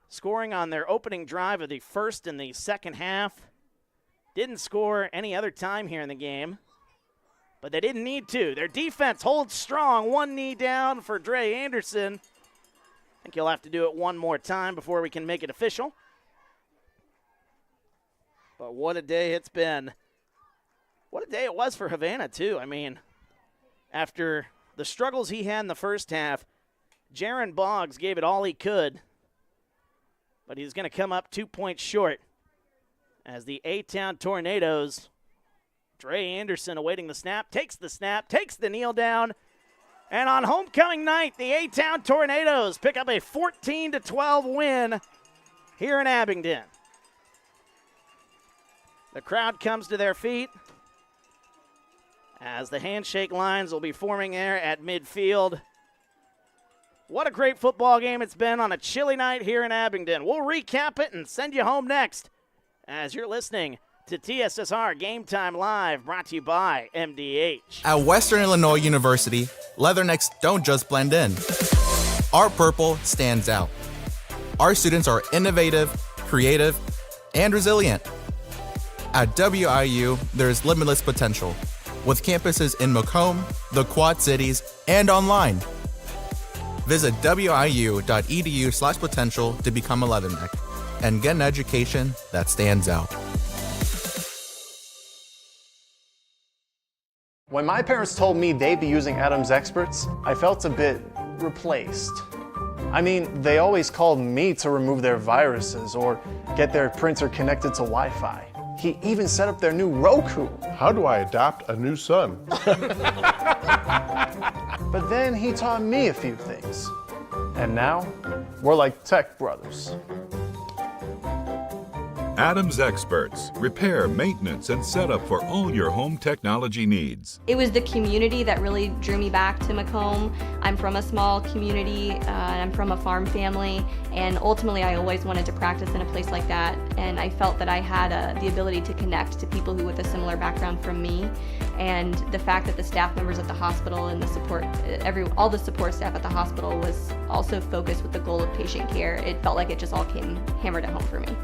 Scoring on their opening drive of the first and the second half. Didn't score any other time here in the game, but they didn't need to. Their defense holds strong. One knee down for Dre Anderson. I think he'll have to do it one more time before we can make it official. But what a day it's been. What a day it was for Havana, too. I mean, after the struggles he had in the first half, Jaron Boggs gave it all he could, but he's going to come up 2 points short as the A-Town Tornadoes, Dre Anderson awaiting the snap, takes the kneel down, and on homecoming night, the A-Town Tornadoes pick up a 14-12 win here in Abingdon. The crowd comes to their feet as the handshake lines will be forming there at midfield. What a great football game it's been on a chilly night here in Abingdon. We'll recap it and send you home next as you're listening to TSSR Game Time Live, brought to you by MDH. At Western Illinois University, leathernecks don't just blend in. Our purple stands out. Our students are innovative, creative, and resilient. At WIU, there's limitless potential, with campuses in Macomb, the Quad Cities, and online. Visit wiu.edu/potential to become a leatherneck and get an education that stands out. When my parents told me they'd be using Adam's experts, I felt a bit replaced. I mean, they always called me to remove their viruses or get their printer connected to Wi-Fi. He even set up their new Roku. How do I adopt a new son? But then he taught me a few things. And now, we're like tech brothers. Adams Experts. Repair, maintenance, and setup for all your home technology needs. It was the community that really drew me back to Macomb. I'm from a small community, and I'm from a farm family, and ultimately I always wanted to practice in a place like that, and I felt that I had the ability to connect to people who with a similar background from me, and the fact that the staff members at the hospital and the support, all the support staff at the hospital was also focused with the goal of patient care. It felt like it just all came hammered at home for me.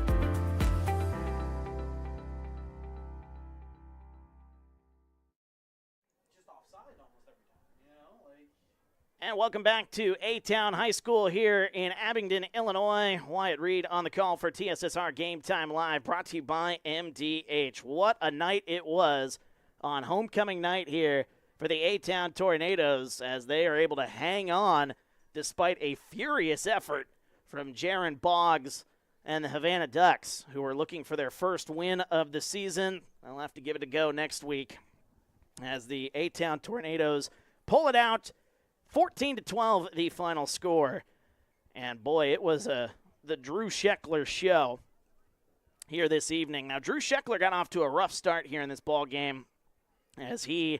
And welcome back to A-Town High School here in Abingdon, Illinois. Wyatt Reed on the call for TSSR Game Time Live, brought to you by MDH. What a night it was on homecoming night here for the A-Town Tornadoes as they are able to hang on despite a furious effort from Jaron Boggs and the Havana Ducks, who are looking for their first win of the season. They'll have to give it a go next week as the A-Town Tornadoes pull it out. 14-12, the final score. And boy, it was the Drew Scheckler show here this evening. Now, Drew Scheckler got off to a rough start here in this ball game as he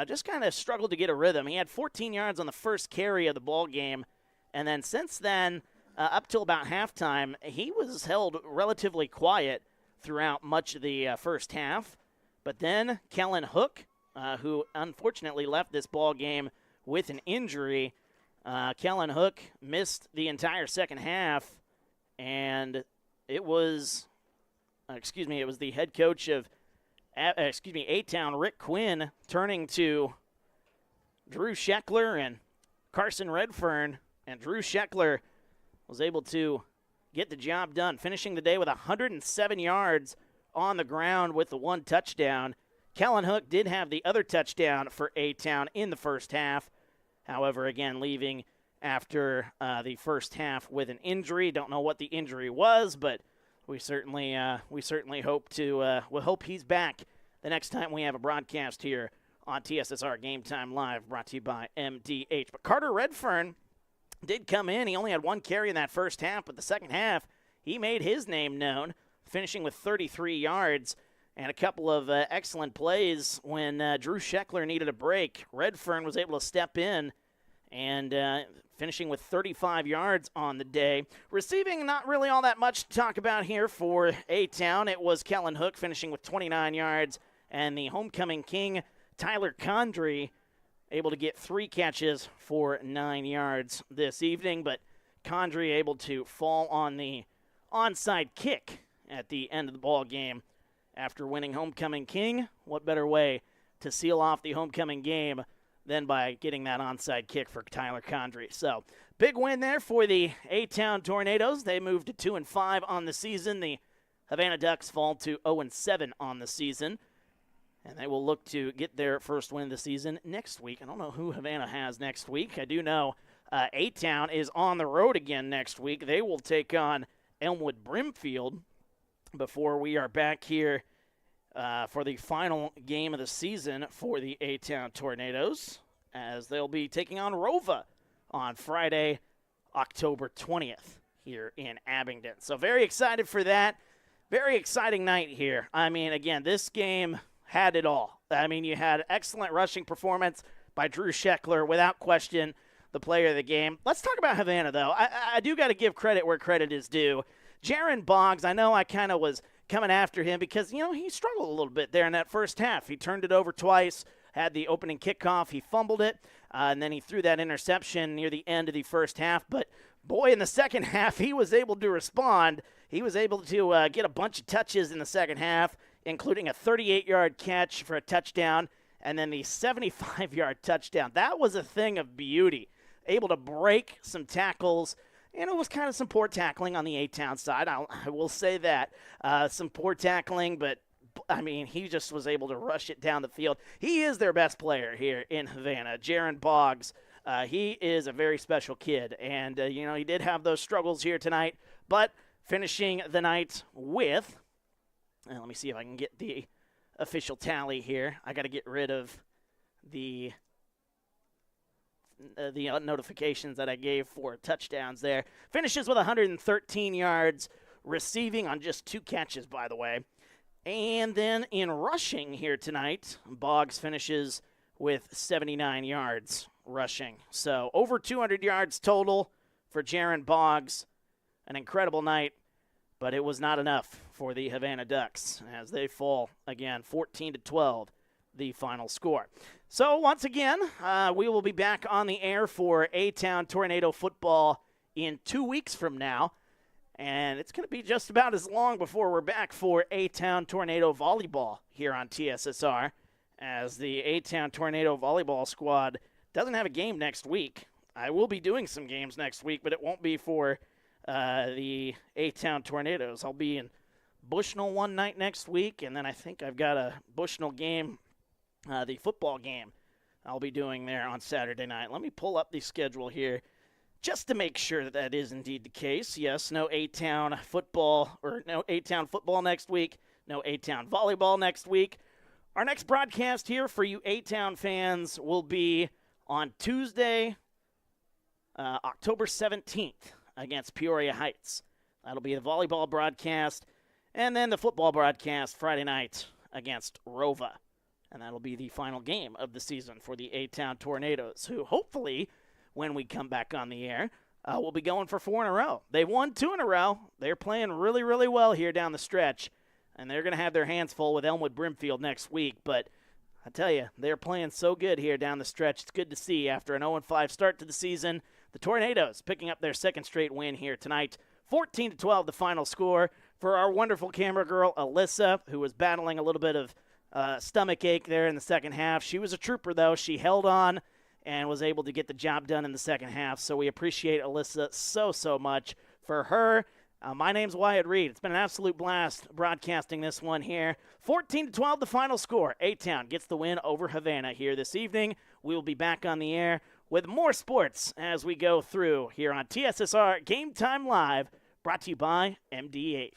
just kind of struggled to get a rhythm. He had 14 yards on the first carry of the ball game, and then since then, up till about halftime, he was held relatively quiet throughout much of the first half. But then Kellen Hook, who unfortunately left this ball game with an injury. Kellen Hook missed the entire second half, and it was, it was the head coach of, A-Town, Rick Quinn, turning to Drew Scheckler and Carson Redfern, and Drew Scheckler was able to get the job done, finishing the day with 107 yards on the ground with the 1 touchdown. Kellen Hook did have the other touchdown for A-Town in the first half. However, again, leaving after the first half with an injury. Don't know what the injury was, but we certainly hope we'll hope he's back the next time we have a broadcast here on TSSR Game Time Live, brought to you by MDH. But Carter Redfern did come in. He only had 1 carry in that first half, but the second half, he made his name known, finishing with 33 yards and a couple of excellent plays when Drew Scheckler needed a break. Redfern was able to step in and finishing with 35 yards on the day. Receiving, not really all that much to talk about here for A-Town. It was Kellen Hook finishing with 29 yards, and the homecoming king, Tyler Condry, able to get 3 catches for 9 yards this evening, but Condry able to fall on the onside kick at the end of the ball game after winning homecoming king. What better way to seal off the homecoming game than by getting that onside kick for Tyler Condry? So, big win there for the A-Town Tornadoes. They moved to 2-5 on the season. The Havana Ducks fall to 0-7 on the season, and they will look to get their first win of the season next week. I don't know who Havana has next week. I do know A-Town is on the road again next week. They will take on Elmwood Brimfield before we are back here for the final game of the season for the A-Town Tornadoes, as they'll be taking on Rova on Friday, October 20th here in Abingdon. So very excited for that. Very exciting night here. I mean, again, this game had it all. I mean, you had excellent rushing performance by Drew Scheckler, without question, the player of the game. Let's talk about Havana, though. I do got to give credit where credit is due. Jaron Boggs, I know I kind of was coming after him because, he struggled a little bit there in that first half. He turned it over twice, had the opening kickoff, he fumbled it, and then he threw that interception near the end of the first half. But, boy, in the second half, he was able to respond. He was able to get a bunch of touches in the second half, including a 38-yard catch for a touchdown, and then the 75-yard touchdown. That was a thing of beauty. Able to break some tackles, and it was kind of some poor tackling on the A-Town side. I will say that. Some poor tackling, but, I mean, he just was able to rush it down the field. He is their best player here in Havana, Jaron Boggs. He is a very special kid, and, he did have those struggles here tonight, but finishing the night with, let me see if I can get the official tally here. I got to get rid of the notifications that I gave for touchdowns there. Finishes with 113 yards, receiving on just 2 catches, by the way. And then in rushing here tonight, Boggs finishes with 79 yards rushing. So over 200 yards total for Jaron Boggs. An incredible night, but it was not enough for the Havana Ducks as they fall again 14-12, the final score. So once again, we will be back on the air for A-Town Tornado football in 2 weeks from now, and it's going to be just about as long before we're back for A-Town Tornado volleyball here on TSSR, as the A-Town Tornado volleyball squad doesn't have a game next week. I will be doing some games next week, but it won't be for the A-Town Tornadoes. I'll be in Bushnell one night next week, and then I think I've got a Bushnell game, the football game I'll be doing there on Saturday night. Let me pull up the schedule here just to make sure that that is indeed the case. Yes, no A-Town football next week, no A-Town volleyball next week. Our next broadcast here for you A-Town fans will be on Tuesday, October 17th against Peoria Heights. That'll be the volleyball broadcast, and then the football broadcast Friday night against Rova. And that'll be the final game of the season for the A-Town Tornadoes, who hopefully, when we come back on the air, will be going for 4 in a row. They've won 2 in a row. They're playing really, really well here down the stretch, and they're going to have their hands full with Elmwood Brimfield next week. But I tell you, they're playing so good here down the stretch. It's good to see after an 0-5 start to the season. The Tornadoes picking up their second straight win here tonight. 14-12 the final score for our wonderful camera girl, Alyssa, who was battling a little bit of stomach ache there in the second half. She was a trooper, though. She held on and was able to get the job done in the second half. So we appreciate Alyssa so much for her. My name's Wyatt Reed. It's been an absolute blast broadcasting this one here. 14-12 the final score. A-Town gets the win over Havana here this evening. We will be back on the air with more sports as we go through here on TSSR Game Time Live, brought to you by MDH.